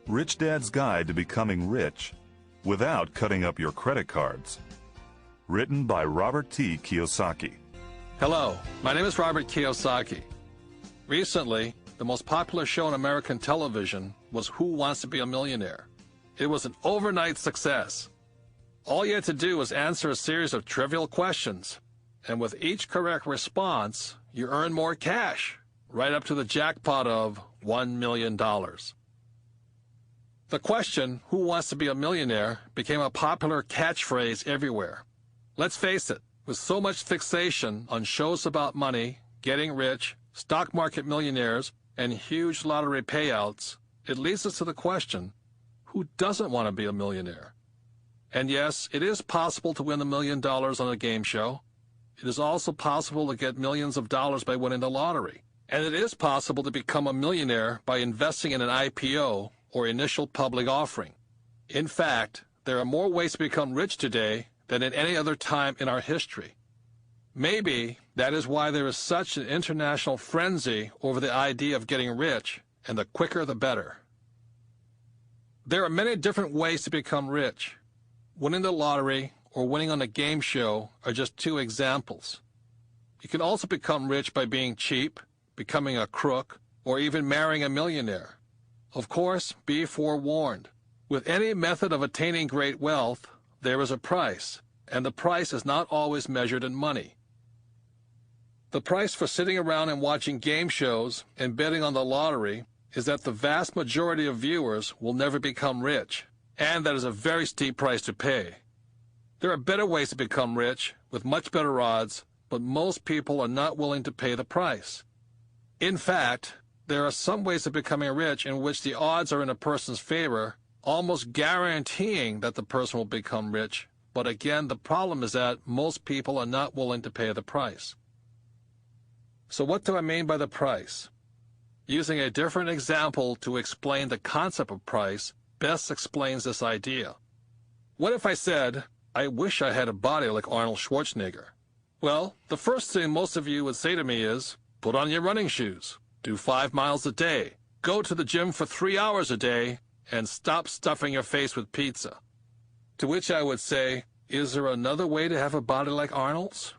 Rich Dad's Guide to Becoming Rich Without Cutting Up Your Credit Cards. Written by Robert T. Kiyosaki. Hello, my name is Robert Kiyosaki. Recently, the most popular show on American television was Who Wants to Be a Millionaire? It was an overnight success. All you had to do was answer a series of trivial questions, and with each correct response, you earn more cash, right up to the jackpot of $1 million. The question, who wants to be a millionaire, became a popular catchphrase everywhere. Let's face it, with so much fixation on shows about money, getting rich, stock market millionaires, and huge lottery payouts, it leads us to the question, who doesn't want to be a millionaire? And yes, it is possible to win $1 million on a game show. It is also possible to get millions of dollars by winning the lottery. And it is possible to become a millionaire by investing in an IPO, or initial public offering. In fact, there are more ways to become rich today than at any other time in our history. Maybe that is why there is such an international frenzy over the idea of getting rich, and the quicker the better. There are many different ways to become rich. Winning the lottery or winning on a game show are just two examples. You can also become rich by being cheap, becoming a crook, or even marrying a millionaire. Of course, be forewarned. With any method of attaining great wealth, there is a price, and the price is not always measured in money. The price for sitting around and watching game shows and betting on the lottery is that the vast majority of viewers will never become rich, and that is a very steep price to pay. There are better ways to become rich, with much better odds, but most people are not willing to pay the price. In fact, there are some ways of becoming rich in which the odds are in a person's favor, almost guaranteeing that the person will become rich. But again, the problem is that most people are not willing to pay the price. So what do I mean by the price? Using a different example to explain the concept of price best explains this idea. What if I said, I wish I had a body like Arnold Schwarzenegger? Well, the first thing most of you would say to me is, put on your running shoes. Do 5 miles a day, go to the gym for 3 hours a day, and stop stuffing your face with pizza. To which I would say, is there another way to have a body like Arnold's?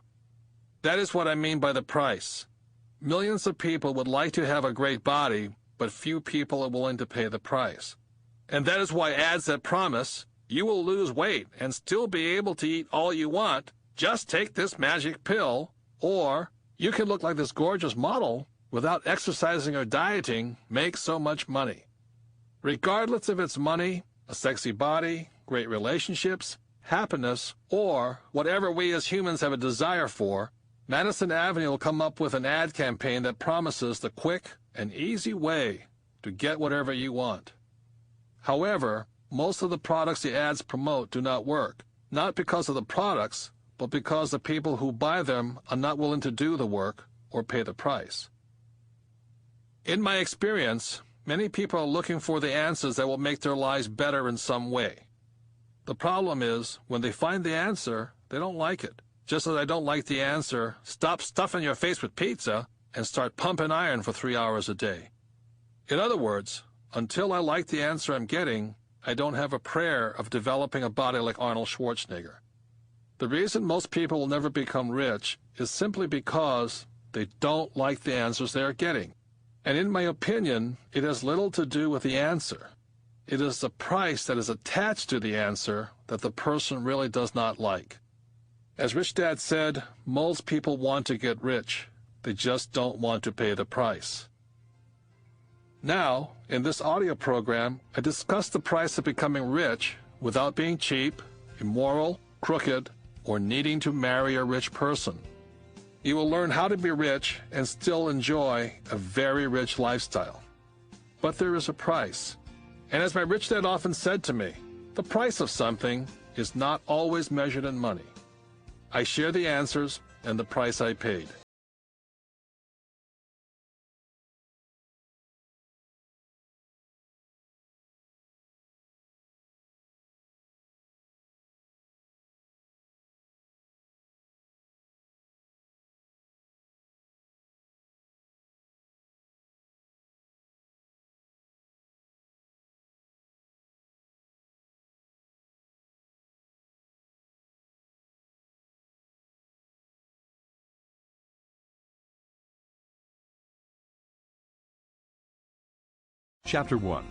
That is what I mean by the price. Millions of people would like to have a great body, but few people are willing to pay the price. And that is why ads that promise, you will lose weight and still be able to eat all you want, just take this magic pill, or you can look like this gorgeous model without exercising or dieting, make so much money. Regardless if it's money, a sexy body, great relationships, happiness, or whatever we as humans have a desire for, Madison Avenue will come up with an ad campaign that promises the quick and easy way to get whatever you want. However, most of the products the ads promote do not work, not because of the products, but because the people who buy them are not willing to do the work or pay the price. In my experience, many people are looking for the answers that will make their lives better in some way. The problem is, when they find the answer, they don't like it. Just as I don't like the answer, stop stuffing your face with pizza and start pumping iron for 3 hours a day. In other words, until I like the answer I'm getting, I don't have a prayer of developing a body like Arnold Schwarzenegger. The reason most people will never become rich is simply because they don't like the answers they are getting. And in my opinion, it has little to do with the answer. It is the price that is attached to the answer that the person really does not like. As Rich Dad said, most people want to get rich. They just don't want to pay the price. Now, in this audio program, I discuss the price of becoming rich without being cheap, immoral, crooked, or needing to marry a rich person. You will learn how to be rich and still enjoy a very rich lifestyle. But there is a price. And as my rich dad often said to me, the price of something is not always measured in money. I share the answers and the price I paid. Chapter 1.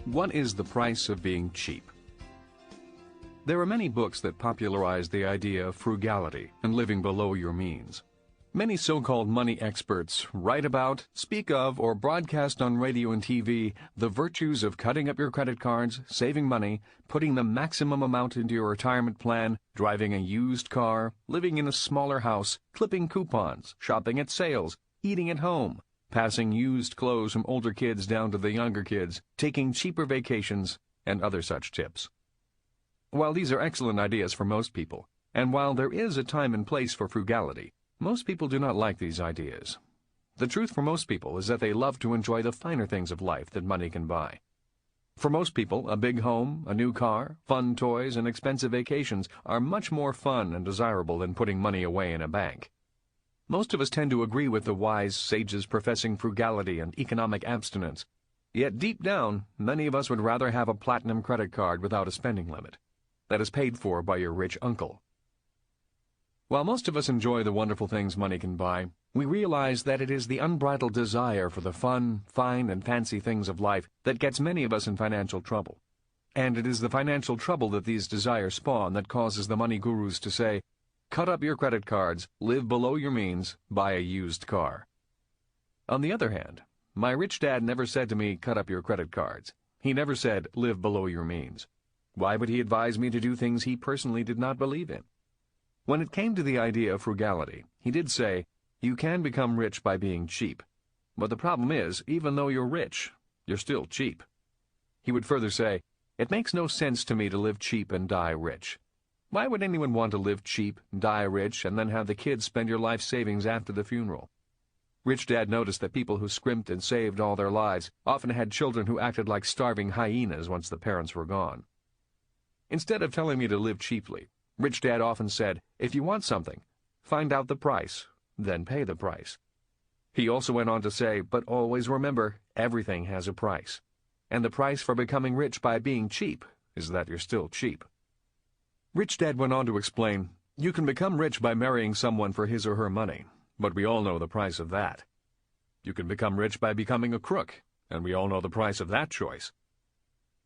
What is the price of being cheap? There are many books that popularize the idea of frugality and living below your means. Many so-called money experts write about, speak of, or broadcast on radio and TV the virtues of cutting up your credit cards, saving money, putting the maximum amount into your retirement plan, driving a used car, living in a smaller house, clipping coupons, shopping at sales, eating at home, passing used clothes from older kids down to the younger kids, taking cheaper vacations, and other such tips. While these are excellent ideas for most people, and while there is a time and place for frugality, most people do not like these ideas. The truth for most people is that they love to enjoy the finer things of life that money can buy. For most people, a big home, a new car, fun toys, and expensive vacations are much more fun and desirable than putting money away in a bank. Most of us tend to agree with the wise sages professing frugality and economic abstinence. Yet deep down, many of us would rather have a platinum credit card without a spending limit, that is paid for by your rich uncle. While most of us enjoy the wonderful things money can buy, we realize that it is the unbridled desire for the fun, fine, and fancy things of life that gets many of us in financial trouble. And it is the financial trouble that these desires spawn that causes the money gurus to say, cut up your credit cards, live below your means, buy a used car. On the other hand, my rich dad never said to me, cut up your credit cards. He never said, live below your means. Why would he advise me to do things he personally did not believe in? When it came to the idea of frugality, he did say, you can become rich by being cheap. But the problem is, even though you're rich, you're still cheap. He would further say, it makes no sense to me to live cheap and die rich. Why would anyone want to live cheap, die rich, and then have the kids spend your life savings after the funeral? Rich Dad noticed that people who scrimped and saved all their lives often had children who acted like starving hyenas once the parents were gone. Instead of telling me to live cheaply, Rich Dad often said, if you want something, find out the price, then pay the price. He also went on to say, but always remember, everything has a price. And the price for becoming rich by being cheap is that you're still cheap. Rich Dad went on to explain, you can become rich by marrying someone for his or her money, but we all know the price of that. You can become rich by becoming a crook, and we all know the price of that choice.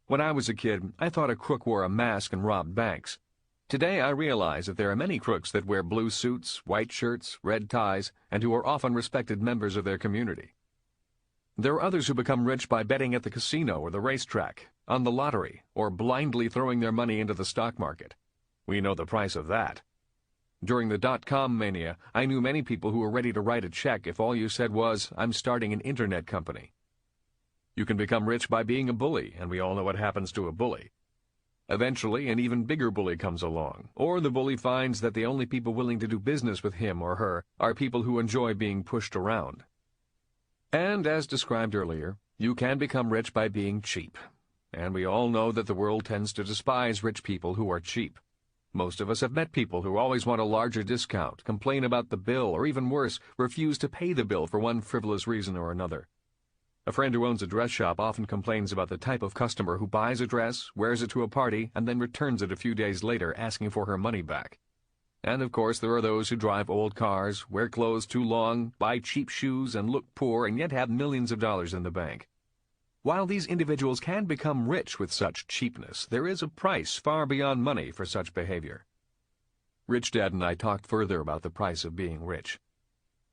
When I was a kid, I thought a crook wore a mask and robbed banks. Today I realize that there are many crooks that wear blue suits, white shirts, red ties, and who are often respected members of their community. There are others who become rich by betting at the casino or the racetrack, on the lottery, or blindly throwing their money into the stock market. We know the price of that. During the dot-com mania, I knew many people who were ready to write a check if all you said was, I'm starting an internet company. You can become rich by being a bully, and we all know what happens to a bully. Eventually, an even bigger bully comes along, or the bully finds that the only people willing to do business with him or her are people who enjoy being pushed around. And, as described earlier, you can become rich by being cheap. And we all know that the world tends to despise rich people who are cheap. Most of us have met people who always want a larger discount, complain about the bill, or even worse, refuse to pay the bill for one frivolous reason or another. A friend who owns a dress shop often complains about the type of customer who buys a dress, wears it to a party, and then returns it a few days later asking for her money back. And of course there are those who drive old cars, wear clothes too long, buy cheap shoes, and look poor, and yet have millions of dollars in the bank. While these individuals can become rich with such cheapness, there is a price far beyond money for such behavior. Rich Dad and I talked further about the price of being rich.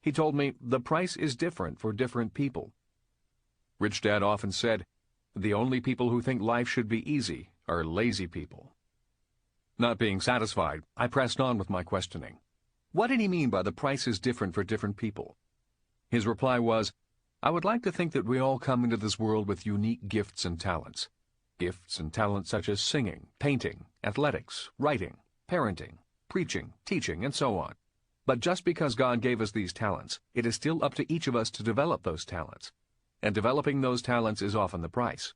He told me the price is different for different people. Rich Dad often said, the only people who think life should be easy are lazy people. Not being satisfied, I pressed on with my questioning. What did he mean by the price is different for different people? His reply was, I would like to think that we all come into this world with unique gifts and talents. Gifts and talents such as singing, painting, athletics, writing, parenting, preaching, teaching, and so on. But just because God gave us these talents, it is still up to each of us to develop those talents. And developing those talents is often the price.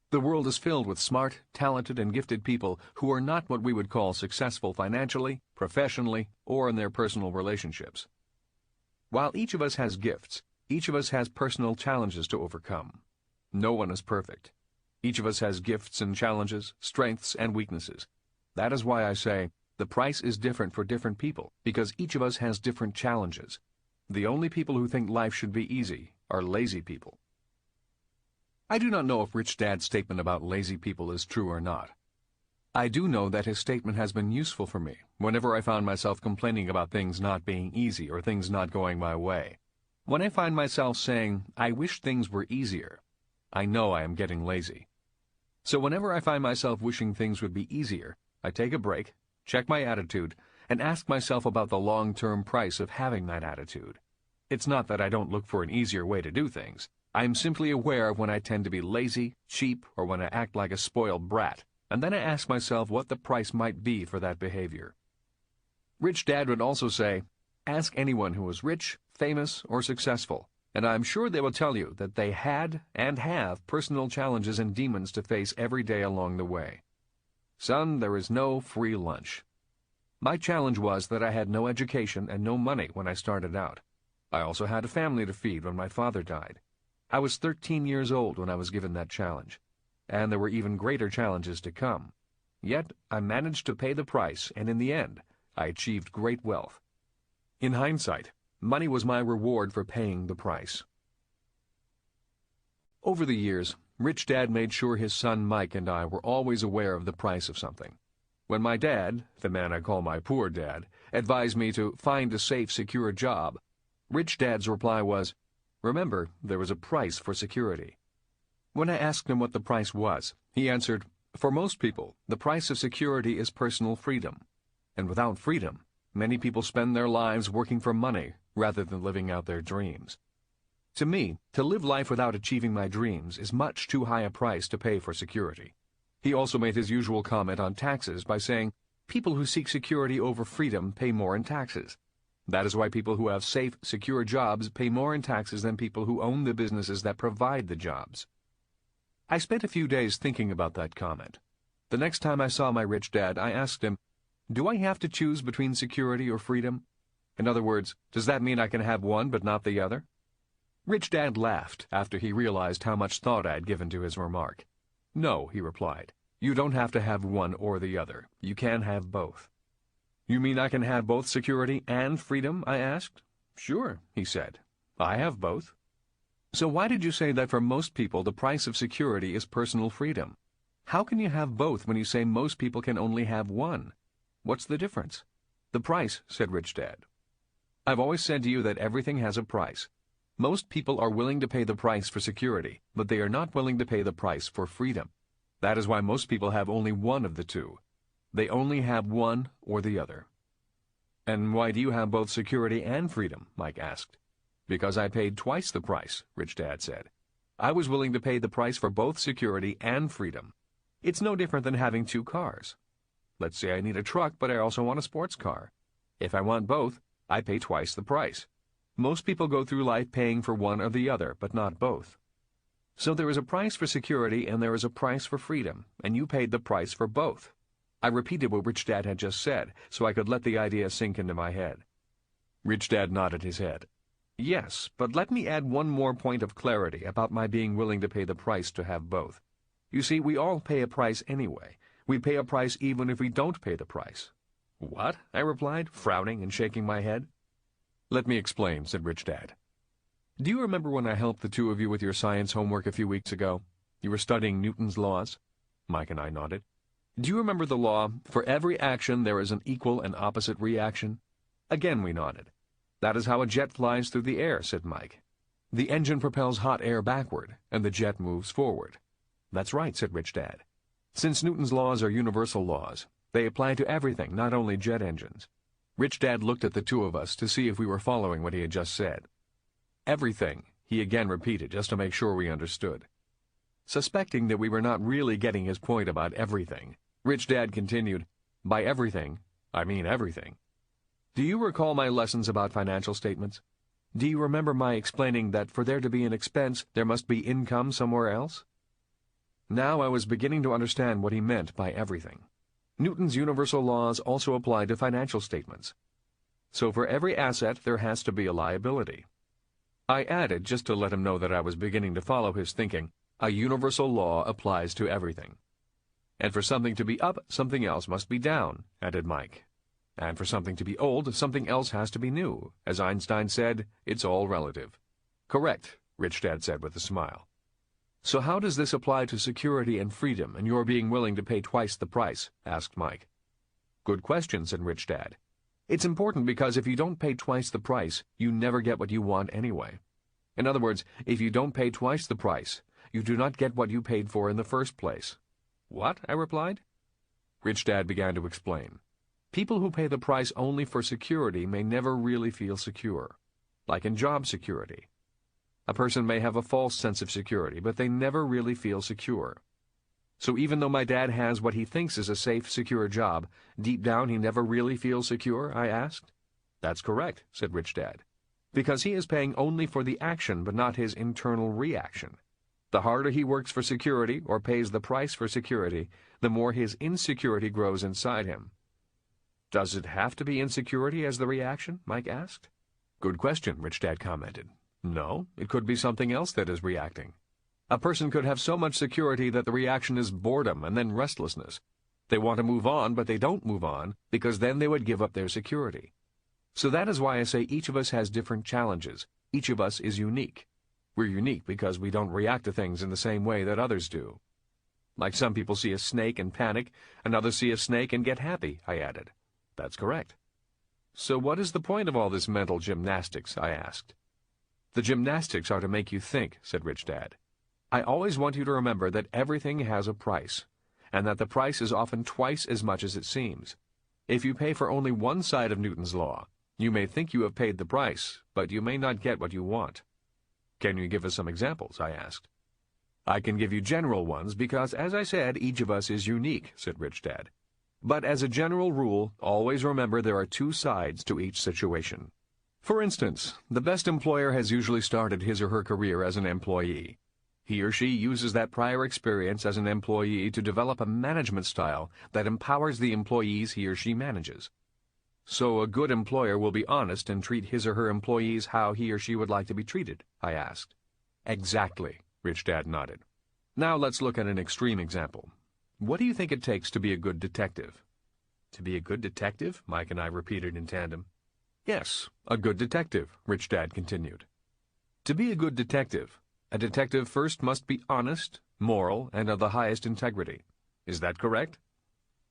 The world is filled with smart, talented, and gifted people who are not what we would call successful financially, professionally, or in their personal relationships. While each of us has gifts, each of us has personal challenges to overcome. No one is perfect. Each of us has gifts and challenges, strengths and weaknesses. That is why I say, the price is different for different people, because each of us has different challenges. The only people who think life should be easy are lazy people. I do not know if Rich Dad's statement about lazy people is true or not. I do know that his statement has been useful for me whenever I found myself complaining about things not being easy or things not going my way. When I find myself saying, I wish things were easier, I know I am getting lazy. So whenever I find myself wishing things would be easier, I take a break, check my attitude, and ask myself about the long-term price of having that attitude. It's not that I don't look for an easier way to do things. I am simply aware of when I tend to be lazy, cheap, or when I act like a spoiled brat, and then I ask myself what the price might be for that behavior. Rich Dad would also say, ask anyone who is rich, famous, or successful, and I'm sure they will tell you that they had and have personal challenges and demons to face every day along the way. Son, there is no free lunch. My challenge was that I had no education and no money when I started out. I also had a family to feed when my father died. I was 13 years old when I was given that challenge, and there were even greater challenges to come. Yet I managed to pay the price, and in the end, I achieved great wealth. In hindsight, money was my reward for paying the price. Over the years, Rich Dad made sure his son Mike and I were always aware of the price of something. When my dad, the man I call my poor dad, advised me to find a safe, secure job, Rich Dad's reply was, remember, there is a price for security. When I asked him what the price was, he answered, for most people, the price of security is personal freedom. And without freedom, many people spend their lives working for money rather than living out their dreams. To me, to live life without achieving my dreams is much too high a price to pay for security. He also made his usual comment on taxes by saying, people who seek security over freedom pay more in taxes. That is why people who have safe, secure jobs pay more in taxes than people who own the businesses that provide the jobs. I spent a few days thinking about that comment. The next time I saw my rich dad, I asked him, do I have to choose between security or freedom? In other words, does that mean I can have one but not the other? Rich Dad laughed after he realized how much thought I had given to his remark. No, he replied, you don't have to have one or the other. You can have both. You mean I can have both security and freedom? I asked. Sure, he said. I have both. So why did you say that for most people the price of security is personal freedom? How can you have both when you say most people can only have one? What's the difference? The price, said Rich Dad. I've always said to you that everything has a price. Most people are willing to pay the price for security, but they are not willing to pay the price for freedom. That is why most people have only one of the two. They only have one or the other. And why do you have both security and freedom? Mike asked. Because I paid twice the price, Rich Dad said. I was willing to pay the price for both security and freedom. It's no different than having two cars. Let's say I need a truck, but I also want a sports car. If I want both, I pay twice the price. Most people go through life paying for one or the other, but not both. So there is a price for security and there is a price for freedom, and you paid the price for both. I repeated what Rich Dad had just said, so I could let the idea sink into my head. Rich Dad nodded his head. Yes, but let me add one more point of clarity about my being willing to pay the price to have both. You see, we all pay a price anyway. We pay a price even if we don't pay the price. What? I replied, frowning and shaking my head. Let me explain, said Rich Dad. Do you remember when I helped the two of you with your science homework a few weeks ago? You were studying Newton's laws? Mike and I nodded. Do you remember the law, for every action there is an equal and opposite reaction? Again we nodded. That is how a jet flies through the air, said Mike. The engine propels hot air backward, and the jet moves forward. That's right, said Rich Dad. Since Newton's laws are universal laws, they apply to everything, not only jet engines. Rich Dad looked at the two of us to see if we were following what he had just said. Everything, he again repeated, just to make sure we understood. Suspecting that we were not really getting his point about everything, Rich Dad continued, by everything, I mean everything. Do you recall my lessons about financial statements? Do you remember my explaining that for there to be an expense, there must be income somewhere else? Now I was beginning to understand what he meant by everything. Newton's universal laws also apply to financial statements. So for every asset, there has to be a liability. I added, just to let him know that I was beginning to follow his thinking, a universal law applies to everything. And for something to be up, something else must be down, added Mike. And for something to be old, something else has to be new. As Einstein said, it's all relative. Correct, Rich Dad said with a smile. So how does this apply to security and freedom and your being willing to pay twice the price? Asked Mike. Good question, said Rich Dad. It's important because if you don't pay twice the price, you never get what you want anyway. In other words, if you don't pay twice the price, you do not get what you paid for in the first place. What? I replied. Rich Dad began to explain. People who pay the price only for security may never really feel secure, like in job security. A person may have a false sense of security, but they never really feel secure. So even though my dad has what he thinks is a safe, secure job, deep down he never really feels secure? I asked. That's correct, said Rich Dad, because he is paying only for the action but not his internal reaction. The harder he works for security or pays the price for security, the more his insecurity grows inside him. Does it have to be insecurity as the reaction? Mike asked. Good question, Rich Dad commented. No, it could be something else that is reacting. A person could have so much security that the reaction is boredom and then restlessness. They want to move on, but they don't move on, because then they would give up their security. So that is why I say each of us has different challenges. Each of us is unique. We're unique because we don't react to things in the same way that others do. Like some people see a snake and panic, and others see a snake and get happy, I added. That's correct. So what is the point of all this mental gymnastics? I asked. The gymnastics are to make you think, said Rich Dad. I always want you to remember that everything has a price, and that the price is often twice as much as it seems. If you pay for only one side of Newton's law, you may think you have paid the price, but you may not get what you want. Can you give us some examples? I asked. I can give you general ones because, as I said, each of us is unique, said Rich Dad. But as a general rule, always remember there are two sides to each situation. For instance, the best employer has usually started his or her career as an employee. He or she uses that prior experience as an employee to develop a management style that empowers the employees he or she manages. So a good employer will be honest and treat his or her employees how he or she would like to be treated, I asked. Exactly, Rich Dad nodded. Now let's look at an extreme example. What do you think it takes to be a good detective? To be a good detective? Mike and I repeated in tandem. Yes, a good detective, Rich Dad continued. To be a good detective, a detective first must be honest, moral, and of the highest integrity. Is that correct?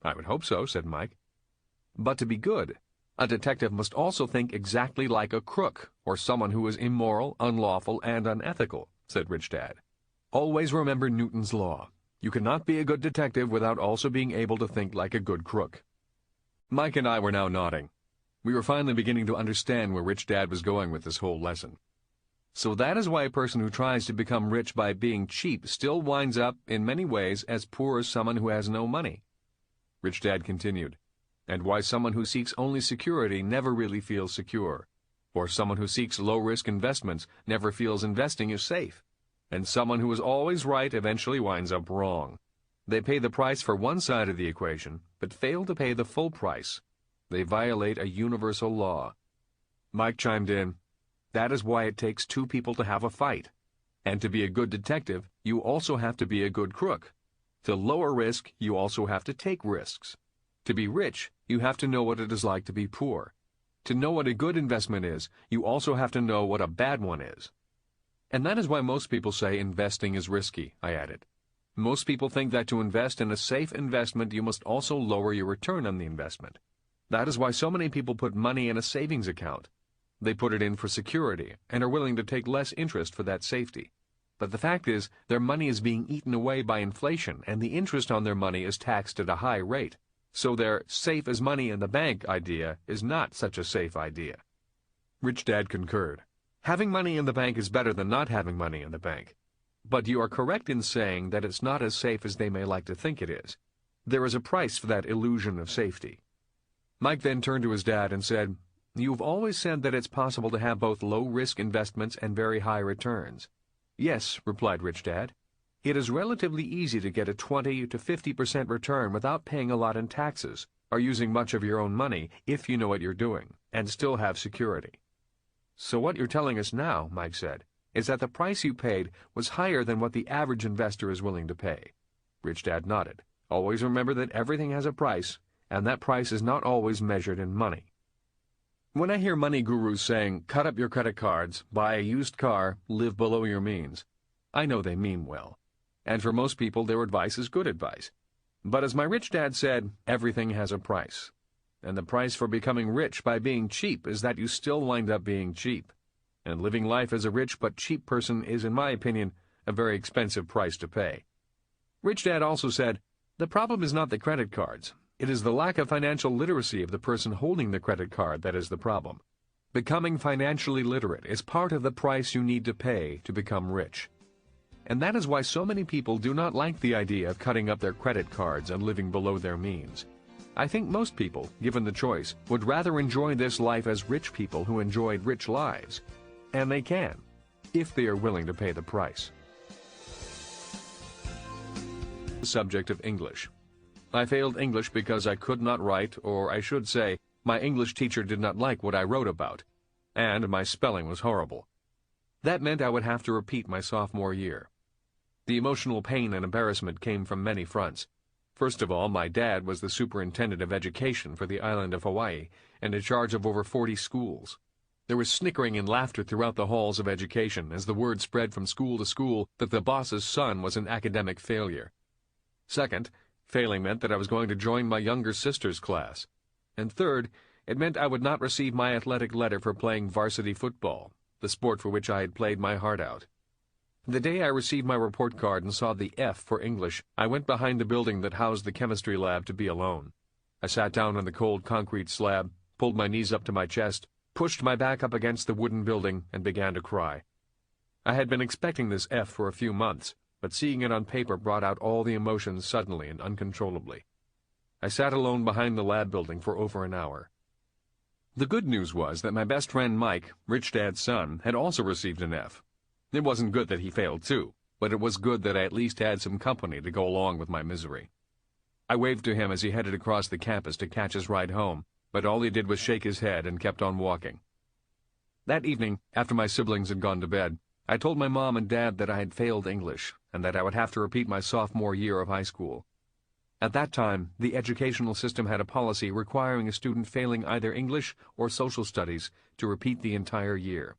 I would hope so, said Mike. But to be good, a detective must also think exactly like a crook, or someone who is immoral, unlawful, and unethical, said Rich Dad. Always remember Newton's law. You cannot be a good detective without also being able to think like a good crook. Mike and I were now nodding. We were finally beginning to understand where Rich Dad was going with this whole lesson. So that is why a person who tries to become rich by being cheap still winds up, in many ways, as poor as someone who has no money. Rich Dad continued, and why someone who seeks only security never really feels secure, or someone who seeks low-risk investments never feels investing is safe, and someone who is always right eventually winds up wrong. They pay the price for one side of the equation, but fail to pay the full price. They violate a universal law. Mike chimed in, that is why it takes two people to have a fight. And to be a good detective, you also have to be a good crook. To lower risk, you also have to take risks. To be rich, you have to know what it is like to be poor. To know what a good investment is, you also have to know what a bad one is. And that is why most people say investing is risky, I added. Most people think that to invest in a safe investment, you must also lower your return on the investment. That is why so many people put money in a savings account. They put it in for security and are willing to take less interest for that safety. But the fact is, their money is being eaten away by inflation, and the interest on their money is taxed at a high rate. So their safe as money in the bank idea is not such a safe idea. Rich Dad concurred. Having money in the bank is better than not having money in the bank. But you are correct in saying that it's not as safe as they may like to think it is. There is a price for that illusion of safety. Mike then turned to his dad and said, You've always said that it's possible to have both low-risk investments and very high returns. Yes, replied Rich Dad. It is relatively easy to get a 20 to 50% return without paying a lot in taxes, or using much of your own money if you know what you're doing, and still have security. So what you're telling us now, Mike said, is that the price you paid was higher than what the average investor is willing to pay. Rich Dad nodded. Always remember that everything has a price, and that price is not always measured in money. When I hear money gurus saying, cut up your credit cards, buy a used car, live below your means, I know they mean well. and for most people their advice is good advice. But as my rich dad said, everything has a price. And the price for becoming rich by being cheap is that you still wind up being cheap. And living life as a rich but cheap person is, in my opinion, a very expensive price to pay. Rich Dad also said, the problem is not the credit cards. It is the lack of financial literacy of the person holding the credit card that is the problem. Becoming financially literate is part of the price you need to pay to become rich. And that is why so many people do not like the idea of cutting up their credit cards and living below their means. I think most people, given the choice, would rather enjoy this life as rich people who enjoyed rich lives. And they can, if they are willing to pay the price. The subject of English. I failed English because I could not write, or I should say, my English teacher did not like what I wrote about, and my spelling was horrible. That meant I would have to repeat my sophomore year. The emotional pain and embarrassment came from many fronts. First of all, my dad was the superintendent of education for the island of Hawaii and in charge of over 40 schools. There was snickering and laughter throughout the halls of education as the word spread from school to school that the boss's son was an academic failure. Second, failing meant that I was going to join my younger sister's class. And third, it meant I would not receive my athletic letter for playing varsity football, the sport for which I had played my heart out. The day I received my report card and saw the F for English, I went behind the building that housed the chemistry lab to be alone. I sat down on the cold concrete slab, pulled my knees up to my chest, pushed my back up against the wooden building, and began to cry. I had been expecting this F for a few months, but seeing it on paper brought out all the emotions suddenly and uncontrollably. I sat alone behind the lab building for over an hour. The good news was that my best friend Mike, Rich Dad's son, had also received an F. It wasn't good that he failed too, but it was good that I at least had some company to go along with my misery. I waved to him as he headed across the campus to catch his ride home, but all he did was shake his head and kept on walking. That evening, after my siblings had gone to bed, I told my mom and dad that I had failed English and that I would have to repeat my sophomore year of high school. At that time, the educational system had a policy requiring a student failing either English or social studies to repeat the entire year.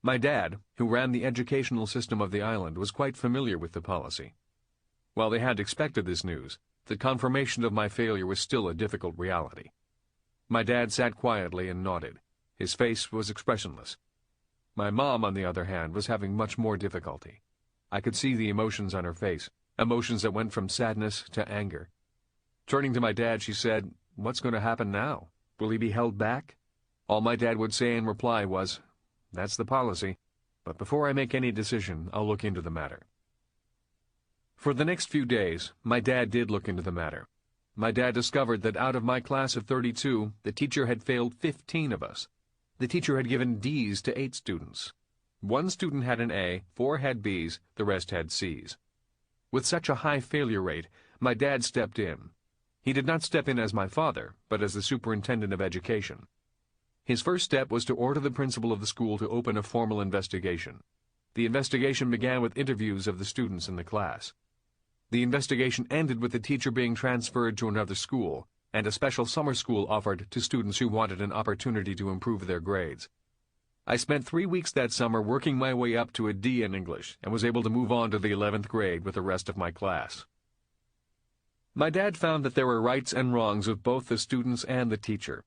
My dad, who ran the educational system of the island, was quite familiar with the policy. While they had expected this news, the confirmation of my failure was still a difficult reality. My dad sat quietly and nodded. His face was expressionless. My mom, on the other hand, was having much more difficulty. I could see the emotions on her face, emotions that went from sadness to anger. Turning to my dad, she said, "What's going to happen now? Will he be held back?" All my dad would say in reply was, "That's the policy, but before I make any decision, I'll look into the matter." For the next few days, my dad did look into the matter. My dad discovered that out of my class of 32, the teacher had failed 15 of us. The teacher had given D's to 8 students. 1 student had an A, 4 had B's, the rest had C's. With such a high failure rate, my dad stepped in. He did not step in as my father, but as the superintendent of education. His first step was to order the principal of the school to open a formal investigation. The investigation began with interviews of the students in the class. The investigation ended with the teacher being transferred to another school, and a special summer school offered to students who wanted an opportunity to improve their grades. I spent 3 weeks that summer working my way up to a D in English, and was able to move on to the 11th grade with the rest of my class. My dad found that there were rights and wrongs with both the students and the teacher.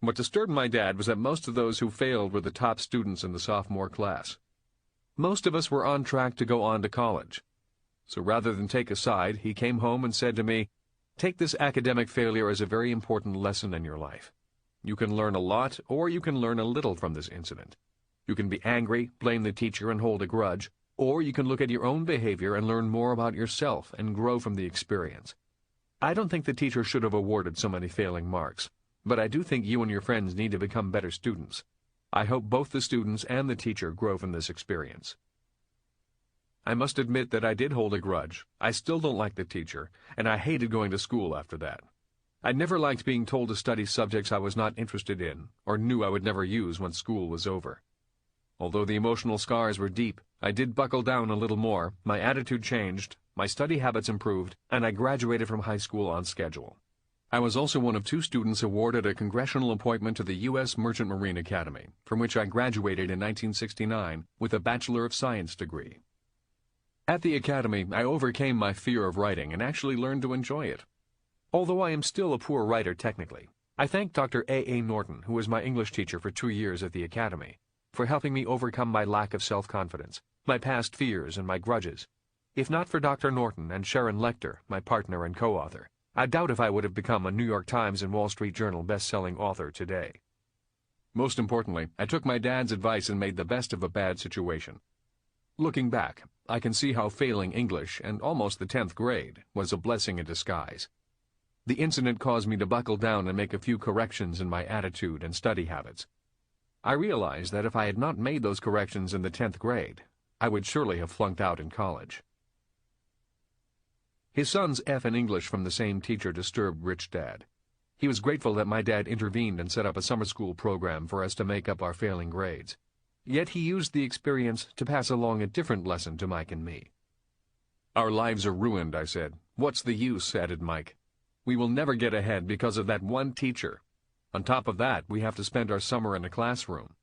What disturbed my dad was that most of those who failed were the top students in the sophomore class. Most of us were on track to go on to college. So rather than take a side, he came home and said to me, "Take this academic failure as a very important lesson in your life. You can learn a lot, or you can learn a little from this incident. You can be angry, blame the teacher, and hold a grudge, or you can look at your own behavior and learn more about yourself and grow from the experience. I don't think the teacher should have awarded so many failing marks, but I do think you and your friends need to become better students. I hope both the students and the teacher grow from this experience." I must admit that I did hold a grudge. I still don't like the teacher, and I hated going to school after that. I never liked being told to study subjects I was not interested in, or knew I would never use when school was over. Although the emotional scars were deep, I did buckle down a little more, my attitude changed, my study habits improved, and I graduated from high school on schedule. I was also one of 2 students awarded a congressional appointment to the U.S. Merchant Marine Academy, from which I graduated in 1969 with a Bachelor of Science degree. At the academy, I overcame my fear of writing and actually learned to enjoy it. Although I am still a poor writer technically, I thank Dr. A. Norton, who was my English teacher for 2 years at the academy, for helping me overcome my lack of self-confidence, my past fears, and my grudges. If not for Dr. Norton and Sharon Lecter, my partner and co-author, I doubt if I would have become a New York Times and Wall Street Journal best-selling author today. Most importantly, I took my dad's advice and made the best of a bad situation. Looking back, I can see how failing English, and almost the 10th grade, was a blessing in disguise. The incident caused me to buckle down and make a few corrections in my attitude and study habits. I realized that if I had not made those corrections in the 10th grade, I would surely have flunked out in college. His son's F in English from the same teacher disturbed Rich Dad. He was grateful that my dad intervened and set up a summer school program for us to make up our failing grades. Yet he used the experience to pass along a different lesson to Mike and me. "Our lives are ruined," I said. "What's the use?" added Mike. "We will never get ahead because of that one teacher. On top of that, we have to spend our summer in a classroom."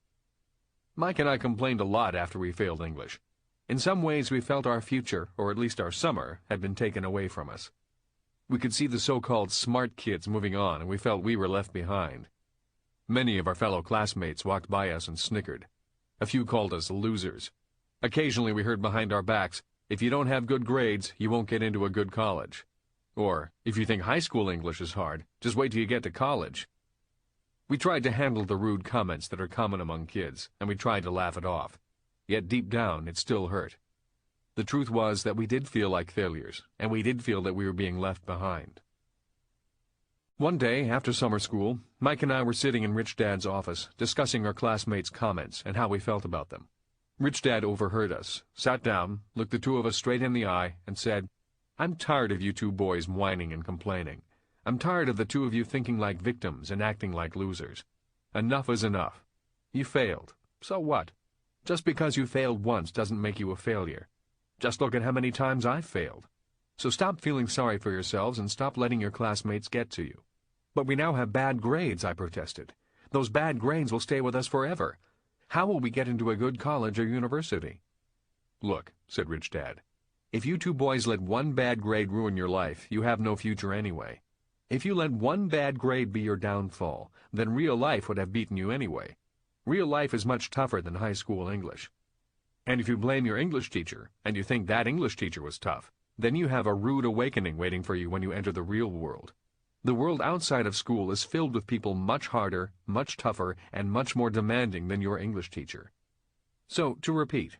Mike and I complained a lot after we failed English. In some ways we felt our future, or at least our summer, had been taken away from us. We could see the so-called smart kids moving on, and we felt we were left behind. Many of our fellow classmates walked by us and snickered. A few called us losers. Occasionally we heard behind our backs, "If you don't have good grades, you won't get into a good college." Or, "If you think high school English is hard, just wait till you get to college." We tried to handle the rude comments that are common among kids, and we tried to laugh it off. Yet deep down, it still hurt. The truth was that we did feel like failures, and we did feel that we were being left behind. One day, after summer school, Mike and I were sitting in Rich Dad's office, discussing our classmates' comments and how we felt about them. Rich Dad overheard us, sat down, looked the two of us straight in the eye, and said, "I'm tired of you two boys whining and complaining. I'm tired of the two of you thinking like victims and acting like losers. Enough is enough. You failed. So what? Just because you failed once doesn't make you a failure. Just look at how many times I've failed. So stop feeling sorry for yourselves and stop letting your classmates get to you." "But we now have bad grades," I protested. "Those bad grades will stay with us forever. How will we get into a good college or university?" "Look," said Rich Dad, "if you two boys let one bad grade ruin your life, you have no future anyway. If you let one bad grade be your downfall, then real life would have beaten you anyway. Real life is much tougher than high school English. And if you blame your English teacher, and you think that English teacher was tough, then you have a rude awakening waiting for you when you enter the real world. The world outside of school is filled with people much harder, much tougher, and much more demanding than your English teacher. So, to repeat,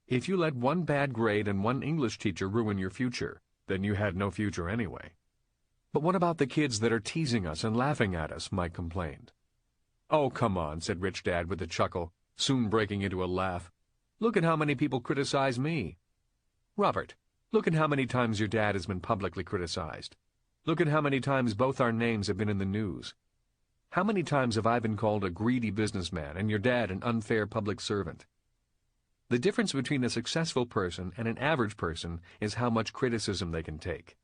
if you let one bad grade and one English teacher ruin your future, then you had no future anyway." "But what about the kids that are teasing us and laughing at us?" Mike complained. "Oh, come on," said Rich Dad with a chuckle, soon breaking into a laugh. "Look at how many people criticize me. Robert, look at how many times your dad has been publicly criticized. Look at how many times both our names have been in the news. How many times have I been called a greedy businessman and your dad an unfair public servant? The difference between a successful person and an average person is how much criticism they can take.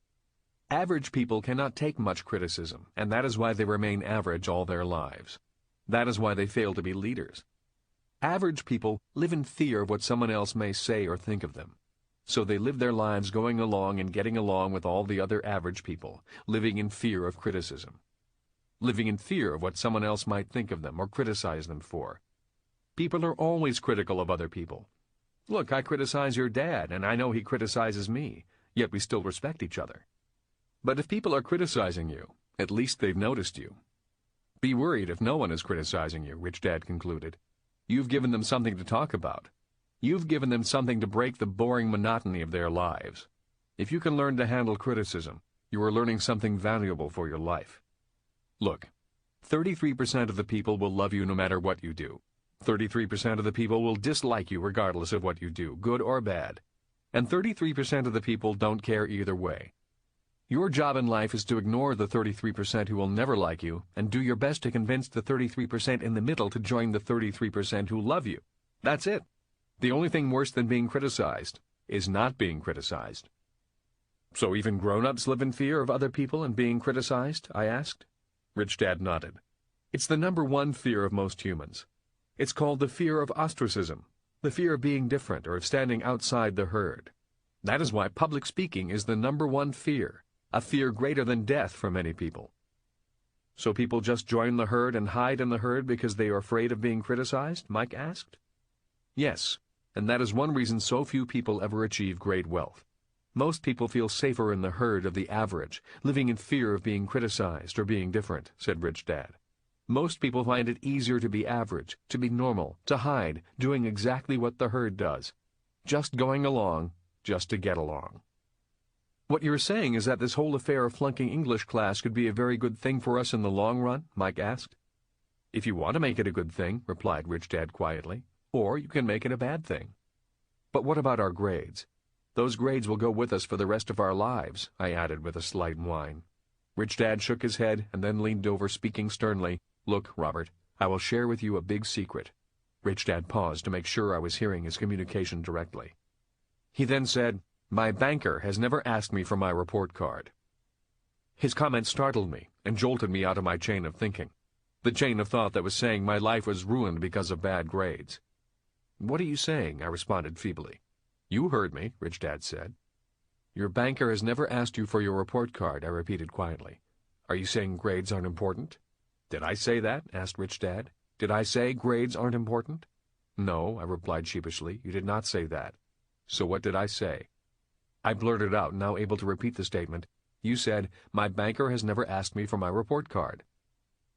Average people cannot take much criticism, and that is why they remain average all their lives. That is why they fail to be leaders. Average people live in fear of what someone else may say or think of them. So they live their lives going along and getting along with all the other average people, living in fear of criticism. Living in fear of what someone else might think of them or criticize them for. People are always critical of other people. Look, I criticize your dad, and I know he criticizes me, yet we still respect each other. But if people are criticizing you, at least they've noticed you. Be worried if no one is criticizing you, Rich Dad concluded. You've given them something to talk about. You've given them something to break the boring monotony of their lives. If you can learn to handle criticism, you are learning something valuable for your life. Look, 33% of the people will love you no matter what you do. 33% of the people will dislike you regardless of what you do, good or bad. And 33% of the people don't care either way. Your job in life is to ignore the 33% who will never like you and do your best to convince the 33% in the middle to join the 33% who love you. That's it. The only thing worse than being criticized is not being criticized. So even grown-ups live in fear of other people and being criticized? I asked. Rich Dad nodded. It's the number one fear of most humans. It's called the fear of ostracism, the fear of being different or of standing outside the herd. That is why public speaking is the #1 fear, a fear greater than death for many people. So people just join the herd and hide in the herd because they are afraid of being criticized? Mike asked. Yes, and that is one reason so few people ever achieve great wealth. Most people feel safer in the herd of the average, living in fear of being criticized or being different, said Rich Dad. Most people find it easier to be average, to be normal, to hide, doing exactly what the herd does. Just going along, just to get along. What you're saying is that this whole affair of flunking English class could be a very good thing for us in the long run? Mike asked. If you want to make it a good thing, replied Rich Dad quietly, or you can make it a bad thing. But what about our grades? Those grades will go with us for the rest of our lives, I added with a slight whine. Rich Dad shook his head and then leaned over, speaking sternly. Look, Robert, I will share with you a big secret. Rich Dad paused to make sure I was hearing his communication directly. He then said, My banker has never asked me for my report card. His comment startled me and jolted me out of my chain of thinking, the chain of thought that was saying my life was ruined because of bad grades. What are you saying? I responded feebly. You heard me, Rich Dad said. Your banker has never asked you for your report card, I repeated quietly. Are you saying grades aren't important? Did I say that? Asked Rich Dad. Did I say grades aren't important? No, I replied sheepishly. You did not say that. So what did I say? I blurted out, now able to repeat the statement. You said, my banker has never asked me for my report card.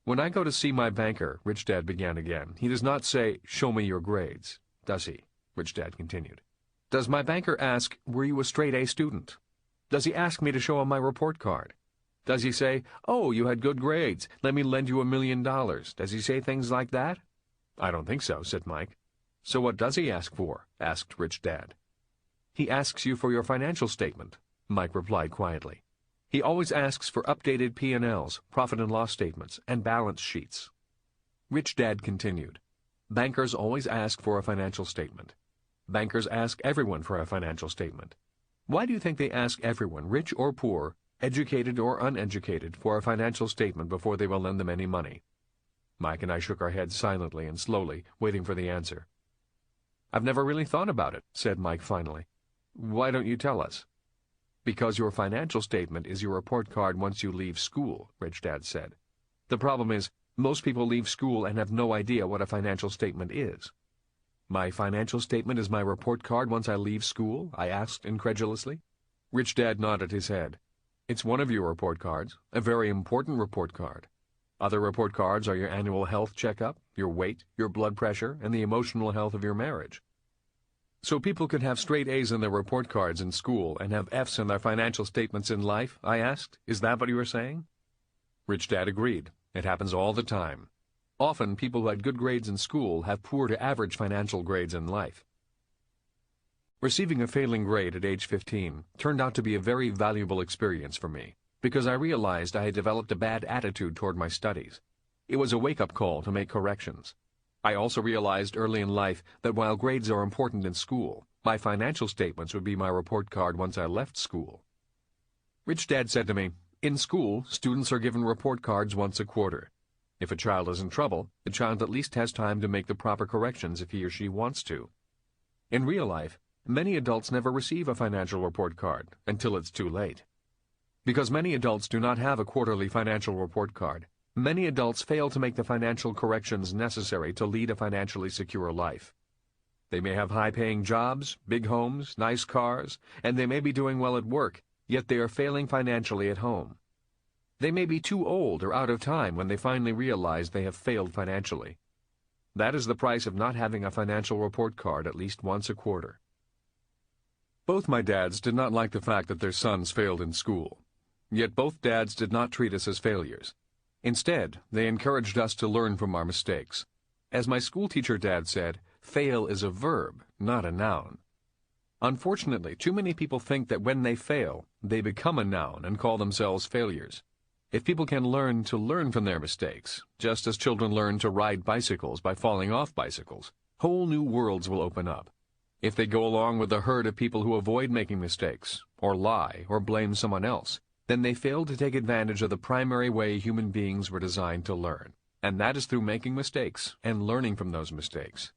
When I go to see my banker, Rich Dad began again, he does not say, show me your grades, does he? Rich Dad continued. Does my banker ask, were you a straight A student? Does he ask me to show him my report card? Does he say, oh, you had good grades, let me lend you $1 million? Does he say things like that? I don't think so, said Mike. So what does he ask for? Asked Rich Dad. He asks you for your financial statement, Mike replied quietly. He always asks for updated P&Ls, profit and loss statements, and balance sheets. Rich Dad continued. Bankers always ask for a financial statement. Bankers ask everyone for a financial statement. Why do you think they ask everyone, rich or poor, educated or uneducated, for a financial statement before they will lend them any money? Mike and I shook our heads silently and slowly, waiting for the answer. I've never really thought about it, said Mike finally. Why don't you tell us? Because your financial statement is your report card once you leave school, Rich Dad said. The problem is, most people leave school and have no idea what a financial statement is. My financial statement is my report card once I leave school? I asked incredulously. Rich Dad nodded his head. It's one of your report cards, a very important report card. Other report cards are your annual health checkup, your weight, your blood pressure, and the emotional health of your marriage. So people could have straight A's in their report cards in school and have F's in their financial statements in life? I asked. Is that what you were saying? Rich Dad agreed. It happens all the time. Often, people who had good grades in school have poor to average financial grades in life. Receiving a failing grade at age 15 turned out to be a very valuable experience for me, because I realized I had developed a bad attitude toward my studies. It was a wake-up call to make corrections. I also realized early in life that while grades are important in school, my financial statements would be my report card once I left school. Rich Dad said to me, in school, students are given report cards once a quarter. If a child is in trouble, the child at least has time to make the proper corrections if he or she wants to. In real life, many adults never receive a financial report card until it's too late. Because many adults do not have a quarterly financial report card, many adults fail to make the financial corrections necessary to lead a financially secure life. They may have high-paying jobs, big homes, nice cars, and they may be doing well at work, yet they are failing financially at home. They may be too old or out of time when they finally realize they have failed financially. That is the price of not having a financial report card at least once a quarter. Both my dads did not like the fact that their sons failed in school. Yet both dads did not treat us as failures. Instead, they encouraged us to learn from our mistakes. As my schoolteacher dad said, fail is a verb, not a noun. Unfortunately, too many people think that when they fail, they become a noun and call themselves failures. If people can learn to learn from their mistakes, just as children learn to ride bicycles by falling off bicycles, whole new worlds will open up. If they go along with the herd of people who avoid making mistakes, or lie, or blame someone else, then they fail to take advantage of the primary way human beings were designed to learn, and that is through making mistakes and learning from those mistakes.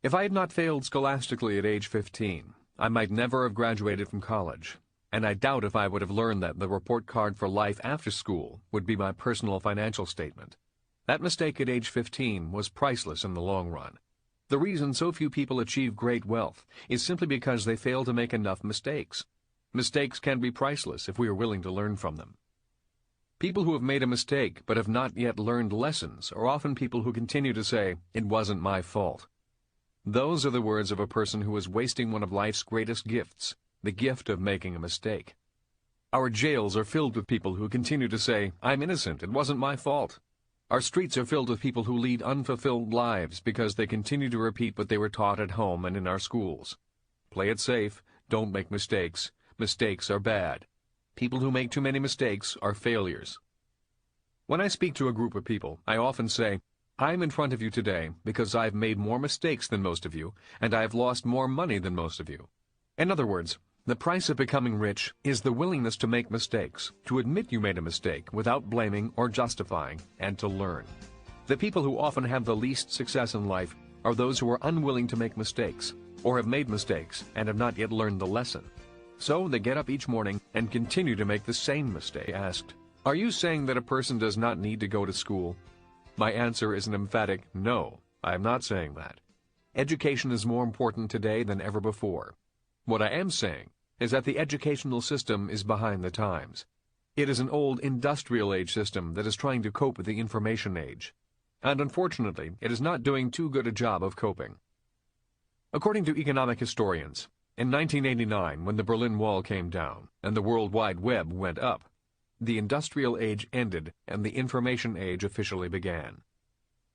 If I had not failed scholastically at age 15, I might never have graduated from college, and I doubt if I would have learned that the report card for life after school would be my personal financial statement. That mistake at age 15 was priceless in the long run. The reason so few people achieve great wealth is simply because they fail to make enough mistakes. Mistakes can be priceless if we are willing to learn from them. People who have made a mistake but have not yet learned lessons are often people who continue to say, "It wasn't my fault." Those are the words of a person who is wasting one of life's greatest gifts, the gift of making a mistake. Our jails are filled with people who continue to say, "I'm innocent, it wasn't my fault." Our streets are filled with people who lead unfulfilled lives because they continue to repeat what they were taught at home and in our schools. Play it safe, don't make mistakes. Mistakes are bad. People who make too many mistakes are failures. When I speak to a group of people, I often say, "I'm in front of you today because I've made more mistakes than most of you, and I've lost more money than most of you." In other words, the price of becoming rich is the willingness to make mistakes, to admit you made a mistake without blaming or justifying, and to learn. The people who often have the least success in life are those who are unwilling to make mistakes, or have made mistakes and have not yet learned the lesson. So they get up each morning and continue to make the same mistake. Asked, "Are you saying that a person does not need to go to school?" My answer is an emphatic no. I am not saying that. Education is more important today than ever before. What I am saying is that the educational system is behind the times. It is an old industrial age system that is trying to cope with the information age. And unfortunately, it is not doing too good a job of coping. According to economic historians, in 1989, when the Berlin Wall came down and the World Wide Web went up, the industrial age ended and the information age officially began.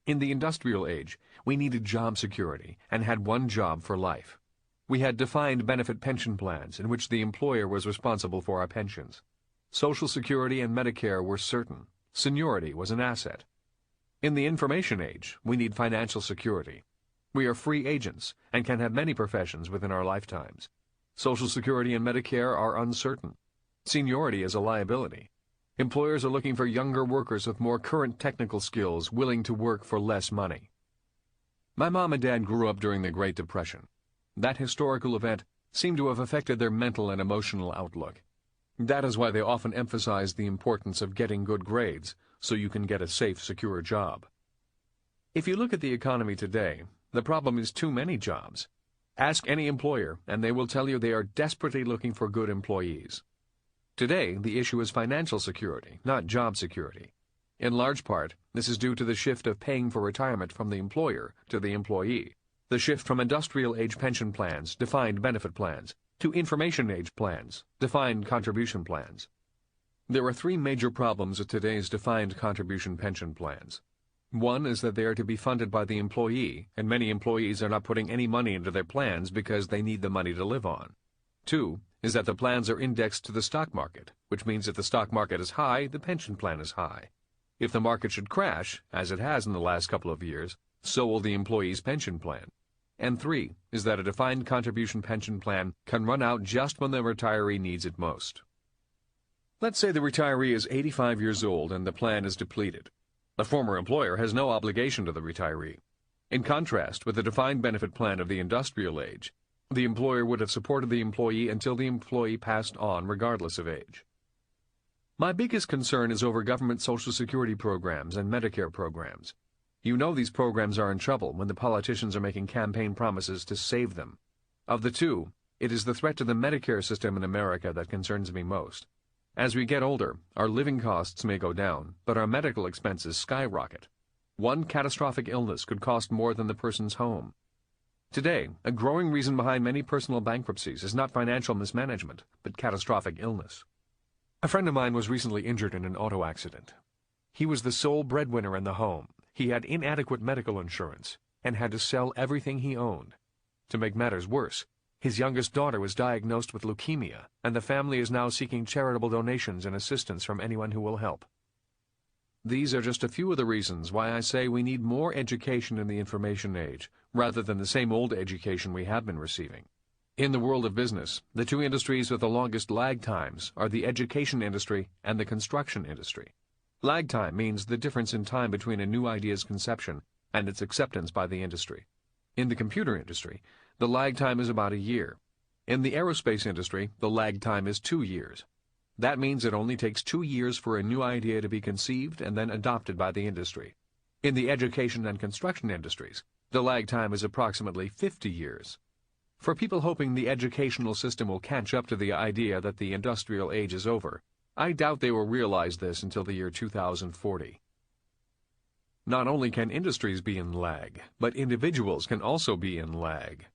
In the industrial age, we needed job security and had one job for life. We had defined benefit pension plans in which the employer was responsible for our pensions. Social Security and Medicare were certain. Seniority was an asset. In the information age, we need financial security. We are free agents and can have many professions within our lifetimes. Social Security and Medicare are uncertain. Seniority is a liability. Employers are looking for younger workers with more current technical skills willing to work for less money. My mom and dad grew up during the Great Depression. That historical event seemed to have affected their mental and emotional outlook. That is why they often emphasized the importance of getting good grades so you can get a safe, secure job. If you look at the economy today, the problem is too many jobs. Ask any employer, and they will tell you they are desperately looking for good employees. Today, the issue is financial security, not job security. In large part, this is due to the shift of paying for retirement from the employer to the employee, the shift from industrial age pension plans, defined benefit plans, to information age plans, defined contribution plans. There are three major problems with today's defined contribution pension plans. One is that they are to be funded by the employee, and many employees are not putting any money into their plans because they need the money to live on. Two is that the plans are indexed to the stock market, which means if the stock market is high, the pension plan is high. If the market should crash, as it has in the last couple of years, so will the employee's pension plan. And three is that a defined contribution pension plan can run out just when the retiree needs it most. Let's say the retiree is 85 years old and the plan is depleted. The former employer has no obligation to the retiree. In contrast, with the defined benefit plan of the industrial age, the employer would have supported the employee until the employee passed on regardless of age. My biggest concern is over government Social Security programs and Medicare programs. You know these programs are in trouble when the politicians are making campaign promises to save them. Of the two, it is the threat to the Medicare system in America that concerns me most. As we get older, our living costs may go down, but our medical expenses skyrocket. One catastrophic illness could cost more than the person's home. Today, a growing reason behind many personal bankruptcies is not financial mismanagement, but catastrophic illness. A friend of mine was recently injured in an auto accident. He was the sole breadwinner in the home. He had inadequate medical insurance and had to sell everything he owned. To make matters worse, his youngest daughter was diagnosed with leukemia, and the family is now seeking charitable donations and assistance from anyone who will help. These are just a few of the reasons why I say we need more education in the information age, rather than the same old education we have been receiving. In the world of business, the two industries with the longest lag times are the education industry and the construction industry. Lag time means the difference in time between a new idea's conception and its acceptance by the industry. In the computer industry, the lag time is about a year. In the aerospace industry, the lag time is 2 years. That means it only takes 2 years for a new idea to be conceived and then adopted by the industry. In the education and construction industries, the lag time is approximately 50 years. For people hoping the educational system will catch up to the idea that the industrial age is over, I doubt they will realize this until the year 2040. Not only can industries be in lag, but individuals can also be in lag.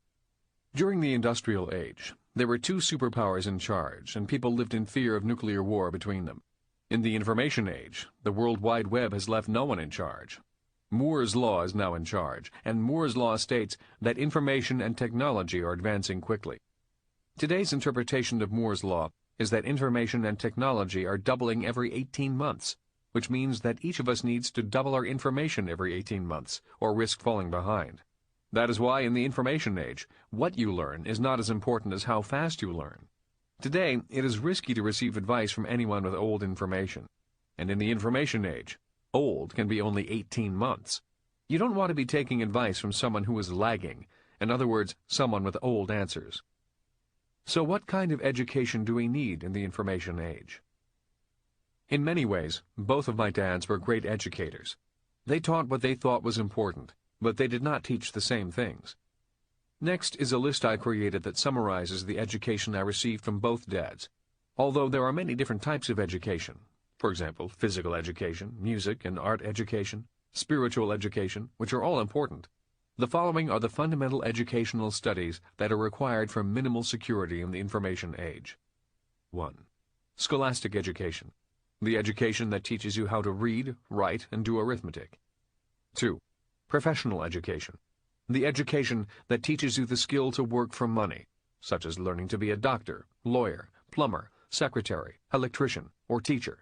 During the industrial age, there were 2 superpowers in charge, and people lived in fear of nuclear war between them. In the information age, the World Wide Web has left no one in charge. Moore's Law is now in charge, and Moore's Law states that information and technology are advancing quickly. Today's interpretation of Moore's Law is that information and technology are doubling every 18 months, which means that each of us needs to double our information every 18 months, or risk falling behind. That is why in the information age, what you learn is not as important as how fast you learn. Today, it is risky to receive advice from anyone with old information. And in the information age, old can be only 18 months. You don't want to be taking advice from someone who is lagging, in other words, someone with old answers. So what kind of education do we need in the information age? In many ways, both of my dads were great educators. They taught what they thought was important, but they did not teach the same things. Next is a list I created that summarizes the education I received from both dads, although there are many different types of education. For example, physical education, music and art education, spiritual education, which are all important. The following are the fundamental educational studies that are required for minimal security in the information age. 1. Scholastic education, the education that teaches you how to read, write, and do arithmetic. 2. Professional education, the education that teaches you the skill to work for money, such as learning to be a doctor, lawyer, plumber, secretary, electrician, or teacher.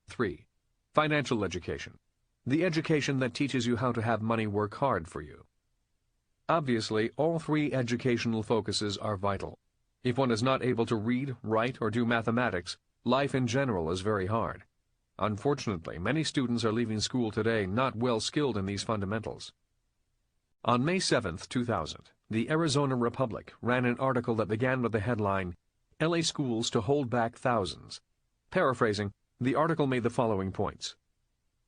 3. Financial education, the education that teaches you how to have money work hard for you. Obviously, all 3 educational focuses are vital. If one is not able to read, write, or do mathematics, life in general is very hard. Unfortunately, many students are leaving school today not well skilled in these fundamentals. On May 7, 2000, the Arizona Republic ran an article that began with the headline, "LA Schools to Hold Back Thousands." Paraphrasing, the article made the following points.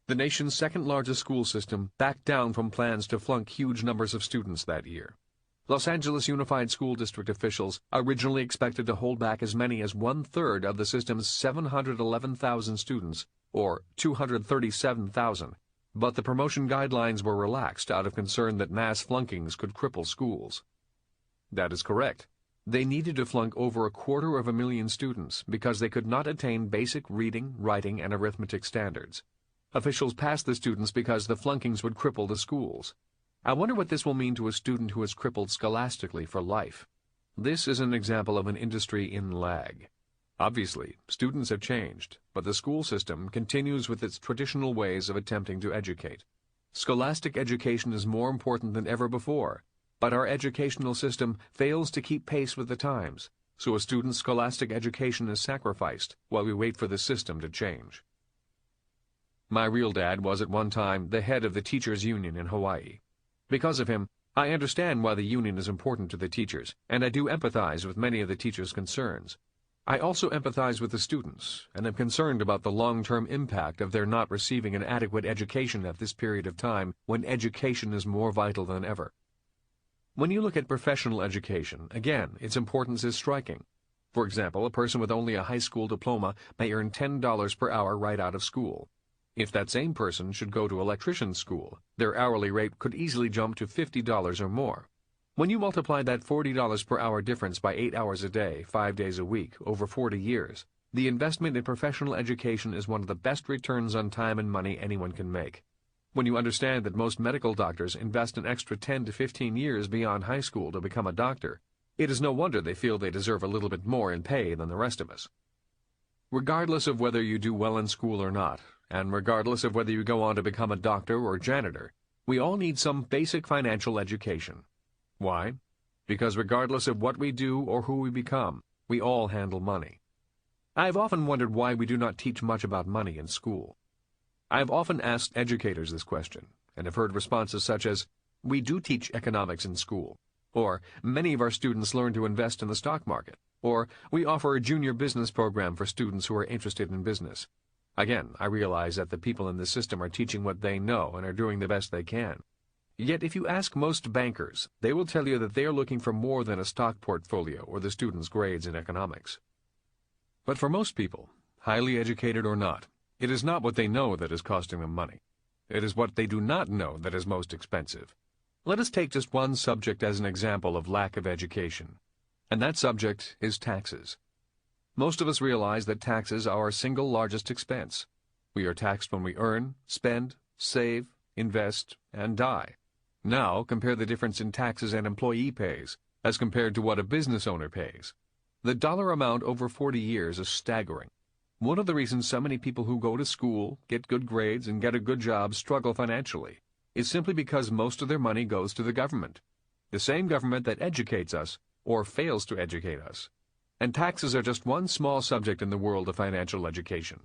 The nation's second-largest school system backed down from plans to flunk huge numbers of students that year. Los Angeles Unified School District officials originally expected to hold back as many as 1/3 of the system's 711,000 students, or 237,000, but the promotion guidelines were relaxed out of concern that mass flunkings could cripple schools. That is correct. They needed to flunk over 250,000 students because they could not attain basic reading, writing, and arithmetic standards. Officials passed the students because the flunkings would cripple the schools. I wonder what this will mean to a student who is crippled scholastically for life. This is an example of an industry in lag. Obviously, students have changed, but the school system continues with its traditional ways of attempting to educate. Scholastic education is more important than ever before, but our educational system fails to keep pace with the times, so a student's scholastic education is sacrificed while we wait for the system to change. My real dad was at one time the head of the teachers' union in Hawaii. Because of him, I understand why the union is important to the teachers, and I do empathize with many of the teachers' concerns. I also empathize with the students, and am concerned about the long-term impact of their not receiving an adequate education at this period of time when education is more vital than ever. When you look at professional education, again, its importance is striking. For example, a person with only a high school diploma may earn $10 per hour right out of school. If that same person should go to electrician school, their hourly rate could easily jump to $50 or more. When you multiply that $40 per hour difference by 8 hours a day, 5 days a week, over 40 years, the investment in professional education is one of the best returns on time and money anyone can make. When you understand that most medical doctors invest an extra 10 to 15 years beyond high school to become a doctor, it is no wonder they feel they deserve a little bit more in pay than the rest of us. Regardless of whether you do well in school or not, and regardless of whether you go on to become a doctor or janitor, we all need some basic financial education. Why? Because regardless of what we do or who we become, we all handle money. I have often wondered why we do not teach much about money in school. I have often asked educators this question, and have heard responses such as, "We do teach economics in school. Or, many of our students learn to invest in the stock market. Or, we offer a junior business program for students who are interested in business. Again, I realize that the people in this system are teaching what they know and are doing the best they can. Yet if you ask most bankers, they will tell you that they are looking for more than a stock portfolio or the student's grades in economics. But for most people, highly educated or not, it is not what they know that is costing them money. It is what they do not know that is most expensive. Let us take just one subject as an example of lack of education, and that subject is taxes. Most of us realize that taxes are our single largest expense. We are taxed when we earn, spend, save, invest, and die. Now, compare the difference in taxes an employee pays as compared to what a business owner pays. The dollar amount over 40 years is staggering. One of the reasons so many people who go to school, get good grades, and get a good job struggle financially is simply because most of their money goes to the government. The same government that educates us, or fails to educate us. And taxes are just one small subject in the world of financial education.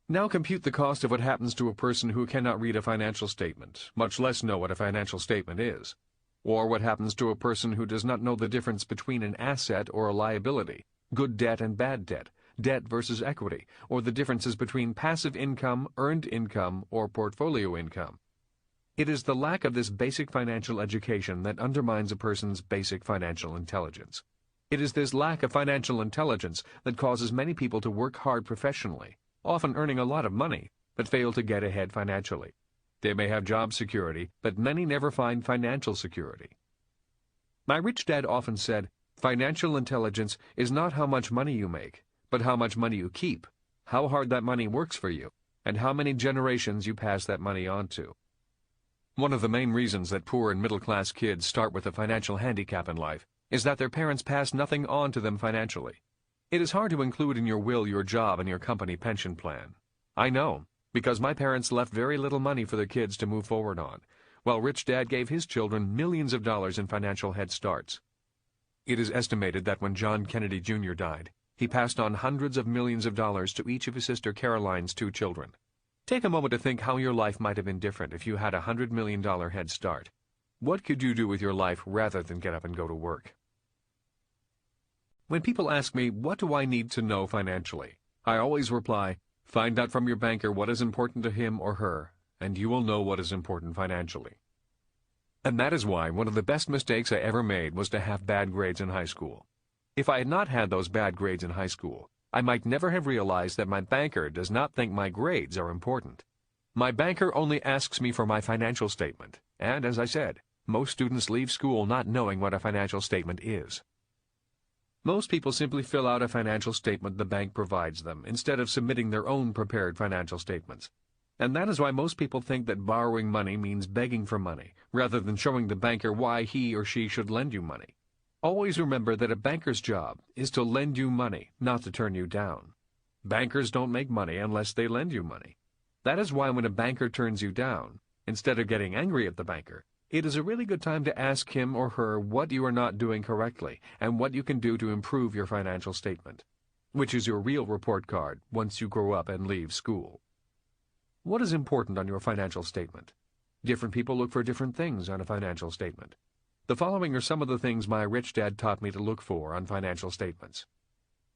Now compute the cost of what happens to a person who cannot read a financial statement, much less know what a financial statement is. Or what happens to a person who does not know the difference between an asset or a liability, good debt and bad debt, debt versus equity, or the differences between passive income, earned income, or portfolio income. It is the lack of this basic financial education that undermines a person's basic financial intelligence. It is this lack of financial intelligence that causes many people to work hard professionally, often earning a lot of money, but fail to get ahead financially. They may have job security, but many never find financial security. My rich dad often said, financial intelligence is not how much money you make, but how much money you keep, how hard that money works for you, and how many generations you pass that money on to. One of the main reasons that poor and middle-class kids start with a financial handicap in life is that their parents pass nothing on to them financially. It is hard to include in your will your job and your company pension plan. I know, because my parents left very little money for their kids to move forward on, while Rich Dad gave his children millions of dollars in financial head starts. It is estimated that when John Kennedy Jr. died, he passed on hundreds of millions of dollars to each of his sister Caroline's 2 children. Take a moment to think how your life might have been different if you had a $100 million head start. What could you do with your life rather than get up and go to work? When people ask me, what do I need to know financially? I always reply, find out from your banker what is important to him or her, and you will know what is important financially. And that is why one of the best mistakes I ever made was to have bad grades in high school. If I had not had those bad grades in high school, I might never have realized that my banker does not think my grades are important. My banker only asks me for my financial statement, and as I said, most students leave school not knowing what a financial statement is. Most people simply fill out a financial statement the bank provides them, instead of submitting their own prepared financial statements. And that is why most people think that borrowing money means begging for money, rather than showing the banker why he or she should lend you money. Always remember that a banker's job is to lend you money, not to turn you down. Bankers don't make money unless they lend you money. That is why when a banker turns you down, instead of getting angry at the banker, it is a really good time to ask him or her what you are not doing correctly and what you can do to improve your financial statement, which is your real report card once you grow up and leave school. What is important on your financial statement? Different people look for different things on a financial statement. The following are some of the things my rich dad taught me to look for on financial statements.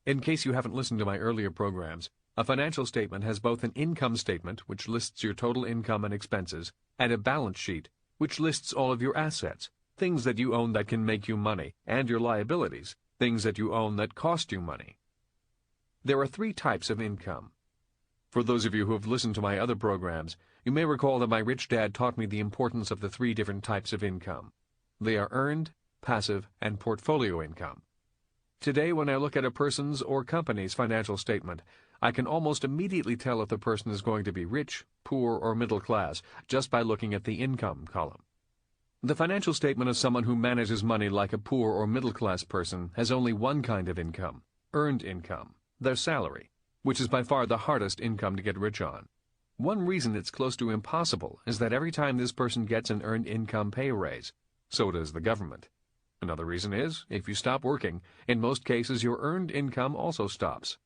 In case you haven't listened to my earlier programs, a financial statement has both an income statement, which lists your total income and expenses, and a balance sheet, which lists all of your assets, things that you own that can make you money, and your liabilities, things that you own that cost you money. There are 3 types of income. For those of you who have listened to my other programs, you may recall that my rich dad taught me the importance of the 3 different types of income. They are earned, passive, and portfolio income. Today, when I look at a person's or company's financial statement, I can almost immediately tell if the person is going to be rich, poor, or middle class just by looking at the income column. The financial statement of someone who manages money like a poor or middle class person has only one kind of income, earned income, their salary, which is by far the hardest income to get rich on. One reason it's close to impossible is that every time this person gets an earned income pay raise, so does the government. Another reason is, if you stop working, in most cases your earned income also stops.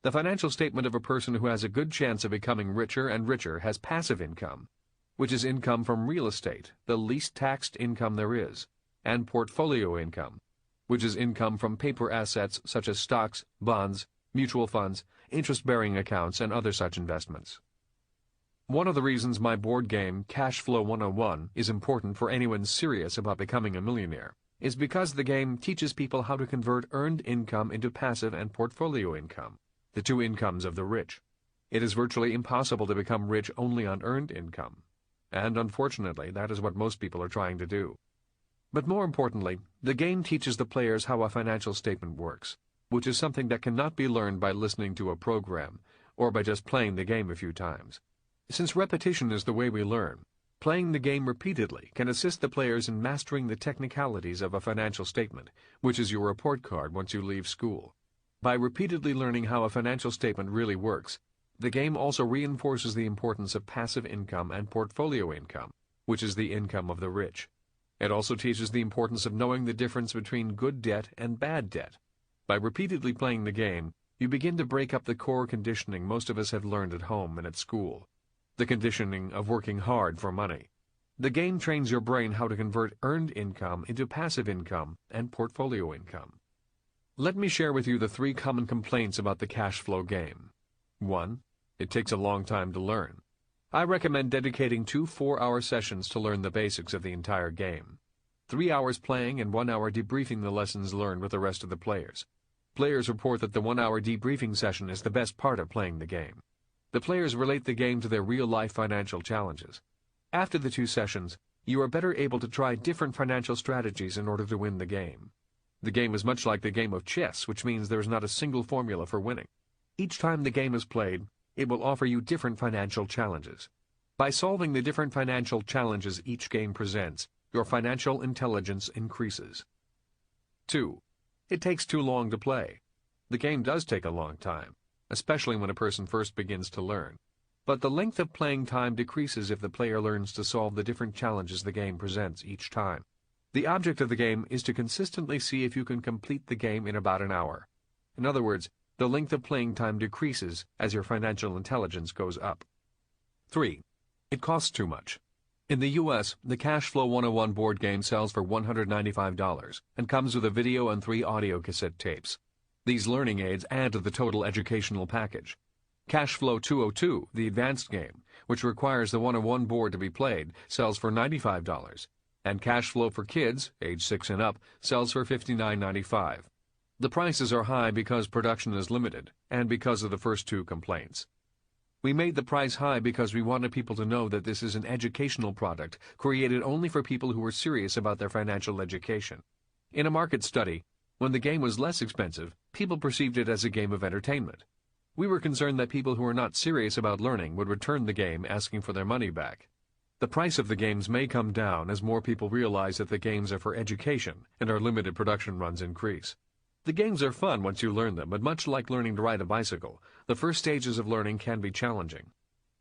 The financial statement of a person who has a good chance of becoming richer and richer has passive income, which is income from real estate, the least taxed income there is. and portfolio income, which is income from paper assets such as stocks, bonds, mutual funds, interest-bearing accounts, and other such investments. One of the reasons my board game, Cash Flow 101, is important for anyone serious about becoming a millionaire is because the game teaches people how to convert earned income into passive and portfolio income, the two incomes of the rich. It is virtually impossible to become rich only on earned income, and unfortunately, that is what most people are trying to do. But more importantly, the game teaches the players how a financial statement works, which is something that cannot be learned by listening to a program or by just playing the game a few times. Since repetition is the way we learn, playing the game repeatedly can assist the players in mastering the technicalities of a financial statement, which is your report card once you leave school. By repeatedly learning how a financial statement really works, the game also reinforces the importance of passive income and portfolio income, which is the income of the rich. It also teaches the importance of knowing the difference between good debt and bad debt. By repeatedly playing the game, you begin to break up the core conditioning most of us have learned at home and at school, the conditioning of working hard for money. The game trains your brain how to convert earned income into passive income and portfolio income. Let me share with you the 3 common complaints about the cash flow game. 1. It takes a long time to learn. I recommend dedicating 2 4-hour sessions to learn the basics of the entire game. 3 hours playing and 1 hour debriefing the lessons learned with the rest of the players. Players report that the 1-hour debriefing session is the best part of playing the game. The players relate the game to their real-life financial challenges. After the 2 sessions, you are better able to try different financial strategies in order to win the game. The game is much like the game of chess, which means there is not a single formula for winning. Each time the game is played, it will offer you different financial challenges. By solving the different financial challenges each game presents, your financial intelligence increases. 2. It takes too long to play. The game does take a long time, especially when a person first begins to learn. But the length of playing time decreases if the player learns to solve the different challenges the game presents each time. The object of the game is to consistently see if you can complete the game in about an hour. In other words, the length of playing time decreases as your financial intelligence goes up. 3. It costs too much. In the U.S., the Cash Flow 101 board game sells for $195 and comes with a video and 3 audio cassette tapes. These learning aids add to the total educational package. Cash Flow 202, the advanced game, which requires the 101 board to be played, sells for $95, and Cash Flow for Kids, age 6 and up, sells for $59.95. The prices are high because production is limited, and because of the first 2 complaints. We made the price high because we wanted people to know that this is an educational product created only for people who were serious about their financial education. In a market study, when the game was less expensive, people perceived it as a game of entertainment. We were concerned that people who were not serious about learning would return the game asking for their money back. The price of the games may come down as more people realize that the games are for education and our limited production runs increase. The games are fun once you learn them, but much like learning to ride a bicycle, the first stages of learning can be challenging.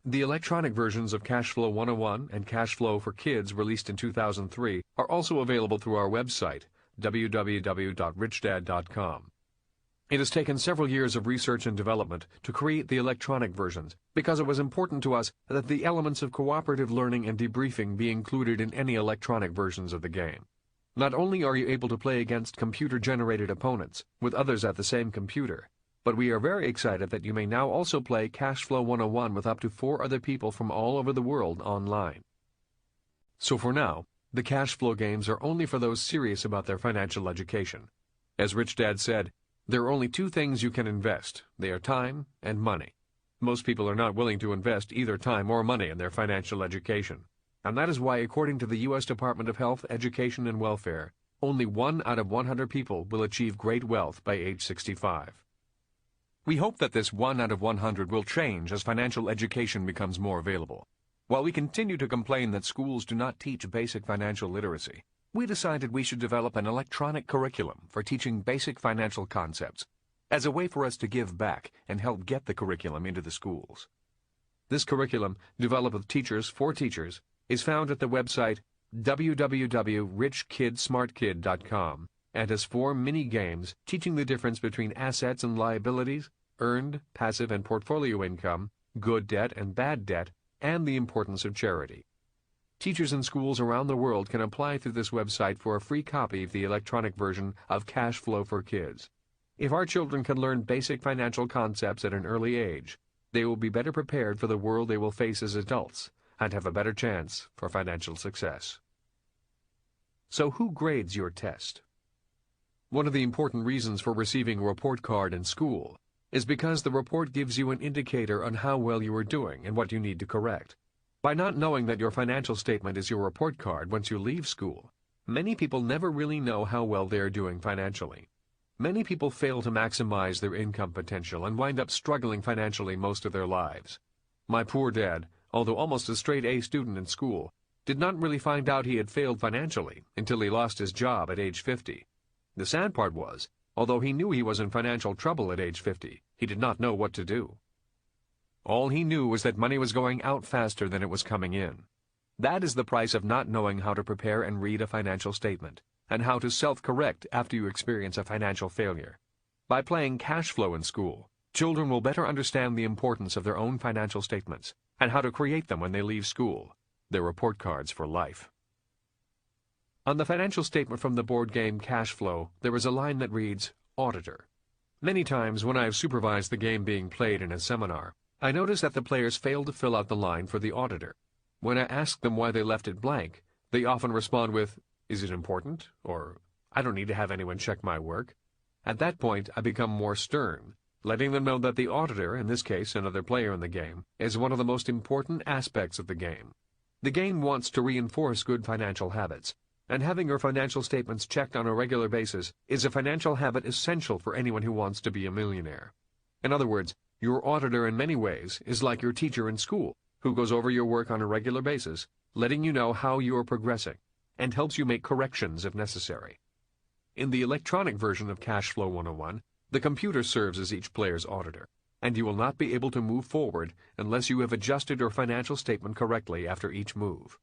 The electronic versions of Cash Flow 101 and Cash Flow for Kids released in 2003 are also available through our website, www.richdad.com. It has taken several years of research and development to create the electronic versions because it was important to us that the elements of cooperative learning and debriefing be included in any electronic versions of the game. Not only are you able to play against computer-generated opponents with others at the same computer, but we are very excited that you may now also play Cash Flow 101 with up to 4 other people from all over the world online. So for now, the cash flow games are only for those serious about their financial education. As Rich Dad said, there are only 2 things you can invest. They are time and money. Most people are not willing to invest either time or money in their financial education. And that is why, according to the U.S. Department of Health, Education, and Welfare, only 1 out of 100 people will achieve great wealth by age 65. We hope that this 1 out of 100 will change as financial education becomes more available. While we continue to complain that schools do not teach basic financial literacy, we decided we should develop an electronic curriculum for teaching basic financial concepts as a way for us to give back and help get the curriculum into the schools. This curriculum, developed with teachers for teachers, is found at the website www.richkidsmartkid.com and has 4 mini-games teaching the difference between assets and liabilities, earned, passive, and portfolio income, good debt and bad debt, and the importance of charity. Teachers in schools around the world can apply through this website for a free copy of the electronic version of Cash Flow for Kids. If our children can learn basic financial concepts at an early age, they will be better prepared for the world they will face as adults and have a better chance for financial success. So who grades your test? One of the important reasons for receiving a report card in school is because the report gives you an indicator on how well you are doing and what you need to correct. By not knowing that your financial statement is your report card once you leave school, many people never really know how well they are doing financially. Many people fail to maximize their income potential and wind up struggling financially most of their lives. My poor dad, although almost a straight A student in school, did not really find out he had failed financially until he lost his job at age 50. The sad part was, although he knew he was in financial trouble at age 50, he did not know what to do. All he knew was that money was going out faster than it was coming in. That is the price of not knowing how to prepare and read a financial statement, and how to self-correct after you experience a financial failure. By playing cash flow in school, children will better understand the importance of their own financial statements, and how to create them when they leave school, their report cards for life. On the financial statement from the board game Cash Flow, there is a line that reads, Auditor. Many times when I have supervised the game being played in a seminar, I notice that the players fail to fill out the line for the auditor. When I ask them why they left it blank, they often respond with, "Is it important?" or "I don't need to have anyone check my work." At that point, I become more stern, letting them know that the auditor, in this case another player in the game, is one of the most important aspects of the game. The game wants to reinforce good financial habits, and having your financial statements checked on a regular basis is a financial habit essential for anyone who wants to be a millionaire. In other words, your auditor in many ways is like your teacher in school, who goes over your work on a regular basis, letting you know how you are progressing, and helps you make corrections if necessary. In the electronic version of Cash Flow 101, the computer serves as each player's auditor, and you will not be able to move forward unless you have adjusted your financial statement correctly after each move.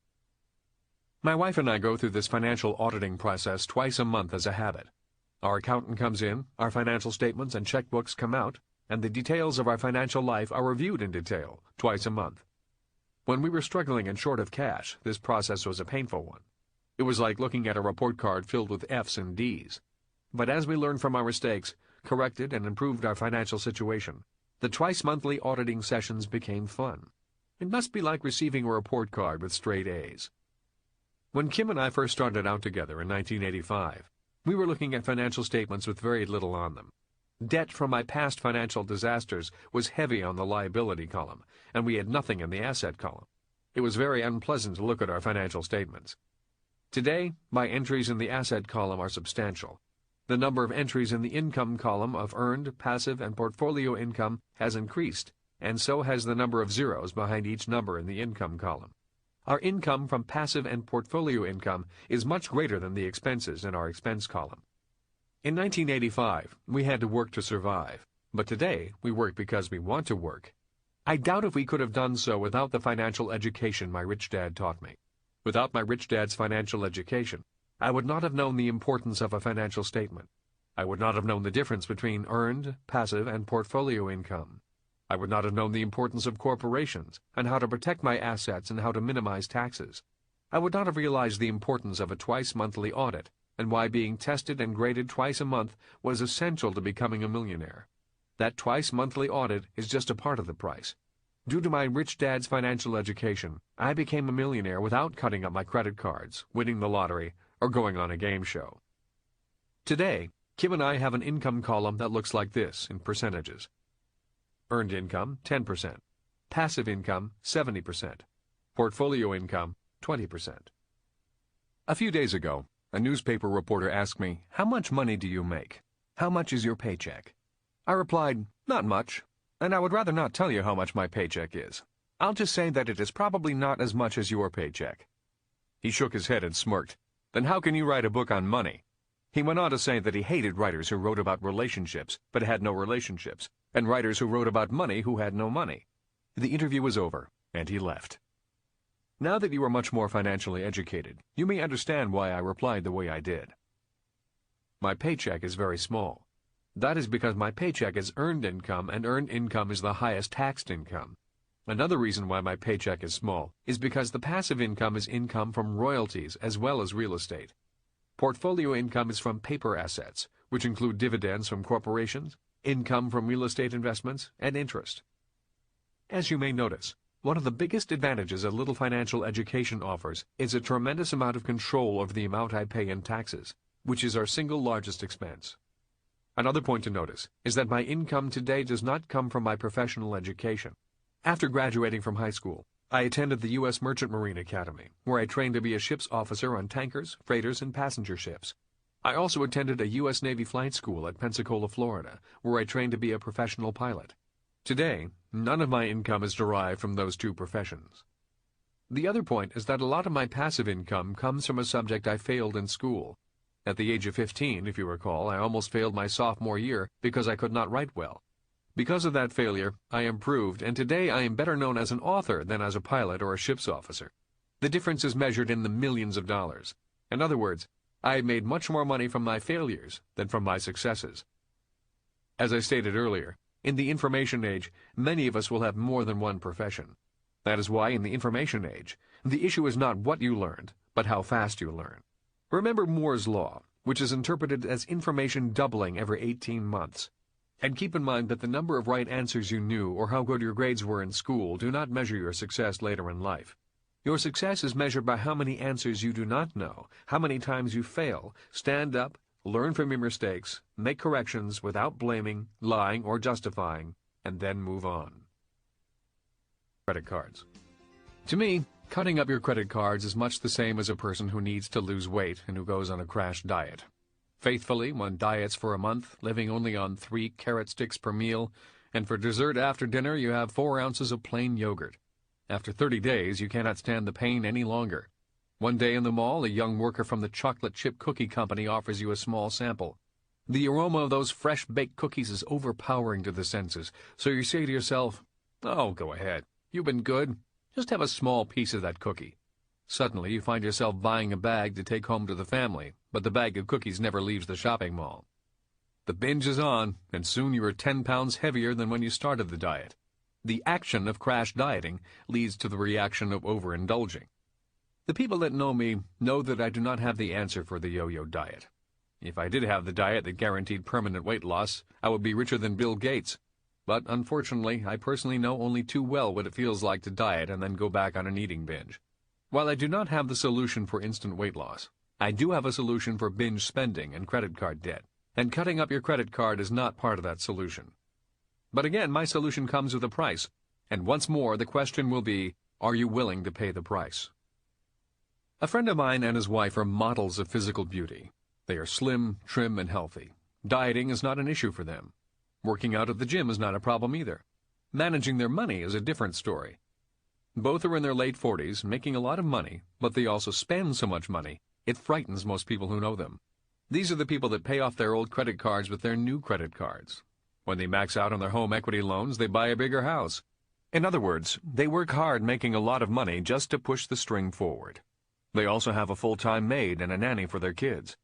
My wife and I go through this financial auditing process twice a month as a habit. Our accountant comes in, our financial statements and checkbooks come out, and the details of our financial life are reviewed in detail twice a month. When we were struggling and short of cash, this process was a painful one. It was like looking at a report card filled with F's and D's. But as we learned from our mistakes, corrected and improved our financial situation, the twice-monthly auditing sessions became fun. It must be like receiving a report card with straight A's. When Kim and I first started out together in 1985, we were looking at financial statements with very little on them. Debt from my past financial disasters was heavy on the liability column, and we had nothing in the asset column. It was very unpleasant to look at our financial statements. Today, my entries in the asset column are substantial. The number of entries in the income column of earned, passive, and portfolio income has increased, and so has the number of zeros behind each number in the income column. Our income from passive and portfolio income is much greater than the expenses in our expense column. In 1985, we had to work to survive, but today we work because we want to work. I doubt if we could have done so without the financial education my rich dad taught me. Without my rich dad's financial education, I would not have known the importance of a financial statement. I would not have known the difference between earned, passive, and portfolio income. I would not have known the importance of corporations and how to protect my assets and how to minimize taxes. I would not have realized the importance of a twice-monthly audit and why being tested and graded twice a month was essential to becoming a millionaire. That twice-monthly audit is just a part of the price. Due to my rich dad's financial education, I became a millionaire without cutting up my credit cards, winning the lottery, or going on a game show. Today, Kim and I have an income column that looks like this in percentages. Earned income, 10%. Passive income, 70%. Portfolio income, 20%. A few days ago, a newspaper reporter asked me, "How much money do you make? How much is your paycheck?" I replied, "Not much, and I would rather not tell you how much my paycheck is. I'll just say that it is probably not as much as your paycheck." He shook his head and smirked. "Then how can you write a book on money?" He went on to say that he hated writers who wrote about relationships but had no relationships, and writers who wrote about money who had no money. The interview was over, and he left. Now that you are much more financially educated, you may understand why I replied the way I did. My paycheck is very small. That is because my paycheck is earned income, and earned income is the highest taxed income. Another reason why my paycheck is small is because the passive income is income from royalties as well as real estate. Portfolio income is from paper assets, which include dividends from corporations, income from real estate investments, and interest. As you may notice, one of the biggest advantages a little financial education offers is a tremendous amount of control over the amount I pay in taxes, which is our single largest expense. Another point to notice is that my income today does not come from my professional education. After graduating from high school, I attended the U.S. Merchant Marine Academy, where I trained to be a ship's officer on tankers, freighters, and passenger ships. I also attended a U.S. Navy flight school at Pensacola, Florida, where I trained to be a professional pilot. Today, none of my income is derived from those two professions. The other point is that a lot of my passive income comes from a subject I failed in school. At the age of 15, if you recall, I almost failed my sophomore year because I could not write well. Because of that failure, I improved, and today I am better known as an author than as a pilot or a ship's officer. The difference is measured in the millions of dollars. In other words, I have made much more money from my failures than from my successes. As I stated earlier, in the information age, many of us will have more than one profession. That is why in the information age, the issue is not what you learned, but how fast you learn. Remember Moore's Law, which is interpreted as information doubling every 18 months. And keep in mind that the number of right answers you knew or how good your grades were in school do not measure your success later in life. Your success is measured by how many answers you do not know, how many times you fail, stand up, learn from your mistakes, make corrections without blaming, lying, or justifying, and then move on. Credit cards. To me, cutting up your credit cards is much the same as a person who needs to lose weight and who goes on a crash diet. Faithfully, one diets for a month, living only on 3 carrot sticks per meal, and for dessert after dinner you have 4 ounces of plain yogurt. After 30 days, you cannot stand the pain any longer. One day in the mall, a young worker from the chocolate chip cookie company offers you a small sample. The aroma of those fresh-baked cookies is overpowering to the senses, so you say to yourself, "Oh, go ahead. You've been good. Just have a small piece of that cookie." Suddenly, you find yourself buying a bag to take home to the family, but the bag of cookies never leaves the shopping mall. The binge is on, and soon you are 10 pounds heavier than when you started the diet. The action of crash dieting leads to the reaction of overindulging. The people that know me know that I do not have the answer for the yo-yo diet. If I did have the diet that guaranteed permanent weight loss, I would be richer than Bill Gates. But unfortunately, I personally know only too well what it feels like to diet and then go back on an eating binge. While I do not have the solution for instant weight loss, I do have a solution for binge spending and credit card debt, and cutting up your credit card is not part of that solution. But again, my solution comes with a price, and once more the question will be, are you willing to pay the price? A friend of mine and his wife are models of physical beauty. They are slim, trim, and healthy. Dieting is not an issue for them. Working out at the gym is not a problem either. Managing their money is a different story. Both are in their late 40s, making a lot of money, but they also spend so much money, it frightens most people who know them. These are the people that pay off their old credit cards with their new credit cards. When they max out on their home equity loans, they buy a bigger house. In other words, they work hard making a lot of money just to push the string forward. They also have a full-time maid and a nanny for their kids.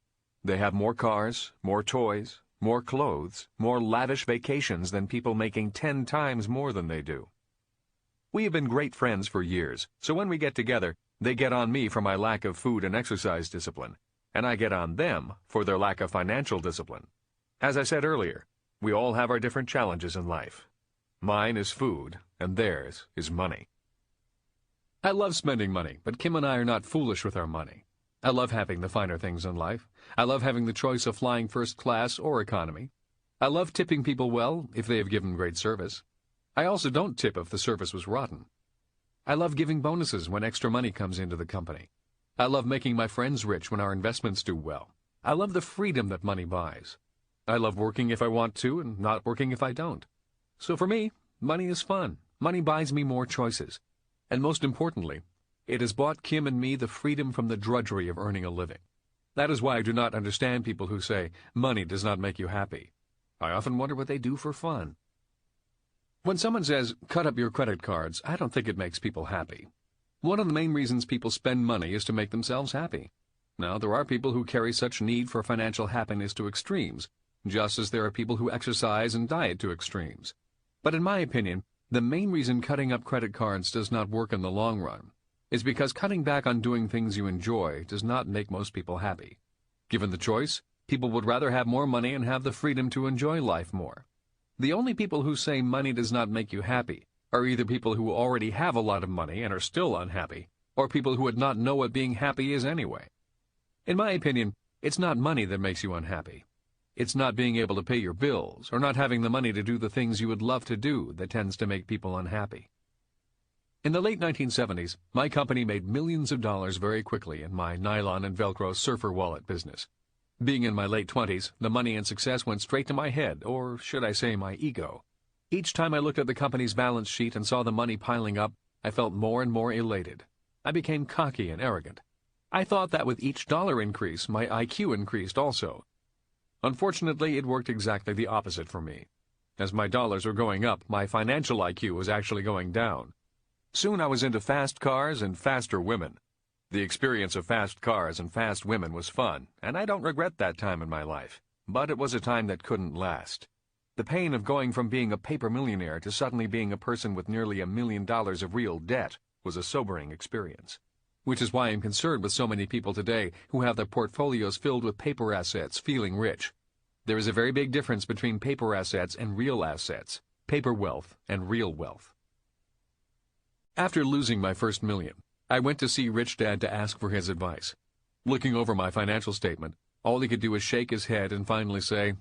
They have more cars, more toys, more clothes, more lavish vacations than people making 10 times more than they do. We have been great friends for years, so when we get together, they get on me for my lack of food and exercise discipline, and I get on them for their lack of financial discipline. As I said earlier, we all have our different challenges in life. Mine is food, and theirs is money. I love spending money, but Kim and I are not foolish with our money. I love having the finer things in life. I love having the choice of flying first class or economy. I love tipping people well if they have given great service. I also don't tip if the service was rotten. I love giving bonuses when extra money comes into the company. I love making my friends rich when our investments do well. I love the freedom that money buys. I love working if I want to and not working if I don't. So for me, money is fun. Money buys me more choices. And most importantly, it has bought Kim and me the freedom from the drudgery of earning a living. That is why I do not understand people who say money does not make you happy. I often wonder what they do for fun. When someone says, cut up your credit cards, I don't think it makes people happy. One of the main reasons people spend money is to make themselves happy. Now, there are people who carry such need for financial happiness to extremes, just as there are people who exercise and diet to extremes. But in my opinion, The main reason cutting up credit cards does not work in the long run is because cutting back on doing things you enjoy does not make most people happy. Given the choice, people would rather have more money and have the freedom to enjoy life more. The only people who say money does not make you happy are either people who already have a lot of money and are still unhappy, or people who would not know what being happy is anyway. In my opinion, it's not money that makes you unhappy. It's not being able to pay your bills or not having the money to do the things you would love to do that tends to make people unhappy. In the late 1970s, my company made millions of dollars very quickly in my nylon and Velcro surfer wallet business. Being in my late 20s, the money and success went straight to my head, or should I say my ego. Each time I looked at the company's balance sheet and saw the money piling up, I felt more and more elated. I became cocky and arrogant. I thought that with each dollar increase, my IQ increased also. Unfortunately, it worked exactly the opposite for me. As my dollars were going up, my financial IQ was actually going down. Soon I was into fast cars and faster women. The experience of fast cars and fast women was fun, and I don't regret that time in my life. But it was a time that couldn't last. The pain of going from being a paper millionaire to suddenly being a person with nearly $1 million of real debt was a sobering experience. Which is why I'm concerned with so many people today who have their portfolios filled with paper assets feeling rich. There is a very big difference between paper assets and real assets, paper wealth and real wealth. After losing my first million, I went to see Rich Dad to ask for his advice. Looking over my financial statement, all he could do was shake his head and finally say,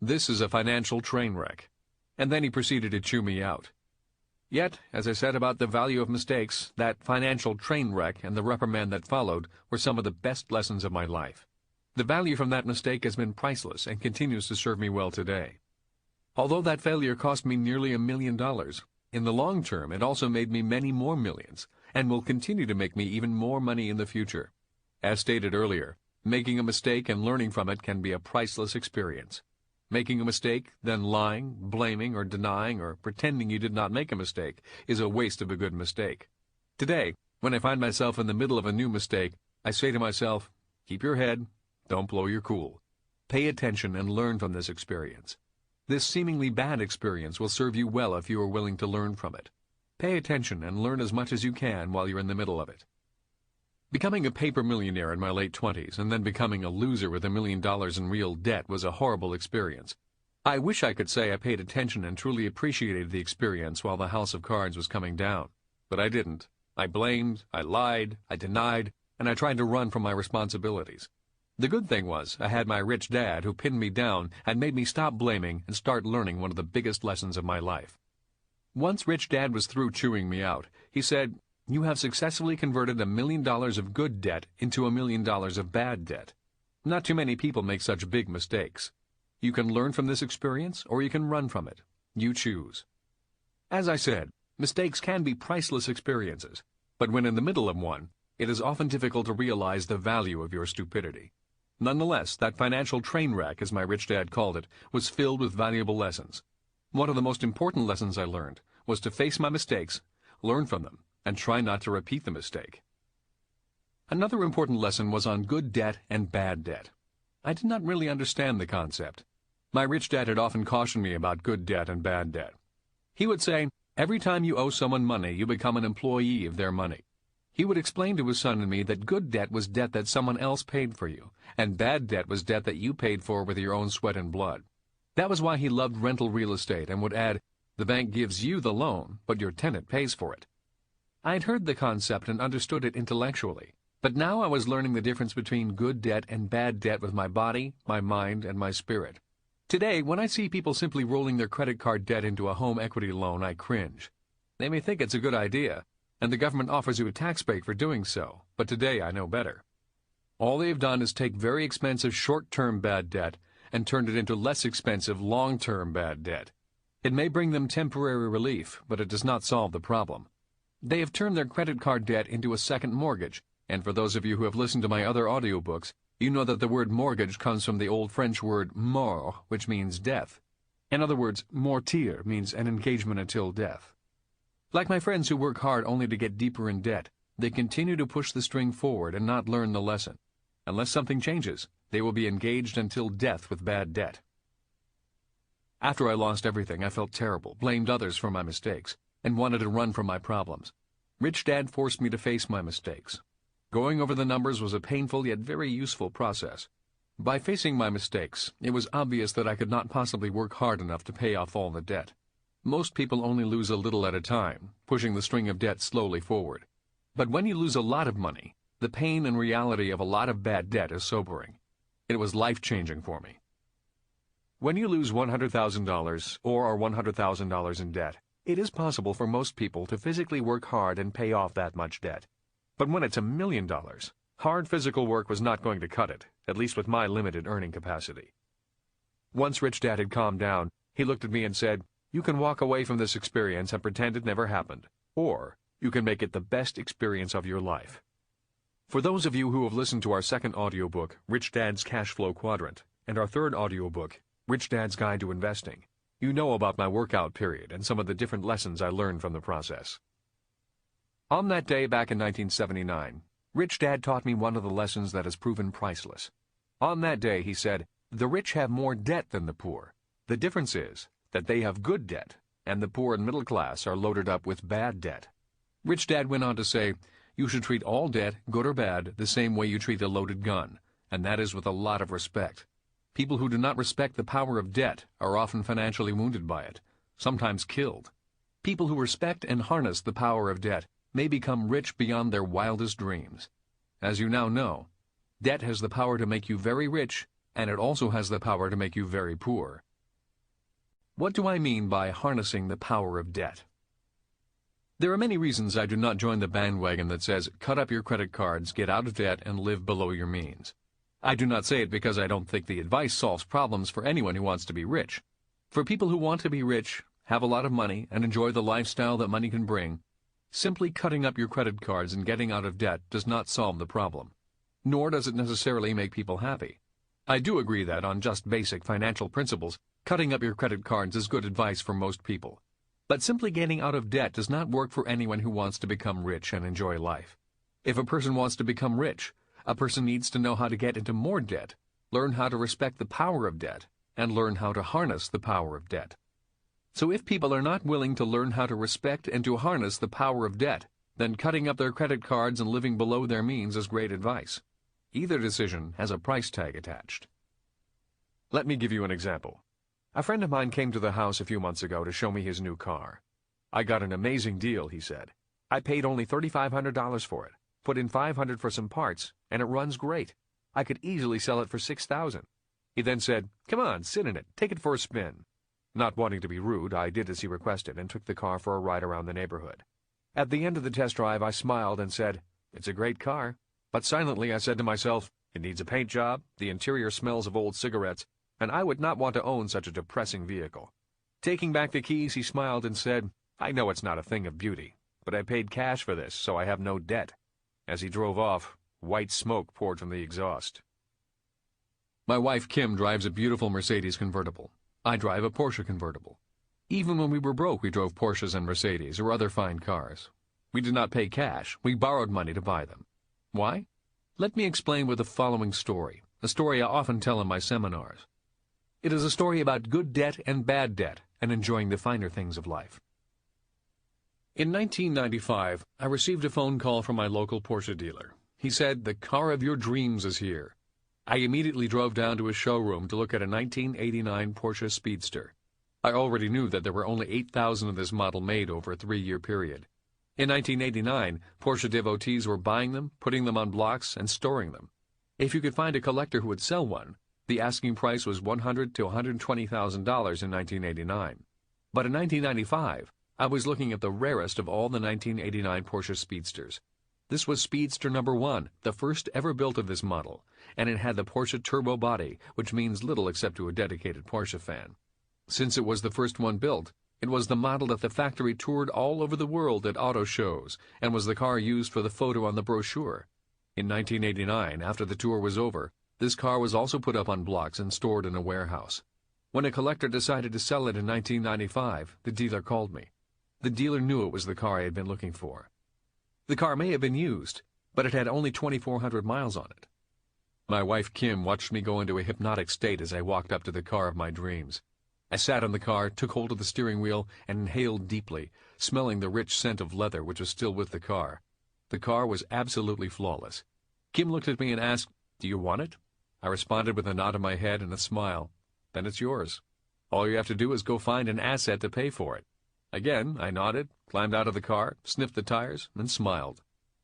"This is a financial train wreck." And then he proceeded to chew me out. Yet, as I said about the value of mistakes, that financial train wreck and the reprimand that followed were some of the best lessons of my life. The value from that mistake has been priceless and continues to serve me well today. Although that failure cost me nearly $1 million, in the long term it also made me many more millions, and will continue to make me even more money in the future. As stated earlier, making a mistake and learning from it can be a priceless experience. Making a mistake, then lying, blaming, or denying, or pretending you did not make a mistake is a waste of a good mistake. Today, when I find myself in the middle of a new mistake, I say to myself, keep your head, don't blow your cool. Pay attention and learn from this experience. This seemingly bad experience will serve you well if you are willing to learn from it. Pay attention and learn as much as you can while you're in the middle of it. Becoming a paper millionaire in my late 20s and then becoming a loser with $1 million in real debt was a horrible experience. I wish I could say I paid attention and truly appreciated the experience while the house of cards was coming down. But I didn't. I blamed, I lied, I denied, and I tried to run from my responsibilities. The good thing was I had my rich dad who pinned me down and made me stop blaming and start learning one of the biggest lessons of my life. Once Rich Dad was through chewing me out, he said, "You have successfully converted $1 million of good debt into $1 million of bad debt. Not too many people make such big mistakes. You can learn from this experience or you can run from it. You choose." As I said, mistakes can be priceless experiences, but when in the middle of one, it is often difficult to realize the value of your stupidity. Nonetheless, that financial train wreck, as my rich dad called it, was filled with valuable lessons. One of the most important lessons I learned was to face my mistakes, learn from them, and try not to repeat the mistake. Another important lesson was on good debt and bad debt. I did not really understand the concept. My rich dad had often cautioned me about good debt and bad debt. He would say, every time you owe someone money, you become an employee of their money. He would explain to his son and me that good debt was debt that someone else paid for you, and bad debt was debt that you paid for with your own sweat and blood. That was why he loved rental real estate and would add, the bank gives you the loan, but your tenant pays for it. I had heard the concept and understood it intellectually, but now I was learning the difference between good debt and bad debt with my body, my mind, and my spirit. Today, when I see people simply rolling their credit card debt into a home equity loan, I cringe. They may think it's a good idea, and the government offers you a tax break for doing so, but today I know better. All they have done is take very expensive short-term bad debt and turned it into less expensive long-term bad debt. It may bring them temporary relief, but it does not solve the problem. They have turned their credit card debt into a second mortgage, and for those of you who have listened to my other audiobooks, you know that the word mortgage comes from the old French word mort, which means death. In other words, mortir means an engagement until death. Like my friends who work hard only to get deeper in debt, they continue to push the string forward and not learn the lesson. Unless something changes, they will be engaged until death with bad debt. After I lost everything, I felt terrible, blamed others for my mistakes, and wanted to run from my problems. Rich Dad forced me to face my mistakes. Going over the numbers was a painful yet very useful process. By facing my mistakes, it was obvious that I could not possibly work hard enough to pay off all the debt. Most people only lose a little at a time, pushing the string of debt slowly forward. But when you lose a lot of money, the pain and reality of a lot of bad debt is sobering. It was life-changing for me. When you lose $100,000 or are $100,000 in debt, it is possible for most people to physically work hard and pay off that much debt. But when it's $1 million, hard physical work was not going to cut it, at least with my limited earning capacity. Once Rich Dad had calmed down, he looked at me and said, "You can walk away from this experience and pretend it never happened, or you can make it the best experience of your life." For those of you who have listened to our second audiobook, Rich Dad's Cash Flow Quadrant, and our third audiobook, Rich Dad's Guide to Investing, you know about my workout period and some of the different lessons I learned from the process. On that day back in 1979, Rich Dad taught me one of the lessons that has proven priceless. On that day, he said, "The rich have more debt than the poor. The difference is that they have good debt, and the poor and middle class are loaded up with bad debt." Rich Dad went on to say, "You should treat all debt, good or bad, the same way you treat a loaded gun, and that is with a lot of respect. People who do not respect the power of debt are often financially wounded by it, sometimes killed. People who respect and harness the power of debt may become rich beyond their wildest dreams. As you now know, debt has the power to make you very rich, and it also has the power to make you very poor." What do I mean by harnessing the power of debt? There are many reasons I do not join the bandwagon that says, cut up your credit cards, get out of debt, and live below your means. I do not say it because I don't think the advice solves problems for anyone who wants to be rich. For people who want to be rich, have a lot of money, and enjoy the lifestyle that money can bring, simply cutting up your credit cards and getting out of debt does not solve the problem. Nor does it necessarily make people happy. I do agree that, on just basic financial principles, cutting up your credit cards is good advice for most people. But simply getting out of debt does not work for anyone who wants to become rich and enjoy life. If a person wants to become rich, a person needs to know how to get into more debt, learn how to respect the power of debt, and learn how to harness the power of debt. So if people are not willing to learn how to respect and to harness the power of debt, then cutting up their credit cards and living below their means is great advice. Either decision has a price tag attached. Let me give you an example. A friend of mine came to the house a few months ago to show me his new car. "I got an amazing deal," he said. "I paid only $3,500 for it, put in $500 for some parts, and it runs great. I could easily sell it for $6,000. He then said, "Come on, sit in it, take it for a spin." Not wanting to be rude, I did as he requested and took the car for a ride around the neighborhood. At the end of the test drive, I smiled and said, "It's a great car." But silently I said to myself, "It needs a paint job, the interior smells of old cigarettes, and I would not want to own such a depressing vehicle." Taking back the keys, he smiled and said, "I know it's not a thing of beauty, but I paid cash for this, so I have no debt." As he drove off, white smoke poured from the exhaust. My wife Kim drives a beautiful Mercedes convertible. I drive a Porsche convertible. Even when we were broke, we drove Porsches and Mercedes or other fine cars. We did not pay cash. We borrowed money to buy them. Why? Let me explain with the following story, a story I often tell in my seminars. It is a story about good debt and bad debt and enjoying the finer things of life. In 1995, I received a phone call from my local Porsche dealer. He said, "The car of your dreams is here." I immediately drove down to his showroom to look at a 1989 Porsche Speedster. I already knew that there were only 8,000 of this model made over a 3-year period. In 1989, Porsche devotees were buying them, putting them on blocks, and storing them. If you could find a collector who would sell one, the asking price was $100,000 to $120,000 in 1989. But in 1995, I was looking at the rarest of all the 1989 Porsche Speedsters. This was Speedster number 1, the first ever built of this model, and it had the Porsche turbo body, which means little except to a dedicated Porsche fan. Since it was the first one built, it was the model that the factory toured all over the world at auto shows, and was the car used for the photo on the brochure. In 1989, after the tour was over, this car was also put up on blocks and stored in a warehouse. When a collector decided to sell it in 1995, the dealer called me. The dealer knew it was the car I had been looking for. The car may have been used, but it had only 2,400 miles on it. My wife Kim watched me go into a hypnotic state as I walked up to the car of my dreams. I sat in the car, took hold of the steering wheel, and inhaled deeply, smelling the rich scent of leather which was still with the car. The car was absolutely flawless. Kim looked at me and asked, "Do you want it?" I responded with a nod of my head and a smile. "Then it's yours. All you have to do is go find an asset to pay for it." Again, I nodded, climbed out of the car, sniffed the tires, and smiled.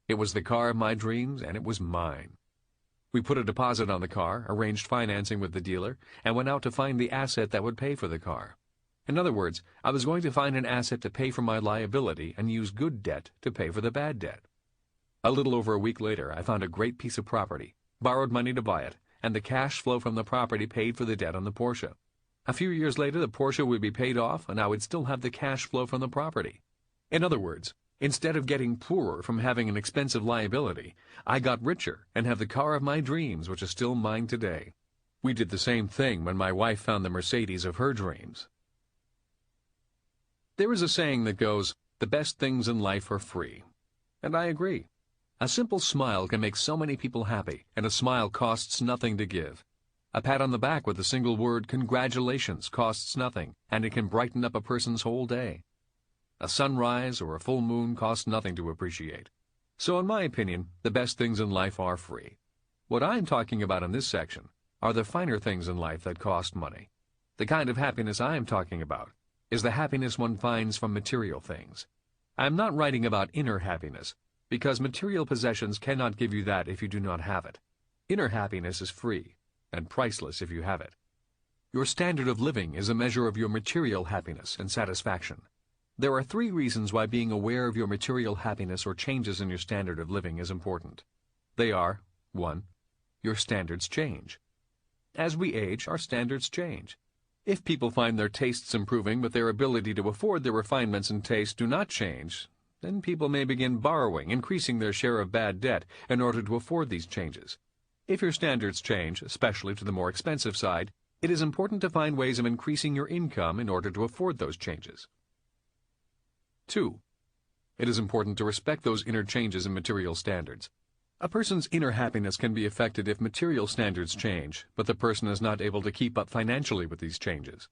It was the car of my dreams, and it was mine. We put a deposit on the car, arranged financing with the dealer, and went out to find the asset that would pay for the car. In other words, I was going to find an asset to pay for my liability and use good debt to pay for the bad debt. A little over a week later, I found a great piece of property, borrowed money to buy it, and the cash flow from the property paid for the debt on the Porsche. A few years later, the Porsche would be paid off, and I would still have the cash flow from the property. In other words, instead of getting poorer from having an expensive liability, I got richer and have the car of my dreams, which is still mine today. We did the same thing when my wife found the Mercedes of her dreams. There is a saying that goes, "The best things in life are free." And I agree. A simple smile can make so many people happy, and a smile costs nothing to give. A pat on the back with the single word "congratulations" costs nothing, and it can brighten up a person's whole day. A sunrise or a full moon costs nothing to appreciate. So in my opinion, the best things in life are free. What I'm talking about in this section are the finer things in life that cost money. The kind of happiness I am talking about is the happiness one finds from material things. I am not writing about inner happiness, because material possessions cannot give you that if you do not have it. Inner happiness is free and priceless if you have it. Your standard of living is a measure of your material happiness and satisfaction. There are 3 reasons why being aware of your material happiness or changes in your standard of living is important. They are, 1. Your standards change. As we age, our standards change. If people find their tastes improving but their ability to afford their refinements and taste do not change, then people may begin borrowing, increasing their share of bad debt in order to afford these changes. If your standards change, especially to the more expensive side, it is important to find ways of increasing your income in order to afford those changes. 2. It is important to respect those inner changes in material standards. A person's inner happiness can be affected if material standards change, but the person is not able to keep up financially with these changes.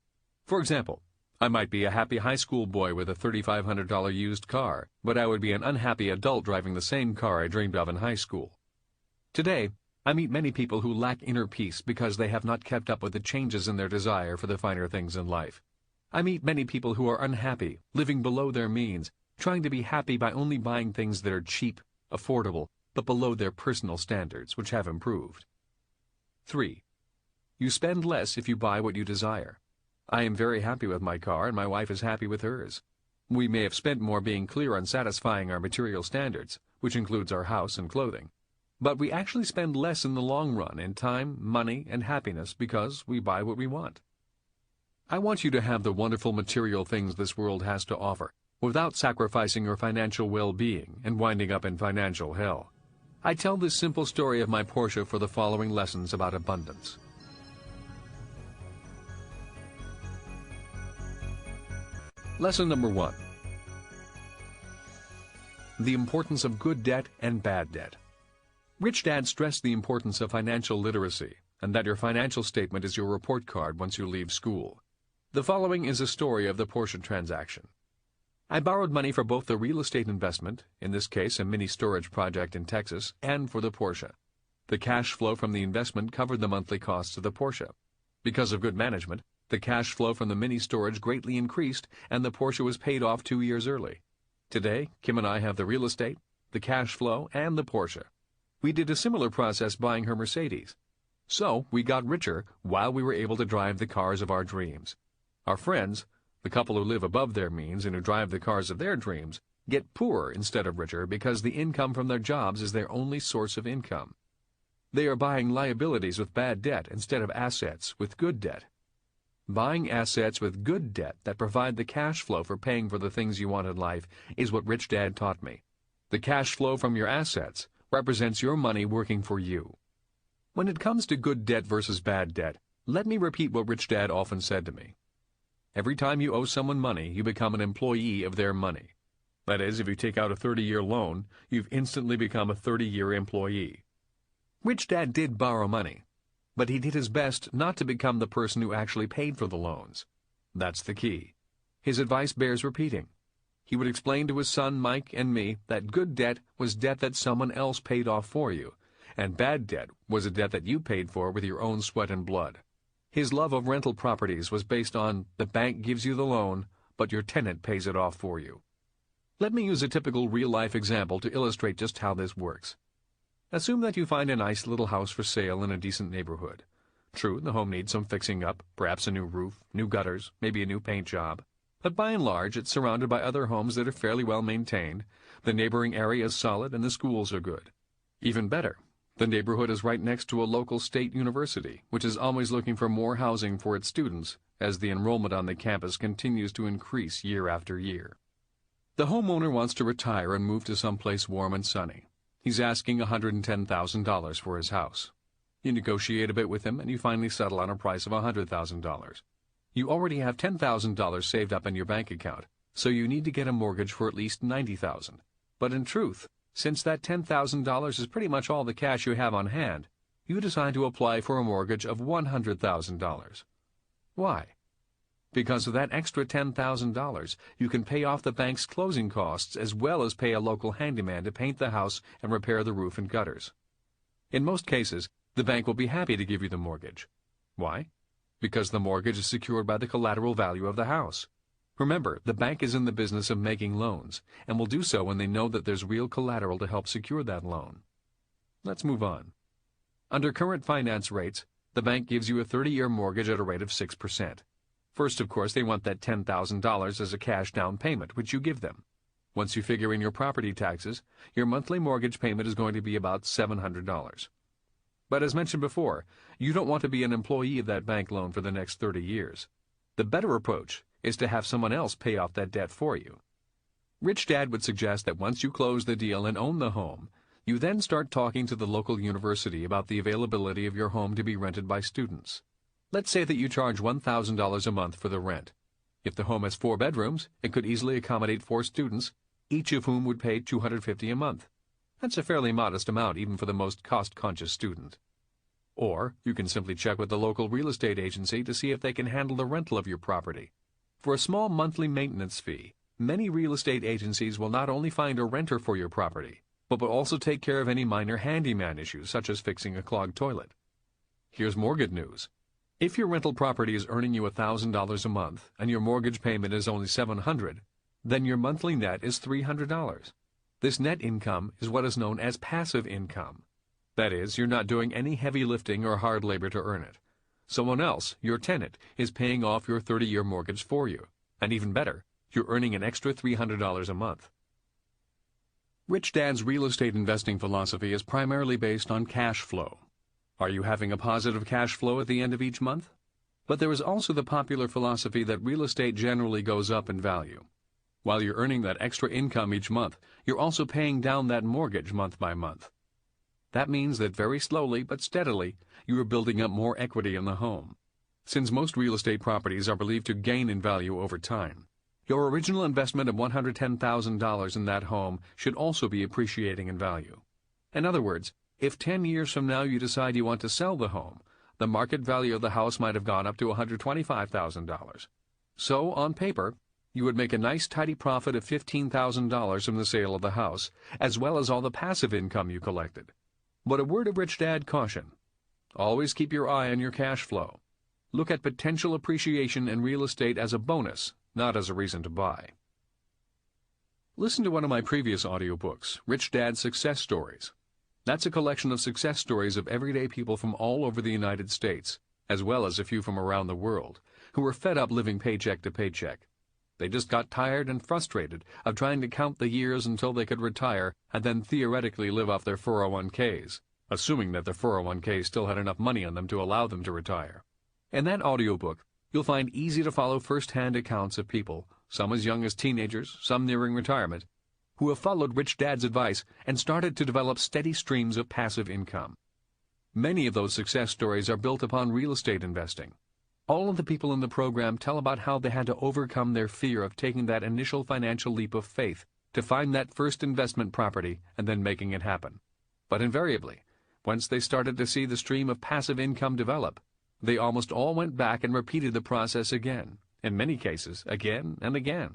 For example, I might be a happy high school boy with a $3,500 used car, but I would be an unhappy adult driving the same car I dreamed of in high school. Today, I meet many people who lack inner peace because they have not kept up with the changes in their desire for the finer things in life. I meet many people who are unhappy, living below their means, trying to be happy by only buying things that are cheap, affordable, but below their personal standards, which have improved. 3. You spend less if you buy what you desire. I am very happy with my car, and my wife is happy with hers. We may have spent more being clear on satisfying our material standards, which includes our house and clothing. But we actually spend less in the long run in time, money, and happiness because we buy what we want. I want you to have the wonderful material things this world has to offer, without sacrificing your financial well-being and winding up in financial hell. I tell this simple story of my Porsche for the following lessons about abundance. Lesson number 1. The importance of good debt and bad debt. Rich Dad stressed the importance of financial literacy, and that your financial statement is your report card once you leave school. The following is a story of the Porsche transaction. I borrowed money for both the real estate investment, in this case a mini storage project in Texas, and for the Porsche. The cash flow from the investment covered the monthly costs of the Porsche. Because of good management, the cash flow from the mini storage greatly increased, and the Porsche was paid off 2 years early. Today, Kim and I have the real estate, the cash flow, and the Porsche. We did a similar process buying her Mercedes. So, we got richer while we were able to drive the cars of our dreams. Our friends, the couple who live above their means and who drive the cars of their dreams, get poorer instead of richer because the income from their jobs is their only source of income. They are buying liabilities with bad debt instead of assets with good debt. Buying assets with good debt that provide the cash flow for paying for the things you want in life is what Rich Dad taught me. The cash flow from your assets represents your money working for you. When it comes to good debt versus bad debt, let me repeat what Rich Dad often said to me. Every time you owe someone money, you become an employee of their money. That is, if you take out a 30-year loan, you've instantly become a 30-year employee. Rich Dad did borrow money, but he did his best not to become the person who actually paid for the loans. That's the key. His advice bears repeating. He would explain to his son Mike and me that good debt was debt that someone else paid off for you, and bad debt was a debt that you paid for with your own sweat and blood. His love of rental properties was based on the bank gives you the loan, but your tenant pays it off for you. Let me use a typical real-life example to illustrate just how this works. Assume that you find a nice little house for sale in a decent neighborhood. True, the home needs some fixing up, perhaps a new roof, new gutters, maybe a new paint job. But by and large, it's surrounded by other homes that are fairly well maintained, the neighboring area is solid, and the schools are good. Even better, the neighborhood is right next to a local state university, which is always looking for more housing for its students as the enrollment on the campus continues to increase year after year. The homeowner wants to retire and move to someplace warm and sunny. He's asking $110,000 for his house. You negotiate a bit with him and you finally settle on a price of $100,000. You already have $10,000 saved up in your bank account, so you need to get a mortgage for at least $90,000. But in truth, since that $10,000 is pretty much all the cash you have on hand, you decide to apply for a mortgage of $100,000. Why? Because of that extra $10,000, you can pay off the bank's closing costs as well as pay a local handyman to paint the house and repair the roof and gutters. In most cases, the bank will be happy to give you the mortgage. Why? Because the mortgage is secured by the collateral value of the house. Remember, the bank is in the business of making loans, and will do so when they know that there's real collateral to help secure that loan. Let's move on. Under current finance rates, the bank gives you a 30-year mortgage at a rate of 6%. First, of course, they want that $10,000 as a cash down payment, which you give them. Once you figure in your property taxes, your monthly mortgage payment is going to be about $700. But as mentioned before, you don't want to be an employee of that bank loan for the next 30 years. The better approach is to have someone else pay off that debt for you. Rich Dad would suggest that once you close the deal and own the home, you then start talking to the local university about the availability of your home to be rented by students. Let's say that you charge $1,000 a month for the rent. If the home has 4 bedrooms, it could easily accommodate 4 students, each of whom would pay $250 a month. That's a fairly modest amount even for the most cost-conscious student. Or you can simply check with the local real estate agency to see if they can handle the rental of your property. For a small monthly maintenance fee, many real estate agencies will not only find a renter for your property, but will also take care of any minor handyman issues such as fixing a clogged toilet. Here's more good news. If your rental property is earning you $1,000 a month and your mortgage payment is only $700, then your monthly net is $300. This net income is what is known as passive income. That is, you're not doing any heavy lifting or hard labor to earn it. Someone else, your tenant, is paying off your 30-year mortgage for you. And even better, you're earning an extra $300 a month. Rich Dad's real estate investing philosophy is primarily based on cash flow. Are you having a positive cash flow at the end of each month? But there is also the popular philosophy that real estate generally goes up in value. While you're earning that extra income each month, you're also paying down that mortgage month by month. That means that very slowly but steadily, you are building up more equity in the home. Since most real estate properties are believed to gain in value over time, your original investment of $110,000 in that home should also be appreciating in value. In other words, if 10 years from now you decide you want to sell the home, the market value of the house might have gone up to $125,000. So, on paper, you would make a nice tidy profit of $15,000 from the sale of the house, as well as all the passive income you collected. But a word of Rich Dad caution. Always keep your eye on your cash flow. Look at potential appreciation in real estate as a bonus, not as a reason to buy. Listen to one of my previous audiobooks, Rich Dad's Success Stories. That's a collection of success stories of everyday people from all over the United States, as well as a few from around the world, who were fed up living paycheck to paycheck. They just got tired and frustrated of trying to count the years until they could retire and then theoretically live off their 401ks, assuming that their 401ks still had enough money on them to allow them to retire. In that audiobook, you'll find easy-to-follow first-hand accounts of people, some as young as teenagers, some nearing retirement, who have followed Rich Dad's advice and started to develop steady streams of passive income. Many of those success stories are built upon real estate investing. All of the people in the program tell about how they had to overcome their fear of taking that initial financial leap of faith to find that first investment property and then making it happen. But invariably, once they started to see the stream of passive income develop, they almost all went back and repeated the process again, in many cases again and again.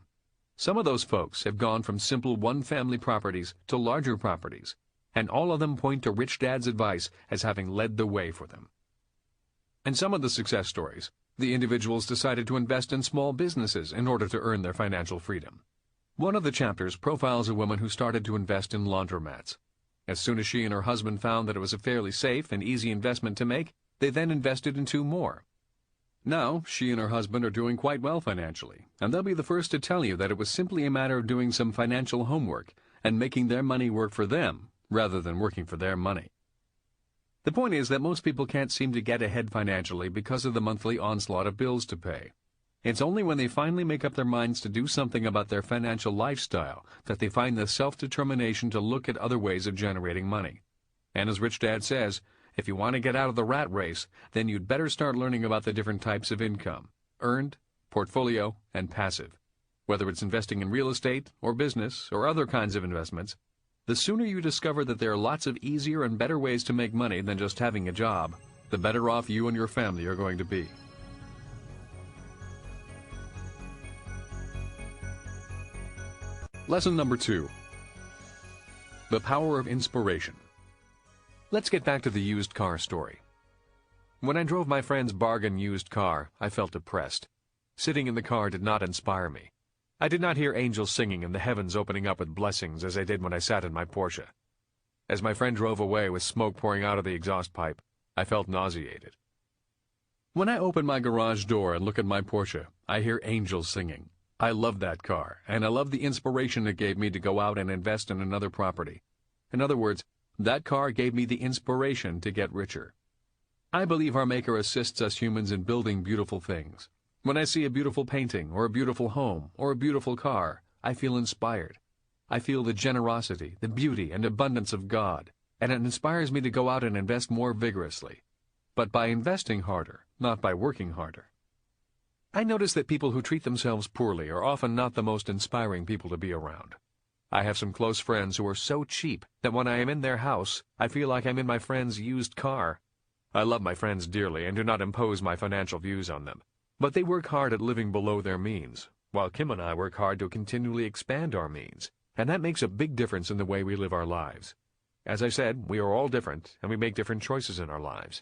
Some of those folks have gone from simple one-family properties to larger properties, and all of them point to Rich Dad's advice as having led the way for them. In some of the success stories, the individuals decided to invest in small businesses in order to earn their financial freedom. One of the chapters profiles a woman who started to invest in laundromats. As soon as she and her husband found that it was a fairly safe and easy investment to make, they then invested in 2 more. Now, she and her husband are doing quite well financially, and they'll be the first to tell you that it was simply a matter of doing some financial homework and making their money work for them rather than working for their money. The point is that most people can't seem to get ahead financially because of the monthly onslaught of bills to pay. It's only when they finally make up their minds to do something about their financial lifestyle that they find the self-determination to look at other ways of generating money. And as Rich Dad says, if you want to get out of the rat race, then you'd better start learning about the different types of income: earned, portfolio, and passive. Whether it's investing in real estate or business or other kinds of investments, the sooner you discover that there are lots of easier and better ways to make money than just having a job, the better off you and your family are going to be. Lesson number 2. The power of inspiration. Let's get back to the used car story. When I drove my friend's bargain used car, I felt depressed. Sitting in the car did not inspire me. I did not hear angels singing and the heavens opening up with blessings as I did when I sat in my Porsche. As my friend drove away with smoke pouring out of the exhaust pipe, I felt nauseated. When I open my garage door and look at my Porsche, I hear angels singing. I love that car, and I love the inspiration it gave me to go out and invest in another property. In other words, that car gave me the inspiration to get richer. I believe our Maker assists us humans in building beautiful things. When I see a beautiful painting, or a beautiful home, or a beautiful car, I feel inspired. I feel the generosity, the beauty, and abundance of God, and it inspires me to go out and invest more vigorously. But by investing harder, not by working harder. I notice that people who treat themselves poorly are often not the most inspiring people to be around. I have some close friends who are so cheap that when I am in their house, I feel like I'm in my friend's used car. I love my friends dearly and do not impose my financial views on them. But they work hard at living below their means, while Kim and I work hard to continually expand our means, and that makes a big difference in the way we live our lives. As I said, we are all different, and we make different choices in our lives.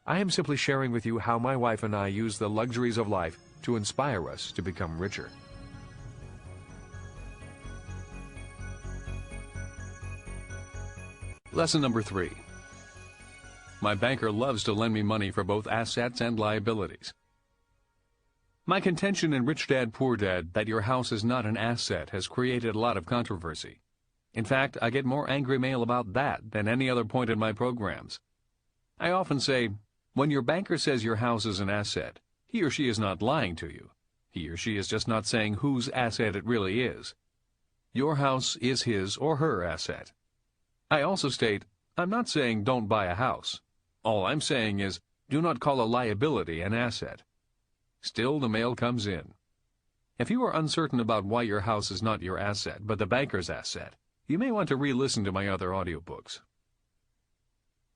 I am simply sharing with you how my wife and I use the luxuries of life to inspire us to become richer. Lesson number 3. My banker loves to lend me money for both assets and liabilities. My contention in Rich Dad, Poor Dad that your house is not an asset has created a lot of controversy. In fact, I get more angry mail about that than any other point in my programs. I often say, when your banker says your house is an asset, he or she is not lying to you. He or she is just not saying whose asset it really is. Your house is his or her asset. I also state, I'm not saying don't buy a house. All I'm saying is, do not call a liability an asset. Still, the mail comes in. If you are uncertain about why your house is not your asset, but the banker's asset, you may want to re-listen to my other audiobooks.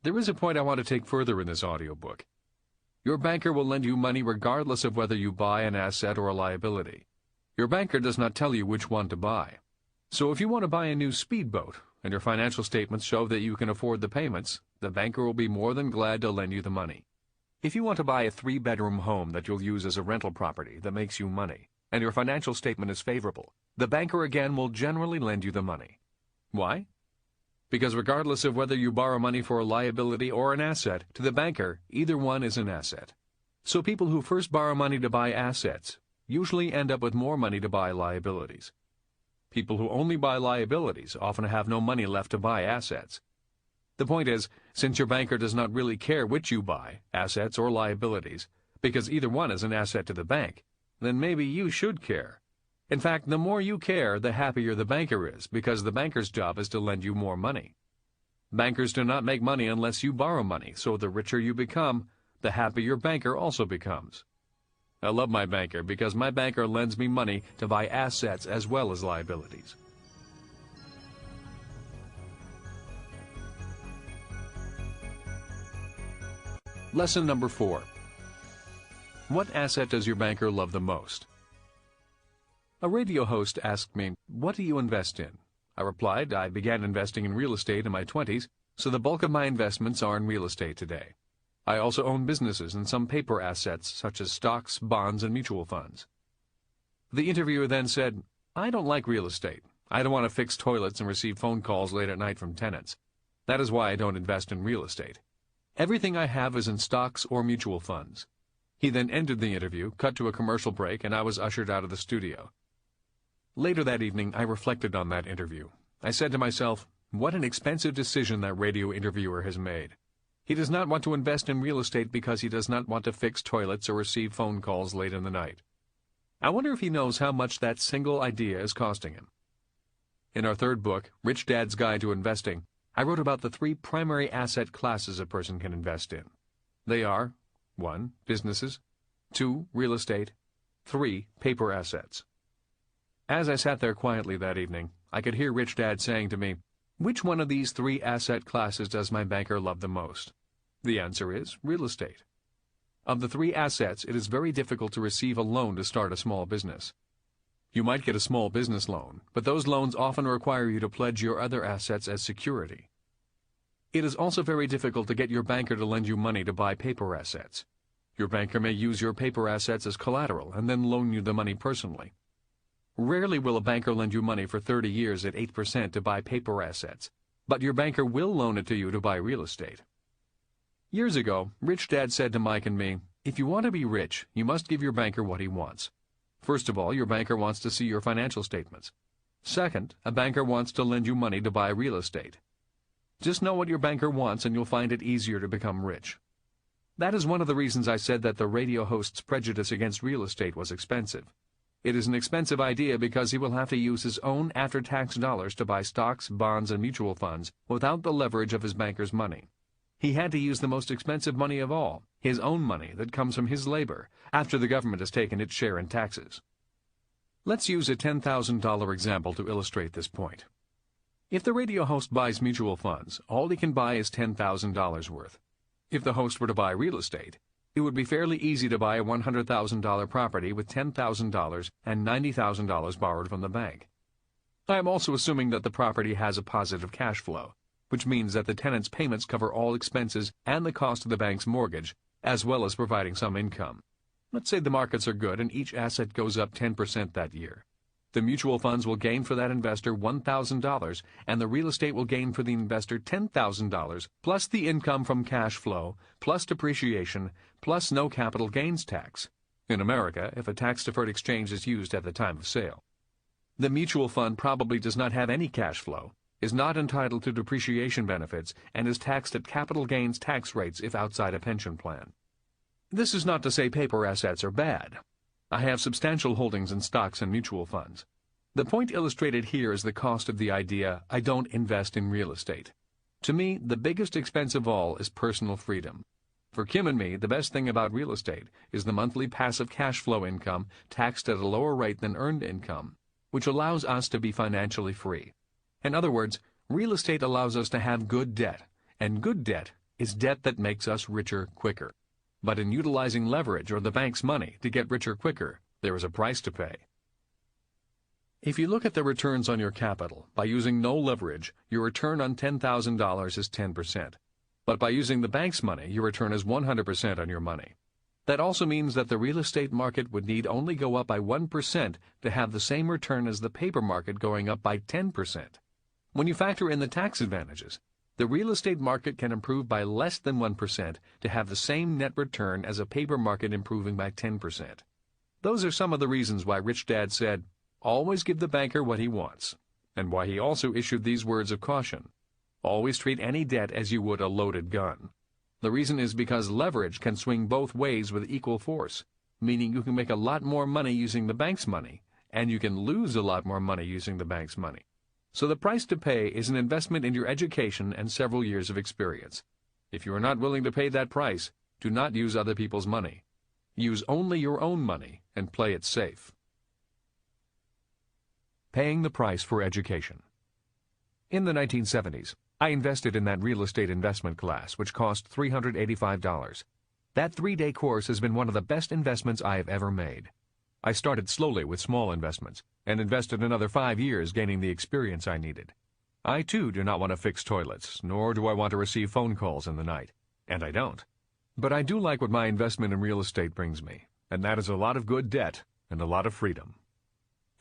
There is a point I want to take further in this audiobook. Your banker will lend you money regardless of whether you buy an asset or a liability. Your banker does not tell you which one to buy. So if you want to buy a new speedboat, and your financial statements show that you can afford the payments, the banker will be more than glad to lend you the money. If you want to buy a 3-bedroom home that you'll use as a rental property that makes you money, and your financial statement is favorable, the banker again will generally lend you the money. Why? Because regardless of whether you borrow money for a liability or an asset, to the banker, either one is an asset. So people who first borrow money to buy assets usually end up with more money to buy liabilities. People who only buy liabilities often have no money left to buy assets. The point is, since your banker does not really care which you buy, assets or liabilities, because either one is an asset to the bank, then maybe you should care. In fact, the more you care, the happier the banker is, because the banker's job is to lend you more money. Bankers do not make money unless you borrow money, so the richer you become, the happier your banker also becomes. I love my banker because my banker lends me money to buy assets as well as liabilities. Lesson number 4. What asset does your banker love the most? A radio host asked me, "What do you invest in?" I replied, "I began investing in real estate in my 20s, so the bulk of my investments are in real estate today. I also own businesses and some paper assets such as stocks, bonds, and mutual funds." The interviewer then said, "I don't like real estate. I don't want to fix toilets and receive phone calls late at night from tenants. That is why I don't invest in real estate. Everything I have is in stocks or mutual funds." He then ended the interview, cut to a commercial break, and I was ushered out of the studio. Later that evening, I reflected on that interview. I said to myself, what an expensive decision that radio interviewer has made. He does not want to invest in real estate because he does not want to fix toilets or receive phone calls late in the night. I wonder if he knows how much that single idea is costing him. In our third book, Rich Dad's Guide to Investing, I wrote about the 3 primary asset classes a person can invest in. They are 1. Businesses, 2. Real estate, 3. Paper assets. As I sat there quietly that evening, I could hear Rich Dad saying to me, "Which one of these 3 asset classes does my banker love the most?" The answer is real estate. Of the 3 assets, it is very difficult to receive a loan to start a small business. You might get a small business loan, but those loans often require you to pledge your other assets as security. It is also very difficult to get your banker to lend you money to buy paper assets. Your banker may use your paper assets as collateral and then loan you the money personally. Rarely will a banker lend you money for 30 years at 8% to buy paper assets, but your banker will loan it to you to buy real estate. Years ago, Rich Dad said to Mike and me, "If you want to be rich, you must give your banker what he wants. First of all, your banker wants to see your financial statements. Second, a banker wants to lend you money to buy real estate. Just know what your banker wants and you'll find it easier to become rich." That is one of the reasons I said that the radio host's prejudice against real estate was expensive. It is an expensive idea because he will have to use his own after-tax dollars to buy stocks, bonds, and mutual funds without the leverage of his banker's money. He had to use the most expensive money of all, his own money that comes from his labor, after the government has taken its share in taxes. Let's use a $10,000 example to illustrate this point. If the radio host buys mutual funds, all he can buy is $10,000 worth. If the host were to buy real estate, it would be fairly easy to buy a $100,000 property with $10,000 and $90,000 borrowed from the bank. I am also assuming that the property has a positive cash flow, which means that the tenant's payments cover all expenses and the cost of the bank's mortgage, as well as providing some income. Let's say the markets are good and each asset goes up 10% that year. The mutual funds will gain for that investor $1,000, and the real estate will gain for the investor $10,000, plus the income from cash flow, plus depreciation, plus no capital gains tax. In America, if a tax-deferred exchange is used at the time of sale. The mutual fund probably does not have any cash flow, is not entitled to depreciation benefits, and is taxed at capital gains tax rates if outside a pension plan. This is not to say paper assets are bad. I have substantial holdings in stocks and mutual funds. The point illustrated here is the cost of the idea, "I don't invest in real estate." To me, the biggest expense of all is personal freedom. For Kim and me, the best thing about real estate is the monthly passive cash flow income taxed at a lower rate than earned income, which allows us to be financially free. In other words, real estate allows us to have good debt, and good debt is debt that makes us richer quicker. But in utilizing leverage or the bank's money to get richer quicker, there is a price to pay. If you look at the returns on your capital, by using no leverage, your return on $10,000 is 10%. But by using the bank's money, your return is 100% on your money. That also means that the real estate market would need only go up by 1% to have the same return as the paper market going up by 10%. When you factor in the tax advantages, the real estate market can improve by less than 1% to have the same net return as a paper market improving by 10%. Those are some of the reasons why Rich Dad said, "Always give the banker what he wants," and why he also issued these words of caution. Always treat any debt as you would a loaded gun. The reason is because leverage can swing both ways with equal force, meaning you can make a lot more money using the bank's money, and you can lose a lot more money using the bank's money. So the price to pay is an investment in your education and several years of experience. If you are not willing to pay that price, do not use other people's money. Use only your own money and play it safe. Paying the price for education. In the 1970s, I invested in that real estate investment class, which cost $385. That 3-day course has been one of the best investments I have ever made. I started slowly with small investments and invested another 5 years gaining the experience I needed. I too do not want to fix toilets, nor do I want to receive phone calls in the night. And I don't. But I do like what my investment in real estate brings me, and that is a lot of good debt and a lot of freedom.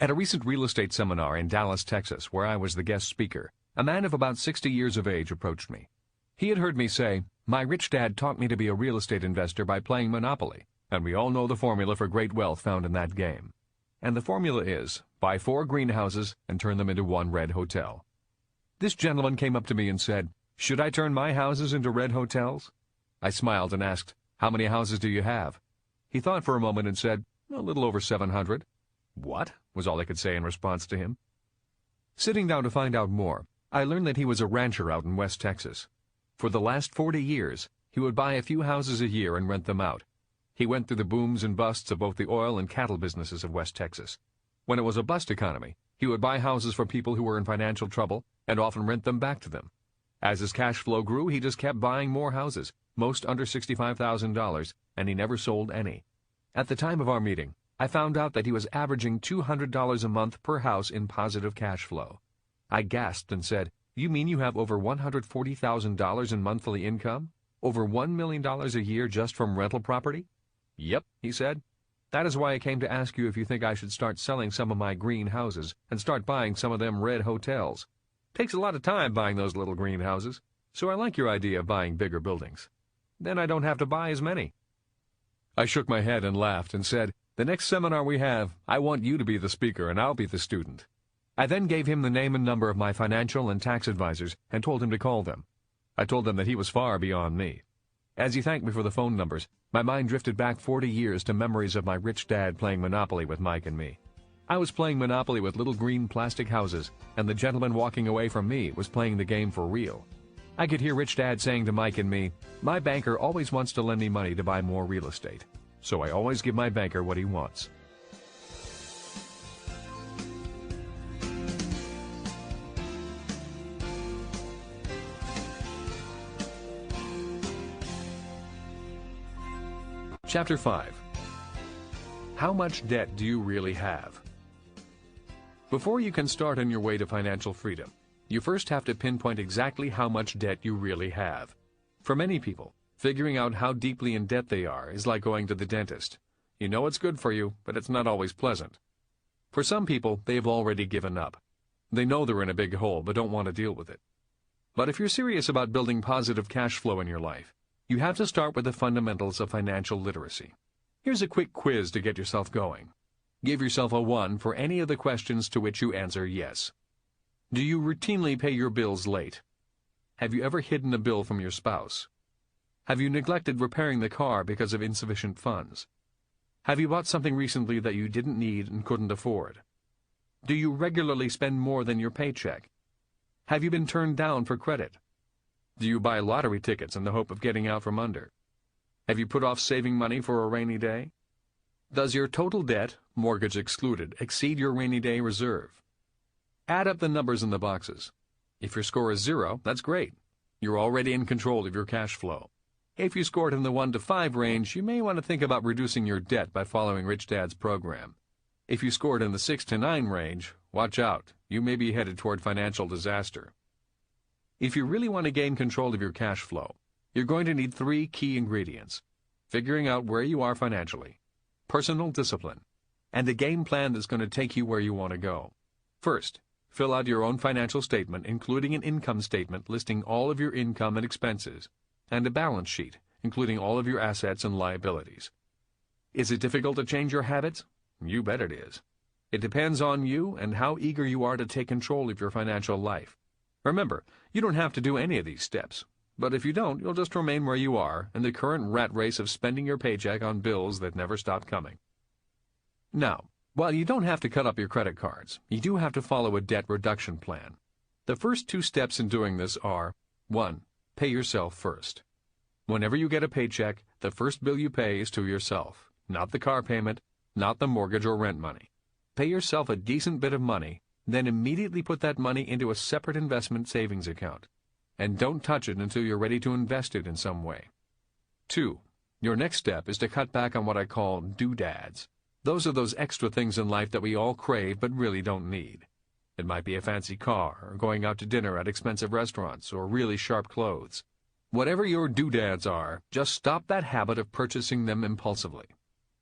At a recent real estate seminar in Dallas, Texas, where I was the guest speaker, a man of about 60 years of age approached me. He had heard me say, "My rich dad taught me to be a real estate investor by playing Monopoly, and we all know the formula for great wealth found in that game. And the formula is, buy 4 greenhouses and turn them into 1 red hotel." This gentleman came up to me and said, "Should I turn my houses into red hotels?" I smiled and asked, "How many houses do you have?" He thought for a moment and said, "A little over 700. "What?" was all I could say in response to him. Sitting down to find out more, I learned that he was a rancher out in West Texas. For the last 40 years, he would buy a few houses a year and rent them out. He went through the booms and busts of both the oil and cattle businesses of West Texas. When it was a bust economy, he would buy houses for people who were in financial trouble and often rent them back to them. As his cash flow grew, he just kept buying more houses, most under $65,000, and he never sold any. At the time of our meeting, I found out that he was averaging $200 a month per house in positive cash flow. I gasped and said, "You mean you have over $140,000 in monthly income? Over $1 million a year just from rental property?" "Yep," he said. "That is why I came to ask you if you think I should start selling some of my green houses and start buying some of them red hotels. Takes a lot of time buying those little green houses, so I like your idea of buying bigger buildings. Then I don't have to buy as many." I shook my head and laughed and said, "The next seminar we have, I want you to be the speaker and I'll be the student." I then gave him the name and number of my financial and tax advisors and told him to call them. I told them that he was far beyond me. As he thanked me for the phone numbers, my mind drifted back 40 years to memories of my rich dad playing Monopoly with Mike and me. I was playing Monopoly with little green plastic houses, and the gentleman walking away from me was playing the game for real. I could hear Rich Dad saying to Mike and me, "My banker always wants to lend me money to buy more real estate, so I always give my banker what he wants." Chapter 5. How much debt do you really have? Before you can start on your way to financial freedom, you first have to pinpoint exactly how much debt you really have. For many people, figuring out how deeply in debt they are is like going to the dentist. You know it's good for you, but it's not always pleasant. For some people, they have already given up. They know they're in a big hole, but don't want to deal with it. But if you're serious about building positive cash flow in your life, you have to start with the fundamentals of financial literacy. Here's a quick quiz to get yourself going. Give yourself a 1 for any of the questions to which you answer yes. Do you routinely pay your bills late? Have you ever hidden a bill from your spouse? Have you neglected repairing the car because of insufficient funds? Have you bought something recently that you didn't need and couldn't afford? Do you regularly spend more than your paycheck? Have you been turned down for credit? Do you buy lottery tickets in the hope of getting out from under? Have you put off saving money for a rainy day? Does your total debt, mortgage excluded, exceed your rainy day reserve? Add up the numbers in the boxes. If your score is 0, that's great. You're already in control of your cash flow. If you scored in the 1 to 5 range, you may want to think about reducing your debt by following Rich Dad's program. If you scored in the 6 to 9 range, watch out. You may be headed toward financial disaster. If you really want to gain control of your cash flow, you're going to need 3 key ingredients: figuring out where you are financially, personal discipline, and a game plan that's going to take you where you want to go. First, fill out your own financial statement, including an income statement listing all of your income and expenses, and a balance sheet, including all of your assets and liabilities. Is it difficult to change your habits? You bet it is. It depends on you and how eager you are to take control of your financial life. Remember, you don't have to do any of these steps, but if you don't, you'll just remain where you are in the current rat race of spending your paycheck on bills that never stop coming. Now, while you don't have to cut up your credit cards, you do have to follow a debt reduction plan. The first 2 steps in doing this are: 1. Pay yourself first. Whenever you get a paycheck, the first bill you pay is to yourself, not the car payment, not the mortgage or rent money. Pay yourself a decent bit of money, then immediately put that money into a separate investment savings account. And don't touch it until you're ready to invest it in some way. 2. Your next step is to cut back on what I call doodads. Those are those extra things in life that we all crave but really don't need. It might be a fancy car, or going out to dinner at expensive restaurants, or really sharp clothes. Whatever your doodads are, just stop that habit of purchasing them impulsively.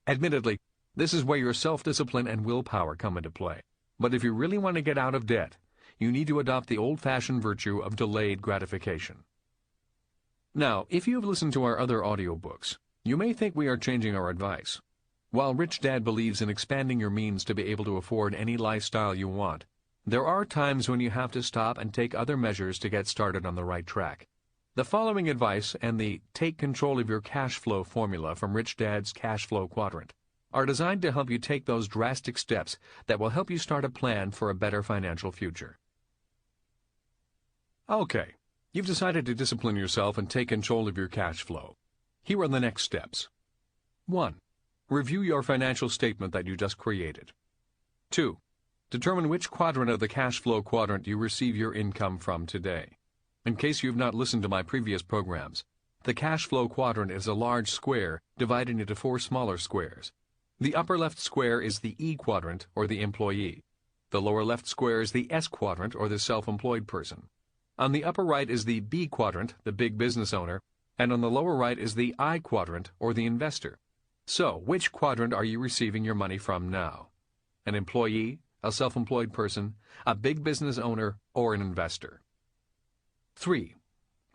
Admittedly, this is where your self-discipline and willpower come into play. But if you really want to get out of debt, you need to adopt the old-fashioned virtue of delayed gratification. Now, if you have listened to our other audiobooks, you may think we are changing our advice. While Rich Dad believes in expanding your means to be able to afford any lifestyle you want, there are times when you have to stop and take other measures to get started on the right track. The following advice and the Take Control of Your Cash Flow formula from Rich Dad's Cash Flow Quadrant are designed to help you take those drastic steps that will help you start a plan for a better financial future. Okay, you've decided to discipline yourself and take control of your cash flow. Here are the next steps. 1. Review your financial statement that you just created. 2. Determine which quadrant of the cash flow quadrant you receive your income from today. In case you've not listened to my previous programs, the cash flow quadrant is a large square divided into 4 smaller squares. The upper left square is the E quadrant, or the employee. The lower left square is the S quadrant, or the self-employed person. On the upper right is the B quadrant, the big business owner, and on the lower right is the I quadrant, or the investor. So, which quadrant are you receiving your money from now? An employee, a self-employed person, a big business owner, or an investor? 3.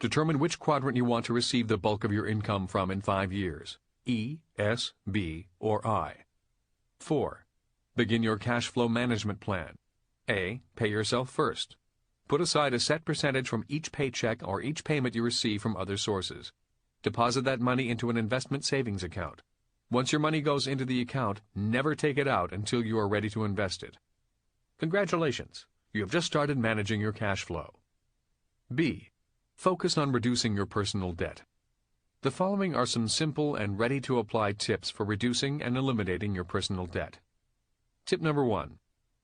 Determine which quadrant you want to receive the bulk of your income from in 5 years. E, S, B, or I. 4. Begin your cash flow management plan. A. Pay yourself first. Put aside a set percentage from each paycheck or each payment you receive from other sources. Deposit that money into an investment savings account. Once your money goes into the account, never take it out until you are ready to invest it. Congratulations, you have just started managing your cash flow. B. Focus on reducing your personal debt. The following are some simple and ready-to-apply tips for reducing and eliminating your personal debt. Tip number 1.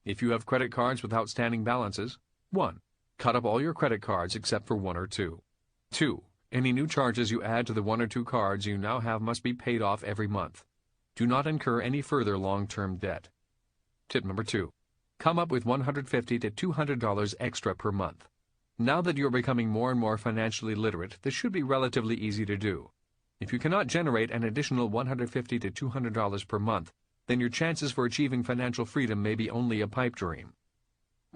If you have credit cards with outstanding balances, 1. Cut up all your credit cards except for 1 or 2. 2. Any new charges you add to the 1 or 2 cards you now have must be paid off every month. Do not incur any further long-term debt. Tip number 2. Come up with $150 to $200 extra per month. Now that you are becoming more and more financially literate, this should be relatively easy to do. If you cannot generate an additional $150 to $200 per month, then your chances for achieving financial freedom may be only a pipe dream.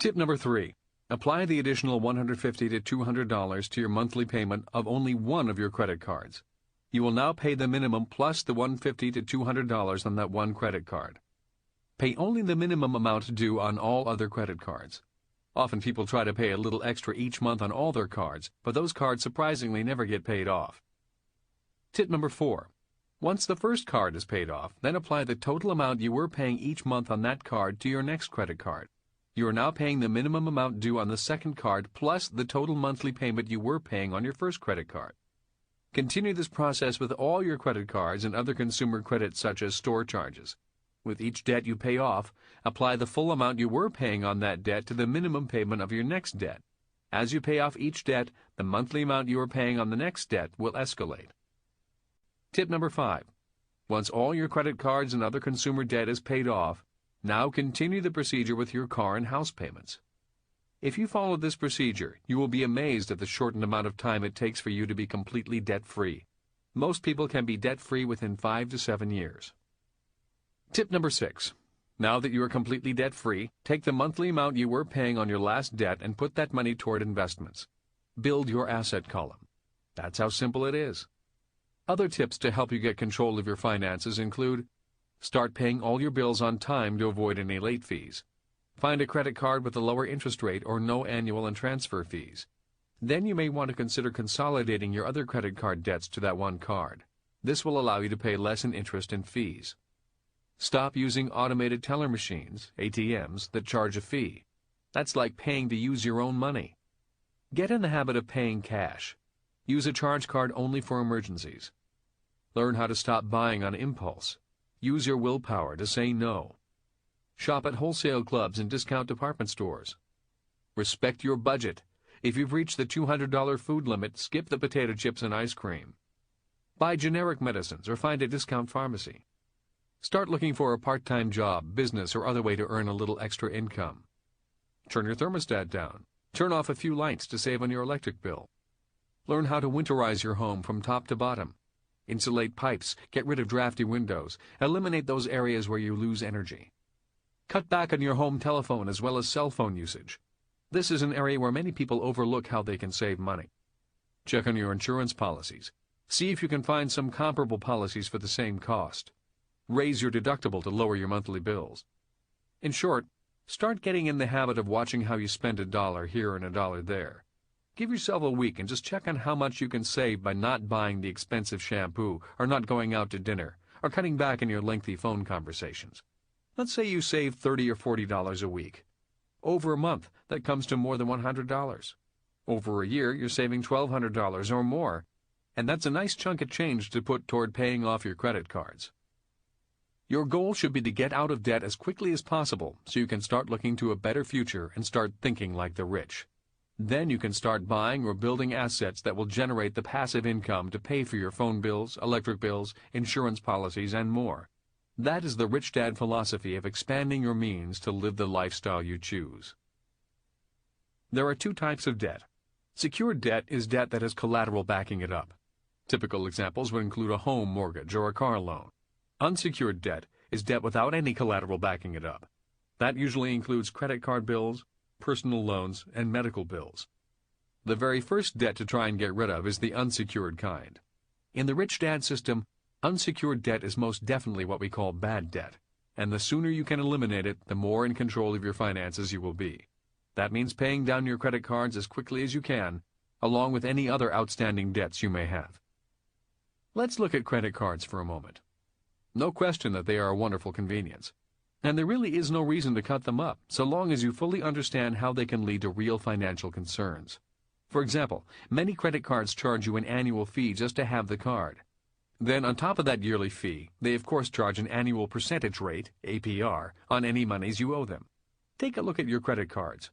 Tip number 3. Apply the additional $150 to $200 to your monthly payment of only one of your credit cards. You will now pay the minimum plus the $150 to $200 on that one credit card. Pay only the minimum amount due on all other credit cards. Often people try to pay a little extra each month on all their cards, but those cards surprisingly never get paid off. Tip number 4. Once the first card is paid off, then apply the total amount you were paying each month on that card to your next credit card. You are now paying the minimum amount due on the second card plus the total monthly payment you were paying on your first credit card. Continue this process with all your credit cards and other consumer credits such as store charges. With each debt you pay off, apply the full amount you were paying on that debt to the minimum payment of your next debt. As you pay off each debt, the monthly amount you are paying on the next debt will escalate. Tip number 5. Once all your credit cards and other consumer debt is paid off, now continue the procedure with your car and house payments. If you follow this procedure, you will be amazed at the shortened amount of time it takes for you to be completely debt-free. Most people can be debt-free within 5 to 7 years. Tip number 6. Now that you are completely debt-free, take the monthly amount you were paying on your last debt and put that money toward investments. Build your asset column. That's how simple it is. Other tips to help you get control of your finances include: start paying all your bills on time to avoid any late fees. Find a credit card with a lower interest rate or no annual and transfer fees. Then you may want to consider consolidating your other credit card debts to that one card. This will allow you to pay less in interest and fees. Stop using automated teller machines, ATMs, that charge a fee. That's like paying to use your own money. Get in the habit of paying cash. Use a charge card only for emergencies. Learn how to stop buying on impulse. Use your willpower to say no. Shop at wholesale clubs and discount department stores. Respect your budget. If you've reached the $200 food limit, skip the potato chips and ice cream. Buy generic medicines or find a discount pharmacy. Start looking for a part-time job, business, or other way to earn a little extra income. Turn your thermostat down. Turn off a few lights to save on your electric bill. Learn how to winterize your home from top to bottom. Insulate pipes, get rid of drafty windows, eliminate those areas where you lose energy. Cut back on your home telephone as well as cell phone usage. This is an area where many people overlook how they can save money. Check on your insurance policies. See if you can find some comparable policies for the same cost. Raise your deductible to lower your monthly bills. In short, start getting in the habit of watching how you spend $1 here and $1 there. Give yourself a week and just check on how much you can save by not buying the expensive shampoo, or not going out to dinner, or cutting back in your lengthy phone conversations. Let's say you save $30 or $40 a week. Over a month, that comes to more than $100. Over a year, you're saving $1,200 or more, and that's a nice chunk of change to put toward paying off your credit cards. Your goal should be to get out of debt as quickly as possible so you can start looking to a better future and start thinking like the rich. Then you can start buying or building assets that will generate the passive income to pay for your phone bills, electric bills, insurance policies, and more. That is the Rich Dad philosophy of expanding your means to live the lifestyle you choose. There are two types of debt. Secured debt is debt that has collateral backing it up. Typical examples would include a home mortgage or a car loan. Unsecured debt is debt without any collateral backing it up. That usually includes credit card bills, personal loans, and medical bills. The very first debt to try and get rid of is the unsecured kind. In the Rich Dad system, unsecured debt is most definitely what we call bad debt, and the sooner you can eliminate it, the more in control of your finances you will be. That means paying down your credit cards as quickly as you can, along with any other outstanding debts you may have. Let's look at credit cards for a moment. No question that they are a wonderful convenience. And there really is no reason to cut them up, so long as you fully understand how they can lead to real financial concerns. For example, many credit cards charge you an annual fee just to have the card. Then on top of that yearly fee, they of course charge an annual percentage rate, APR, on any monies you owe them. Take a look at your credit cards.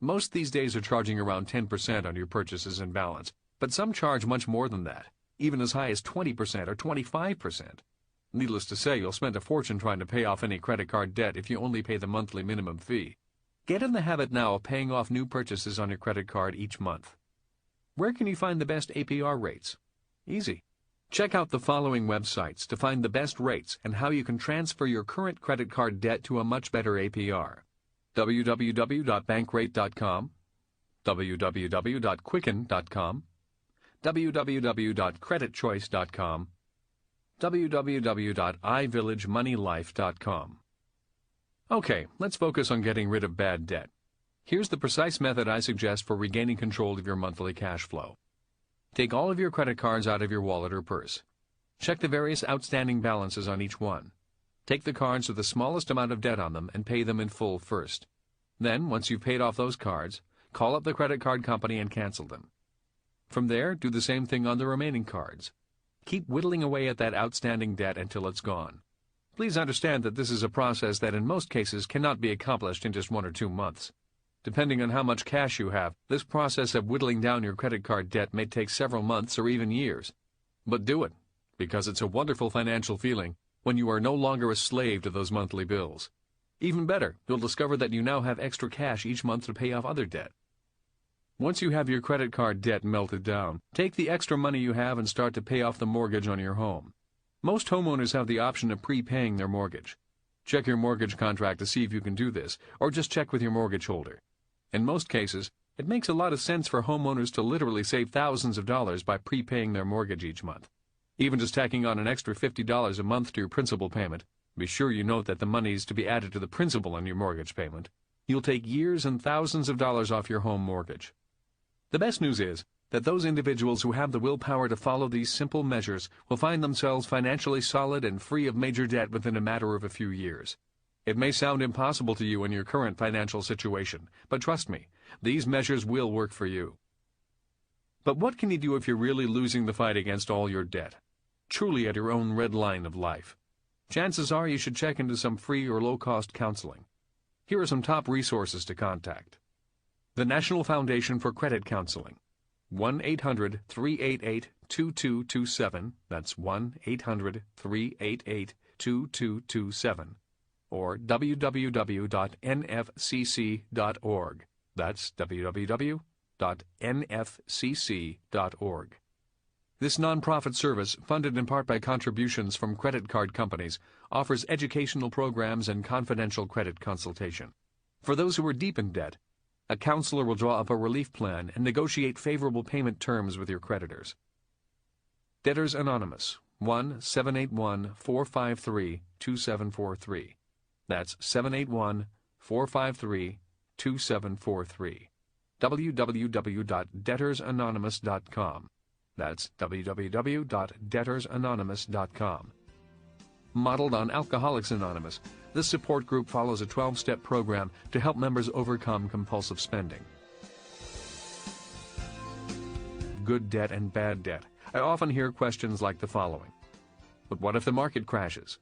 Most these days are charging around 10% on your purchases and balance, but some charge much more than that, even as high as 20% or 25%. Needless to say, you'll spend a fortune trying to pay off any credit card debt if you only pay the monthly minimum fee. Get in the habit now of paying off new purchases on your credit card each month. Where can you find the best APR rates? Easy. Check out the following websites to find the best rates and how you can transfer your current credit card debt to a much better APR. www.bankrate.com, www.quicken.com, www.creditchoice.com, www.ivillagemoneylife.com. Okay, let's focus on getting rid of bad debt. Here's the precise method I suggest for regaining control of your monthly cash flow. Take all of your credit cards out of your wallet or purse. Check the various outstanding balances on each one. Take the cards with the smallest amount of debt on them and pay them in full first. Then, once you've paid off those cards, call up the credit card company and cancel them. From there, do the same thing on the remaining cards. Keep whittling away at that outstanding debt until it's gone. Please understand that this is a process that in most cases cannot be accomplished in just 1 or 2 months. Depending on how much cash you have, this process of whittling down your credit card debt may take several months or even years. But do it, because it's a wonderful financial feeling when you are no longer a slave to those monthly bills. Even better, you'll discover that you now have extra cash each month to pay off other debt. Once you have your credit card debt melted down, take the extra money you have and start to pay off the mortgage on your home. Most homeowners have the option of prepaying their mortgage. Check your mortgage contract to see if you can do this, or just check with your mortgage holder. In most cases, it makes a lot of sense for homeowners to literally save thousands of dollars by prepaying their mortgage each month. Even just tacking on an extra $50 a month to your principal payment, be sure you note that the money is to be added to the principal on your mortgage payment. You'll take years and thousands of dollars off your home mortgage. The best news is that those individuals who have the willpower to follow these simple measures will find themselves financially solid and free of major debt within a matter of a few years. It may sound impossible to you in your current financial situation, but trust me, these measures will work for you. But what can you do if you're really losing the fight against all your debt? Truly at your own red line of life. Chances are you should check into some free or low-cost counseling. Here are some top resources to contact. The National Foundation for Credit Counseling, 1-800-388-2227, that's 1-800-388-2227. 2227 or www.nfcc.org. That's www.nfcc.org. This nonprofit service, funded in part by contributions from credit card companies, offers educational programs and confidential credit consultation. For those who are deep in debt, a counselor will draw up a relief plan and negotiate favorable payment terms with your creditors. Debtors Anonymous, 1-781-453-2743. That's 781-453-2743. www.debtorsanonymous.com. That's www.debtorsanonymous.com. Modeled on Alcoholics Anonymous, this support group follows a 12-step program to help members overcome compulsive spending. Good debt and bad debt. I often hear questions like the following. But what if the market crashes?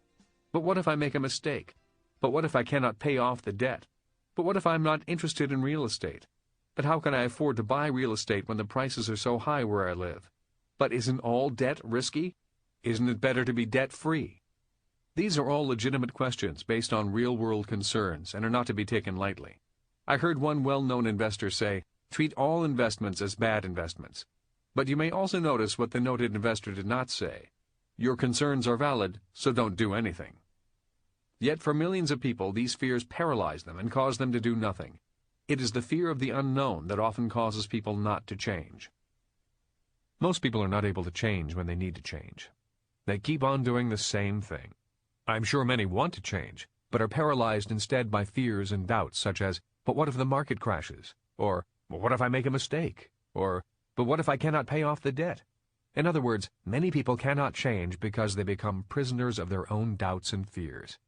But what if I make a mistake? But what if I cannot pay off the debt? But what if I'm not interested in real estate? But how can I afford to buy real estate when the prices are so high where I live? But isn't all debt risky? Isn't it better to be debt-free? These are all legitimate questions based on real-world concerns and are not to be taken lightly. I heard one well-known investor say, treat all investments as bad investments. But you may also notice what the noted investor did not say. Your concerns are valid, so don't do anything. Yet for millions of people, these fears paralyze them and cause them to do nothing. It is the fear of the unknown that often causes people not to change. Most people are not able to change when they need to change. They keep on doing the same thing. I'm sure many want to change, but are paralyzed instead by fears and doubts such as, but what if the market crashes? Or, well, what if I make a mistake? Or, but what if I cannot pay off the debt? In other words, many people cannot change because they become prisoners of their own doubts and fears.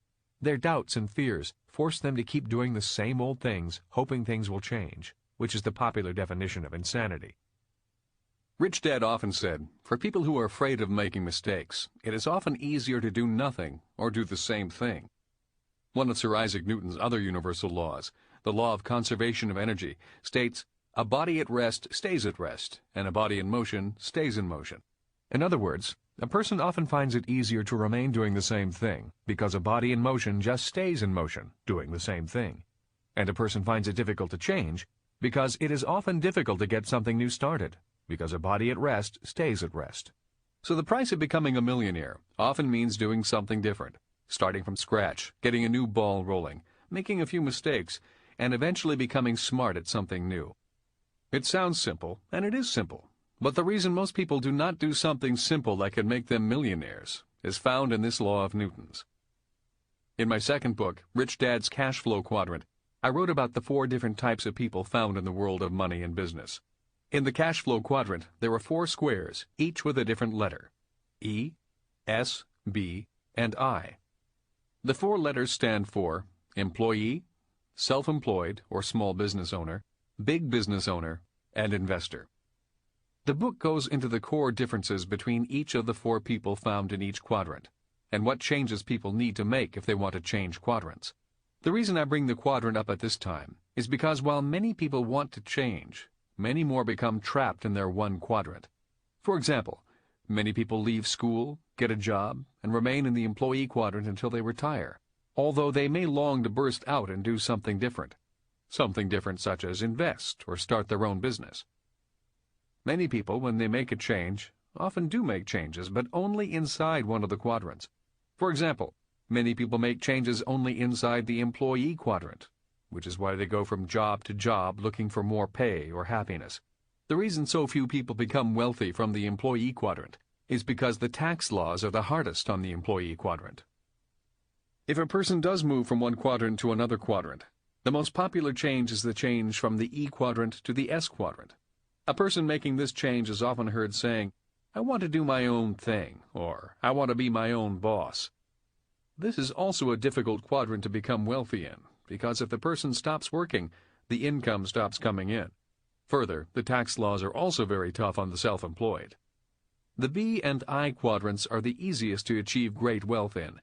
Their doubts and fears force them to keep doing the same old things, hoping things will change, which is the popular definition of insanity. Rich Dad often said, for people who are afraid of making mistakes, it is often easier to do nothing or do the same thing. One of Sir Isaac Newton's other universal laws, the law of conservation of energy, states, a body at rest stays at rest, and a body in motion stays in motion. In other words, a person often finds it easier to remain doing the same thing, because a body in motion just stays in motion, doing the same thing. And a person finds it difficult to change, because it is often difficult to get something new started, because a body at rest stays at rest. So the price of becoming a millionaire often means doing something different, starting from scratch, getting a new ball rolling, making a few mistakes, and eventually becoming smart at something new. It sounds simple, and it is simple, but the reason most people do not do something simple that can make them millionaires is found in this law of Newton's. In my second book, Rich Dad's Cash Flow Quadrant, I wrote about the 4 different types of people found in the world of money and business. In the cash flow quadrant, there are 4 squares, each with a different letter: E, S, B, and I. The 4 letters stand for employee, self-employed or small business owner, big business owner, and investor. The book goes into the core differences between each of the 4 people found in each quadrant, and what changes people need to make if they want to change quadrants. The reason I bring the quadrant up at this time is because while many people want to change, many more become trapped in their one quadrant. For example, many people leave school, get a job, and remain in the employee quadrant until they retire, although they may long to burst out and do something different. Something different such as invest or start their own business. Many people, when they make a change, often do make changes, but only inside one of the quadrants. For example, many people make changes only inside the employee quadrant, which is why they go from job to job looking for more pay or happiness. The reason so few people become wealthy from the employee quadrant is because the tax laws are the hardest on the employee quadrant. If a person does move from one quadrant to another quadrant, the most popular change is the change from the E quadrant to the S quadrant. A person making this change is often heard saying, I want to do my own thing, or I want to be my own boss. This is also a difficult quadrant to become wealthy in, because if the person stops working, the income stops coming in. Further, the tax laws are also very tough on the self-employed. The B and I quadrants are the easiest to achieve great wealth in,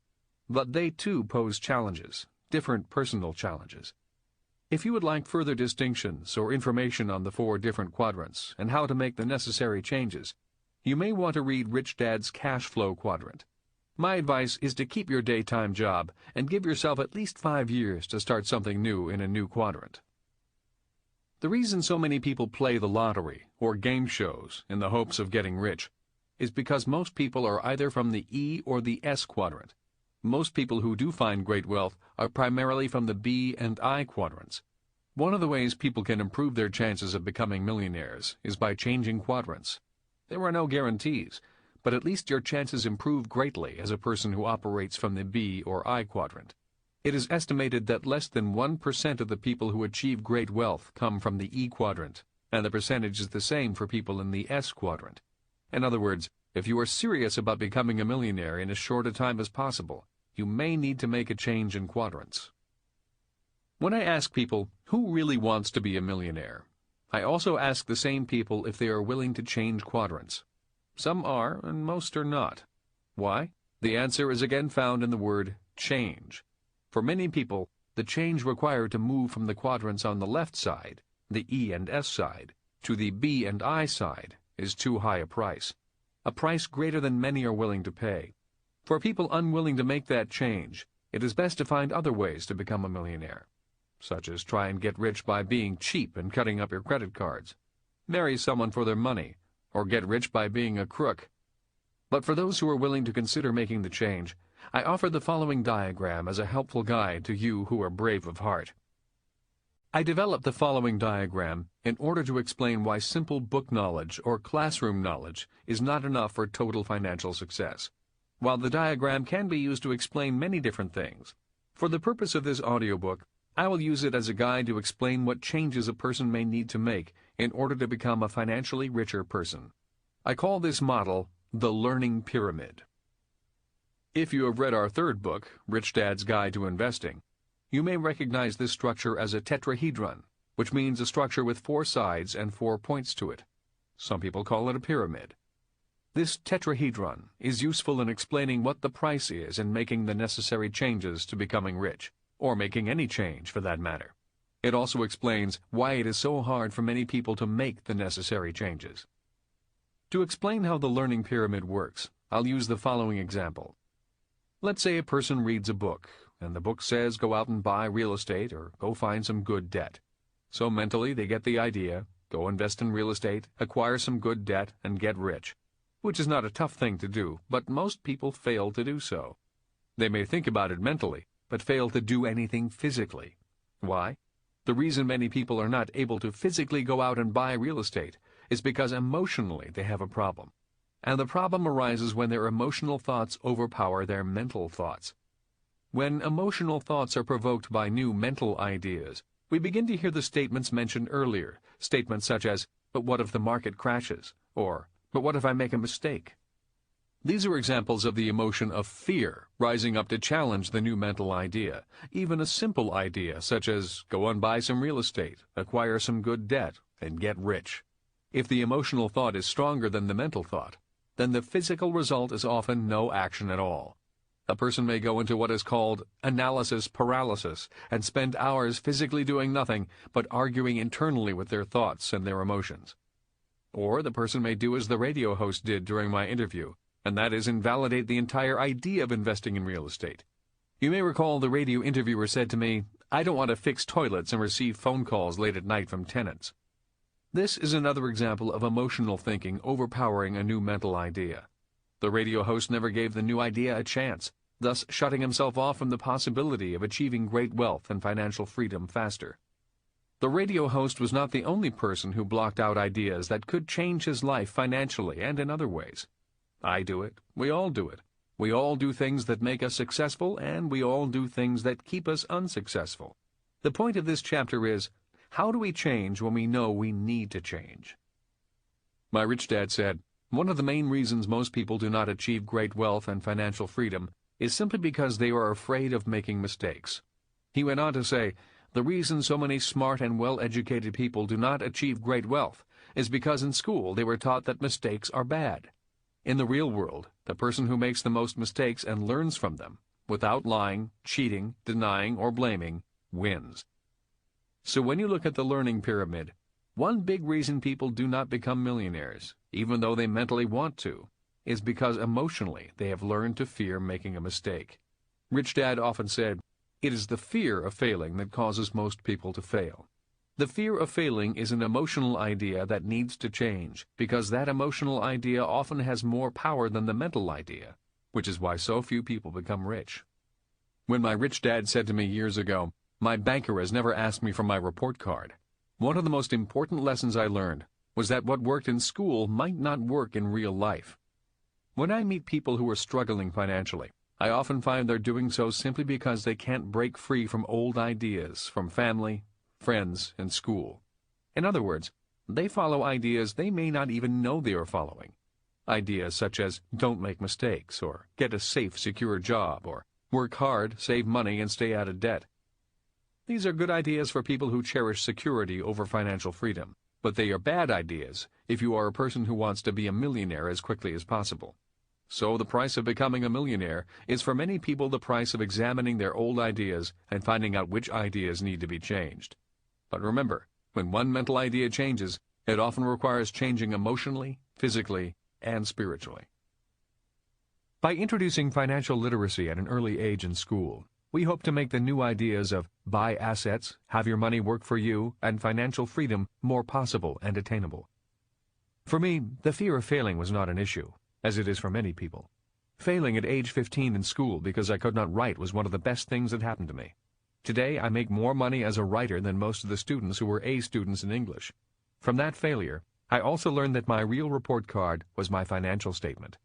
but they too pose challenges, different personal challenges. If you would like further distinctions or information on the 4 different quadrants and how to make the necessary changes, you may want to read Rich Dad's Cash Flow Quadrant. My advice is to keep your daytime job and give yourself at least 5 years to start something new in a new quadrant. The reason so many people play the lottery or game shows in the hopes of getting rich is because most people are either from the E or the S quadrant. Most people who do find great wealth are primarily from the B and I quadrants. One of the ways people can improve their chances of becoming millionaires is by changing quadrants. There are no guarantees, but at least your chances improve greatly as a person who operates from the B or I quadrant. It is estimated that less than 1% of the people who achieve great wealth come from the E quadrant, and the percentage is the same for people in the S quadrant. In other words, if you are serious about becoming a millionaire in as short a time as possible, you may need to make a change in quadrants. When I ask people who really wants to be a millionaire, I also ask the same people if they are willing to change quadrants. Some are, and most are not. Why? The answer is again found in the word change. For many people, the change required to move from the quadrants on the left side, the E and S side, to the B and I side is too high a price greater than many are willing to pay. For people unwilling to make that change, it is best to find other ways to become a millionaire, such as try and get rich by being cheap and cutting up your credit cards, marry someone for their money, or get rich by being a crook. But for those who are willing to consider making the change, I offer the following diagram as a helpful guide to you who are brave of heart. I developed the following diagram in order to explain why simple book knowledge or classroom knowledge is not enough for total financial success. While the diagram can be used to explain many different things, for the purpose of this audiobook, I will use it as a guide to explain what changes a person may need to make in order to become a financially richer person. I call this model the learning pyramid. If you have read our third book, Rich Dad's Guide to Investing, you may recognize this structure as a tetrahedron, which means a structure with 4 sides and 4 points to it. Some people call it a pyramid. This tetrahedron is useful in explaining what the price is in making the necessary changes to becoming rich, or making any change for that matter. It also explains why it is so hard for many people to make the necessary changes. To explain how the learning pyramid works, I'll use the following example. Let's say a person reads a book, and the book says go out and buy real estate or go find some good debt. So mentally they get the idea, go invest in real estate, acquire some good debt, and get rich. Which is not a tough thing to do, but most people fail to do so. They may think about it mentally, but fail to do anything physically. Why? The reason many people are not able to physically go out and buy real estate is because emotionally they have a problem. And the problem arises when their emotional thoughts overpower their mental thoughts. When emotional thoughts are provoked by new mental ideas, we begin to hear the statements mentioned earlier, statements such as, "But what if the market crashes?" or, "But what if I make a mistake?" These are examples of the emotion of fear rising up to challenge the new mental idea, even a simple idea such as go and buy some real estate, acquire some good debt, and get rich. If the emotional thought is stronger than the mental thought, then the physical result is often no action at all. A person may go into what is called analysis paralysis and spend hours physically doing nothing but arguing internally with their thoughts and their emotions. Or the person may do as the radio host did during my interview, and that is invalidate the entire idea of investing in real estate. You may recall the radio interviewer said to me, "I don't want to fix toilets and receive phone calls late at night from tenants." This is another example of emotional thinking overpowering a new mental idea. The radio host never gave the new idea a chance, thus shutting himself off from the possibility of achieving great wealth and financial freedom faster. The radio host was not the only person who blocked out ideas that could change his life financially and in other ways. I do it. We all do it. We all do things that make us successful, and we all do things that keep us unsuccessful. The point of this chapter is, how do we change when we know we need to change? My rich dad said, one of the main reasons most people do not achieve great wealth and financial freedom is simply because they are afraid of making mistakes. He went on to say, the reason so many smart and well-educated people do not achieve great wealth is because in school they were taught that mistakes are bad. In the real world, the person who makes the most mistakes and learns from them, without lying, cheating, denying, or blaming, wins. So when you look at the learning pyramid, one big reason people do not become millionaires, even though they mentally want to, is because emotionally they have learned to fear making a mistake. Rich Dad often said, "It is the fear of failing that causes most people to fail." The fear of failing is an emotional idea that needs to change, because that emotional idea often has more power than the mental idea, which is why so few people become rich. When my rich dad said to me years ago, "My banker has never asked me for my report card," one of the most important lessons I learned was that what worked in school might not work in real life. When I meet people who are struggling financially, I often find they're doing so simply because they can't break free from old ideas from family, friends, and school. In other words, they follow ideas they may not even know they are following. Ideas such as don't make mistakes, or get a safe, secure job, or work hard, save money, and stay out of debt. These are good ideas for people who cherish security over financial freedom, but they are bad ideas if you are a person who wants to be a millionaire as quickly as possible. So the price of becoming a millionaire is for many people the price of examining their old ideas and finding out which ideas need to be changed. But remember, when one mental idea changes, it often requires changing emotionally, physically, and spiritually. By introducing financial literacy at an early age in school, we hope to make the new ideas of buy assets, have your money work for you, and financial freedom more possible and attainable. For me, the fear of failing was not an issue, as it is for many people. Failing at age 15 in school because I could not write was one of the best things that happened to me. Today, I make more money as a writer than most of the students who were A students in English. From that failure, I also learned that my real report card was my financial statement.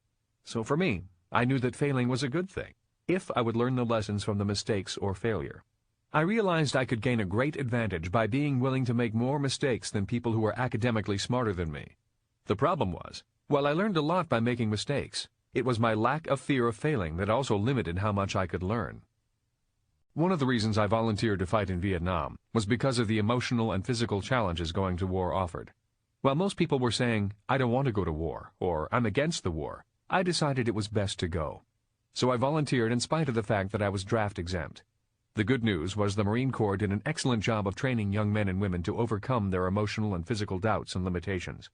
So for me, I knew that failing was a good thing, if I would learn the lessons from the mistakes or failure. I realized I could gain a great advantage by being willing to make more mistakes than people who were academically smarter than me. The problem was, while I learned a lot by making mistakes, it was my lack of fear of failing that also limited how much I could learn. One of the reasons I volunteered to fight in Vietnam was because of the emotional and physical challenges going to war offered. While most people were saying, "I don't want to go to war," or "I'm against the war," I decided it was best to go. So I volunteered in spite of the fact that I was draft exempt. The good news was the Marine Corps did an excellent job of training young men and women to overcome their emotional and physical doubts and limitations.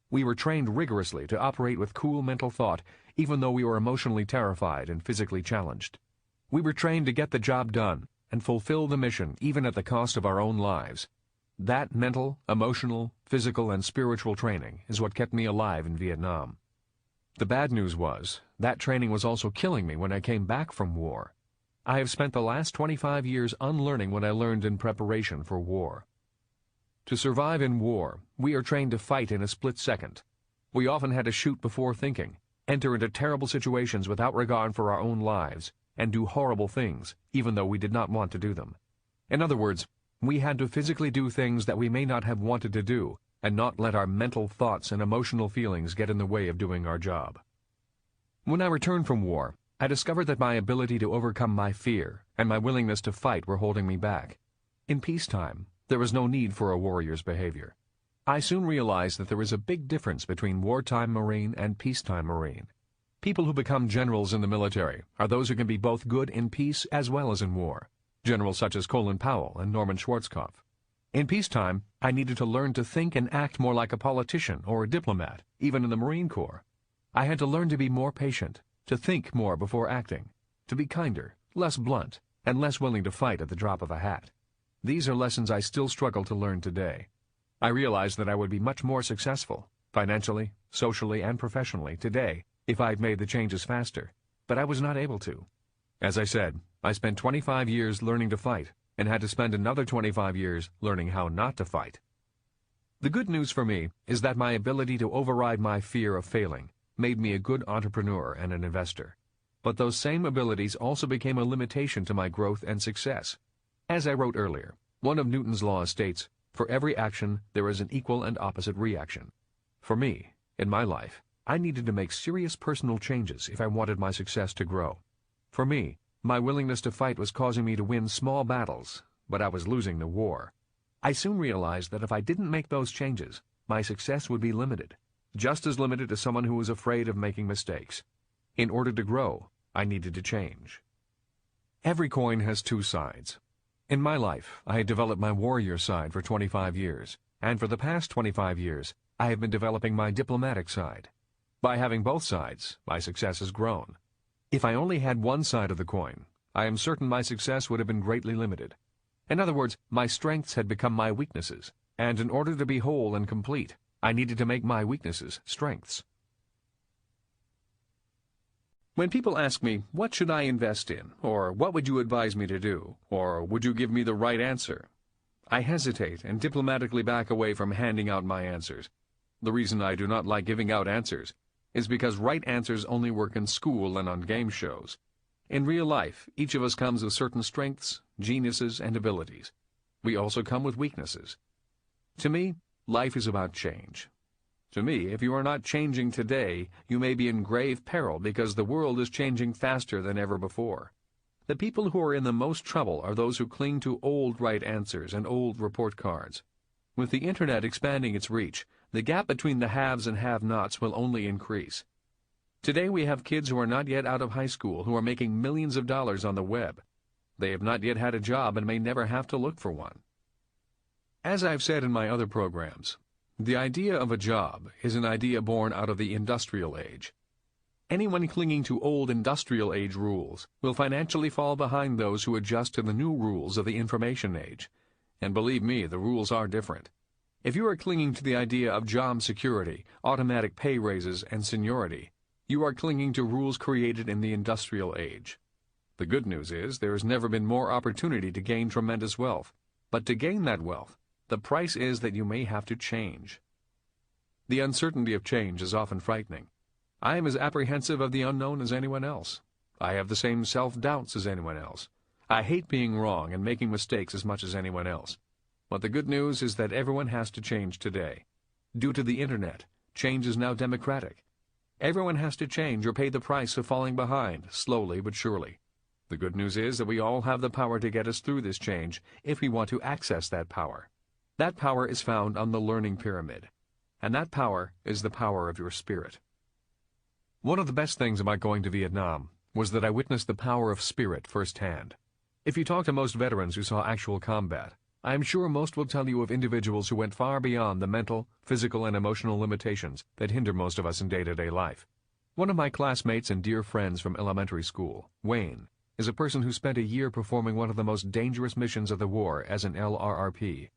We were trained rigorously to operate with cool mental thought, even though we were emotionally terrified and physically challenged. We were trained to get the job done and fulfill the mission even at the cost of our own lives. That mental, emotional, physical, and spiritual training is what kept me alive in Vietnam. The bad news was, that training was also killing me when I came back from war. I have spent the last 25 years unlearning what I learned in preparation for war. To survive in war, we are trained to fight in a split second. We often had to shoot before thinking, enter into terrible situations without regard for our own lives, and do horrible things, even though we did not want to do them. In other words, we had to physically do things that we may not have wanted to do, and not let our mental thoughts and emotional feelings get in the way of doing our job. When I returned from war, I discovered that my ability to overcome my fear and my willingness to fight were holding me back. In peacetime, there was no need for a warrior's behavior. I soon realized that there is a big difference between wartime Marine and peacetime Marine. People who become generals in the military are those who can be both good in peace as well as in war. Generals such as Colin Powell and Norman Schwarzkopf. In peacetime, I needed to learn to think and act more like a politician or a diplomat, even in the Marine Corps. I had to learn to be more patient, to think more before acting, to be kinder, less blunt, and less willing to fight at the drop of a hat. These are lessons I still struggle to learn today. I realized that I would be much more successful, financially, socially, and professionally, today, if I had made the changes faster, but I was not able to. As I said, I spent 25 years learning to fight, and had to spend another 25 years learning how not to fight. The good news for me is that my ability to override my fear of failing made me a good entrepreneur and an investor. But those same abilities also became a limitation to my growth and success. As I wrote earlier, one of Newton's laws states, "For every action, there is an equal and opposite reaction." For me, in my life, I needed to make serious personal changes if I wanted my success to grow. For me, my willingness to fight was causing me to win small battles, but I was losing the war. I soon realized that if I didn't make those changes, my success would be limited, just as limited as someone who was afraid of making mistakes. In order to grow, I needed to change. Every coin has two sides. In my life, I had developed my warrior side for 25 years, and for the past 25 years, I have been developing my diplomatic side. By having both sides, my success has grown. If I only had one side of the coin, I am certain my success would have been greatly limited. In other words, my strengths had become my weaknesses, and in order to be whole and complete, I needed to make my weaknesses strengths. When people ask me, what should I invest in, or what would you advise me to do, or would you give me the right answer, I hesitate and diplomatically back away from handing out my answers. The reason I do not like giving out answers is because right answers only work in school and on game shows. In real life, each of us comes with certain strengths, geniuses, and abilities. We also come with weaknesses. To me, life is about change. To me, if you are not changing today, you may be in grave peril because the world is changing faster than ever before. The people who are in the most trouble are those who cling to old right answers and old report cards. With the Internet expanding its reach, the gap between the haves and have-nots will only increase. Today we have kids who are not yet out of high school who are making millions of dollars on the web. They have not yet had a job and may never have to look for one. As I've said in my other programs, the idea of a job is an idea born out of the industrial age. Anyone clinging to old industrial age rules will financially fall behind those who adjust to the new rules of the information age. And believe me, the rules are different. If you are clinging to the idea of job security, automatic pay raises, and seniority, you are clinging to rules created in the industrial age. The good news is there has never been more opportunity to gain tremendous wealth. But to gain that wealth, the price is that you may have to change. The uncertainty of change is often frightening. I am as apprehensive of the unknown as anyone else. I have the same self-doubts as anyone else. I hate being wrong and making mistakes as much as anyone else. But the good news is that everyone has to change today. Due to the Internet, change is now democratic. Everyone has to change or pay the price of falling behind, slowly but surely. The good news is that we all have the power to get us through this change if we want to access that power. That power is found on the learning pyramid. And that power is the power of your spirit. One of the best things about going to Vietnam was that I witnessed the power of spirit firsthand. If you talk to most veterans who saw actual combat, I am sure most will tell you of individuals who went far beyond the mental, physical, and emotional limitations that hinder most of us in day-to-day life. One of my classmates and dear friends from elementary school, Wayne, is a person who spent a year performing one of the most dangerous missions of the war as an LRRP.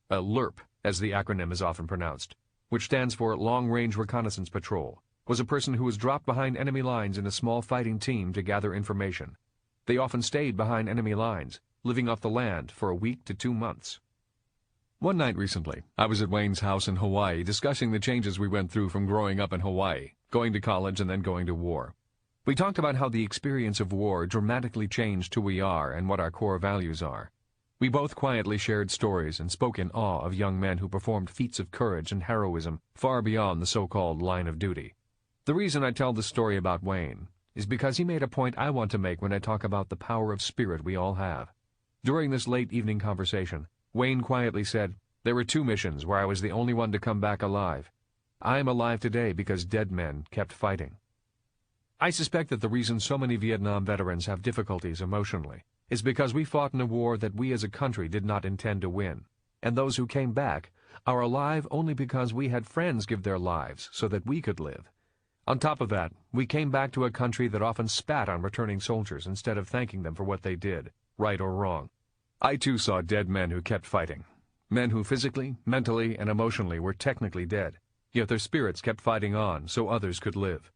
A LRP, as the acronym is often pronounced, which stands for Long Range Reconnaissance Patrol, was a person who was dropped behind enemy lines in a small fighting team to gather information. They often stayed behind enemy lines, living off the land for a week to 2 months. One night recently, I was at Wayne's house in Hawaii discussing the changes we went through from growing up in Hawaii, going to college and then going to war. We talked about how the experience of war dramatically changed who we are and what our core values are. We both quietly shared stories and spoke in awe of young men who performed feats of courage and heroism far beyond the so-called line of duty. The reason I tell this story about Wayne is because he made a point I want to make when I talk about the power of spirit we all have. During this late evening conversation, Wayne quietly said, "There were 2 missions where I was the only one to come back alive. I am alive today because dead men kept fighting." I suspect that the reason so many Vietnam veterans have difficulties emotionally is because we fought in a war that we as a country did not intend to win, and those who came back are alive only because we had friends give their lives so that we could live. On top of that, we came back to a country that often spat on returning soldiers instead of thanking them for what they did, right or wrong. I too saw dead men who kept fighting. Men who physically, mentally, and emotionally were technically dead, yet their spirits kept fighting on so others could live.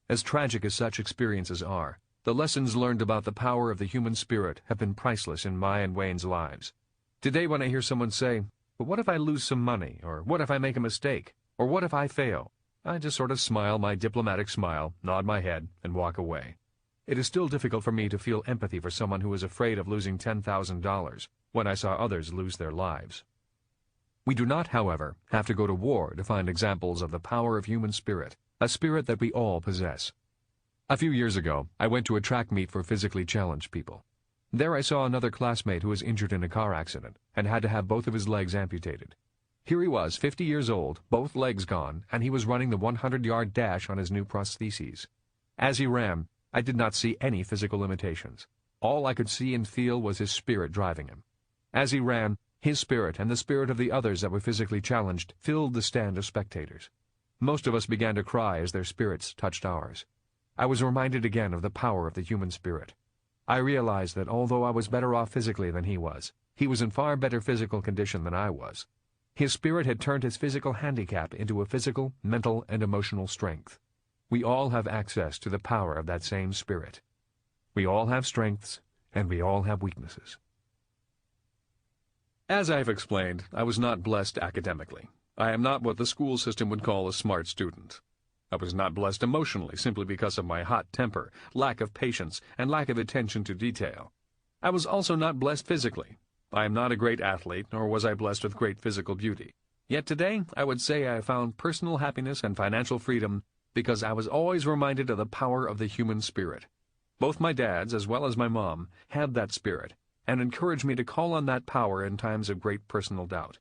As tragic as such experiences are, the lessons learned about the power of the human spirit have been priceless in my and Wayne's lives. Today when I hear someone say, "But what if I lose some money?" or "What if I make a mistake?" or "What if I fail?" I just sort of smile my diplomatic smile, nod my head, and walk away. It is still difficult for me to feel empathy for someone who is afraid of losing $10,000 when I saw others lose their lives. We do not, however, have to go to war to find examples of the power of human spirit, a spirit that we all possess. A few years ago, I went to a track meet for physically challenged people. There I saw another classmate who was injured in a car accident and had to have both of his legs amputated. Here he was, 50 years old, both legs gone, and he was running the 100-yard dash on his new prostheses. As he ran, I did not see any physical limitations. All I could see and feel was his spirit driving him. As he ran, his spirit and the spirit of the others that were physically challenged filled the stand of spectators. Most of us began to cry as their spirits touched ours. I was reminded again of the power of the human spirit. I realized that although I was better off physically than he was in far better physical condition than I was. His spirit had turned his physical handicap into a physical, mental, and emotional strength. We all have access to the power of that same spirit. We all have strengths, and we all have weaknesses. As I've explained, I was not blessed academically. I am not what the school system would call a smart student. I was not blessed emotionally simply because of my hot temper, lack of patience, and lack of attention to detail. I was also not blessed physically. I am not a great athlete, nor was I blessed with great physical beauty. Yet today, I would say I found personal happiness and financial freedom because I was always reminded of the power of the human spirit. Both my dads, as well as my mom, had that spirit, and encouraged me to call on that power in times of great personal doubt.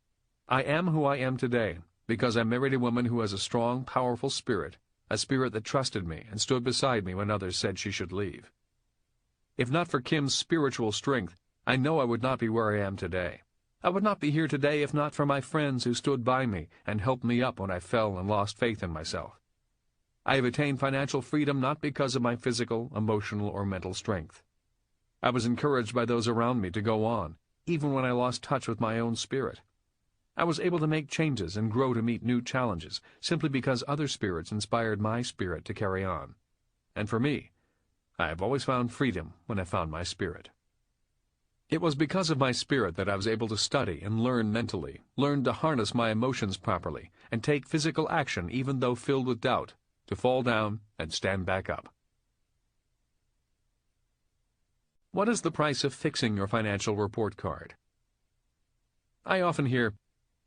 I am who I am today because I married a woman who has a strong, powerful spirit, a spirit that trusted me and stood beside me when others said she should leave. If not for Kim's spiritual strength, I know I would not be where I am today. I would not be here today if not for my friends who stood by me and helped me up when I fell and lost faith in myself. I have attained financial freedom not because of my physical, emotional, or mental strength. I was encouraged by those around me to go on, even when I lost touch with my own spirit. I was able to make changes and grow to meet new challenges simply because other spirits inspired my spirit to carry on. And for me, I have always found freedom when I found my spirit. It was because of my spirit that I was able to study and learn mentally, learn to harness my emotions properly, and take physical action even though filled with doubt, to fall down and stand back up. What is the price of fixing your financial report card? I often hear,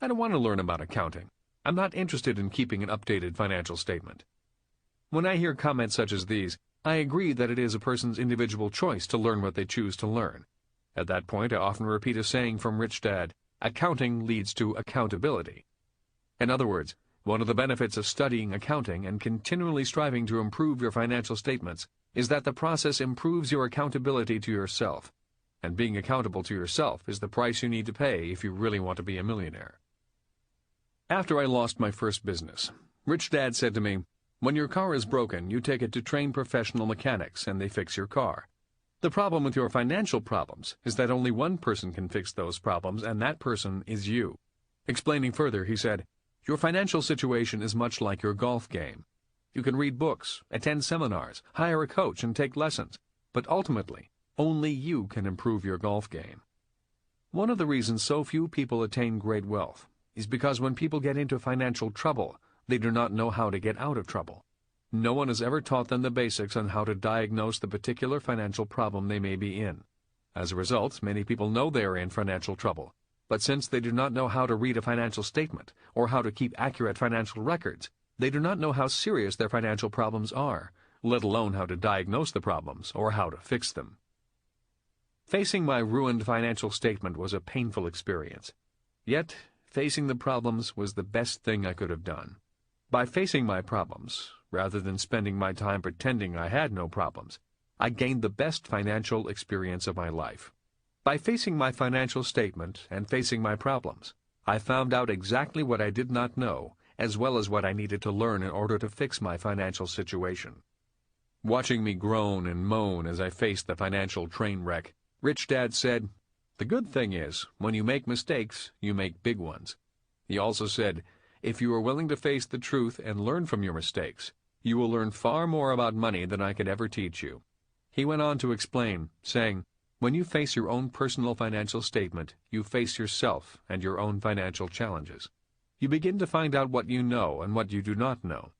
I don't want to learn about accounting. I'm not interested in keeping an updated financial statement. When I hear comments such as these, I agree that it is a person's individual choice to learn what they choose to learn. At that point, I often repeat a saying from Rich Dad, accounting leads to accountability. In other words, one of the benefits of studying accounting and continually striving to improve your financial statements is that the process improves your accountability to yourself. And being accountable to yourself is the price you need to pay if you really want to be a millionaire. After I lost my first business, Rich Dad said to me, when your car is broken, you take it to trained professional mechanics and they fix your car. The problem with your financial problems is that only one person can fix those problems, and that person is you. Explaining further, he said, your financial situation is much like your golf game. You can read books, attend seminars, hire a coach, and take lessons, but ultimately, only you can improve your golf game. One of the reasons so few people attain great wealth is because when people get into financial trouble, they do not know how to get out of trouble. No one has ever taught them the basics on how to diagnose the particular financial problem they may be in. As a result, many people know they are in financial trouble, but since they do not know how to read a financial statement or how to keep accurate financial records, they do not know how serious their financial problems are, let alone how to diagnose the problems or how to fix them. Facing my ruined financial statement was a painful experience. Yet, facing the problems was the best thing I could have done. By facing my problems, rather than spending my time pretending I had no problems, I gained the best financial experience of my life. By facing my financial statement and facing my problems, I found out exactly what I did not know, as well as what I needed to learn in order to fix my financial situation. Watching me groan and moan as I faced the financial train wreck, Rich Dad said, the good thing is, when you make mistakes, you make big ones. He also said, if you are willing to face the truth and learn from your mistakes, you will learn far more about money than I could ever teach you. He went on to explain, saying, when you face your own personal financial statement, you face yourself and your own financial challenges. You begin to find out what you know and what you do not know.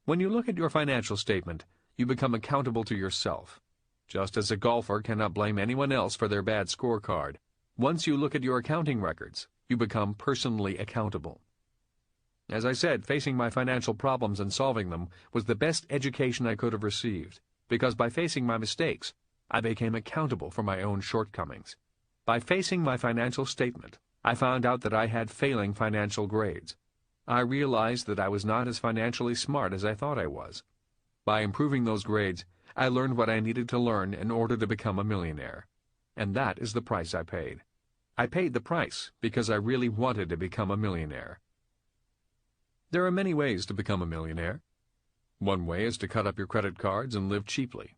When you look at your financial statement, you become accountable to yourself. Just as a golfer cannot blame anyone else for their bad scorecard, once you look at your accounting records, you become personally accountable. As I said, facing my financial problems and solving them was the best education I could have received, because by facing my mistakes, I became accountable for my own shortcomings. By facing my financial statement, I found out that I had failing financial grades. I realized that I was not as financially smart as I thought I was. By improving those grades, I learned what I needed to learn in order to become a millionaire. And that is the price I paid. I paid the price because I really wanted to become a millionaire. There are many ways to become a millionaire. One way is to cut up your credit cards and live cheaply.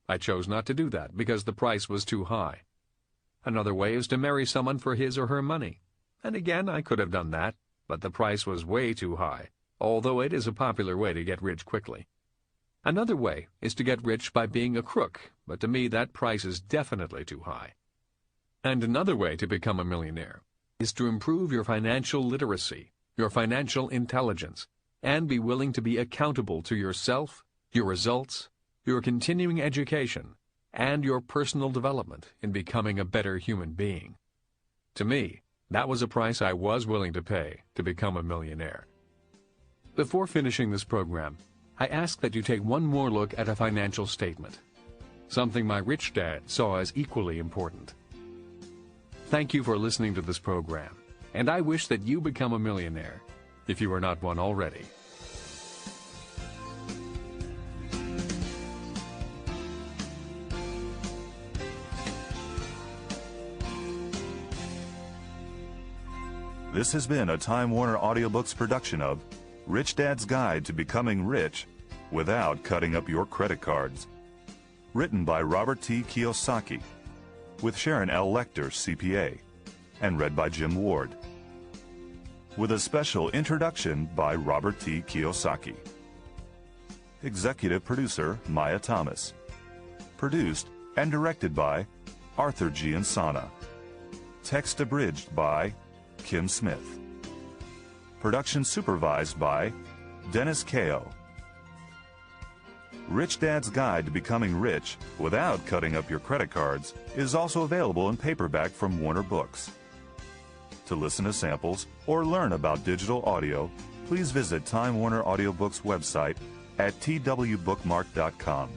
I chose not to do that because the price was too high. Another way is to marry someone for his or her money. And again, I could have done that, but the price was way too high, although it is a popular way to get rich quickly. Another way is to get rich by being a crook, but to me that price is definitely too high. And another way to become a millionaire is to improve your financial literacy, your financial intelligence, and be willing to be accountable to yourself, your results, your continuing education, and your personal development in becoming a better human being. To me, that was a price I was willing to pay to become a millionaire. Before finishing this program, I ask that you take one more look at a financial statement, something my rich dad saw as equally important. Thank you for listening to this program, and I wish that you become a millionaire, if you are not one already. This has been a Time Warner Audiobooks production of Rich Dad's Guide to Becoming Rich Without Cutting Up Your Credit Cards. Written by Robert T. Kiyosaki, with Sharon L. Lecter, CPA, and read by Jim Ward. With a special introduction by Robert T. Kiyosaki. Executive producer Maya Thomas. Produced and directed by Arthur G. Insana. Text abridged by Kim Smith. Production supervised by Dennis Kao. Rich Dad's Guide to Becoming Rich Without Cutting Up Your Credit Cards is also available in paperback from Warner Books. To listen to samples or learn about digital audio, please visit Time Warner Audiobooks website at twbookmark.com.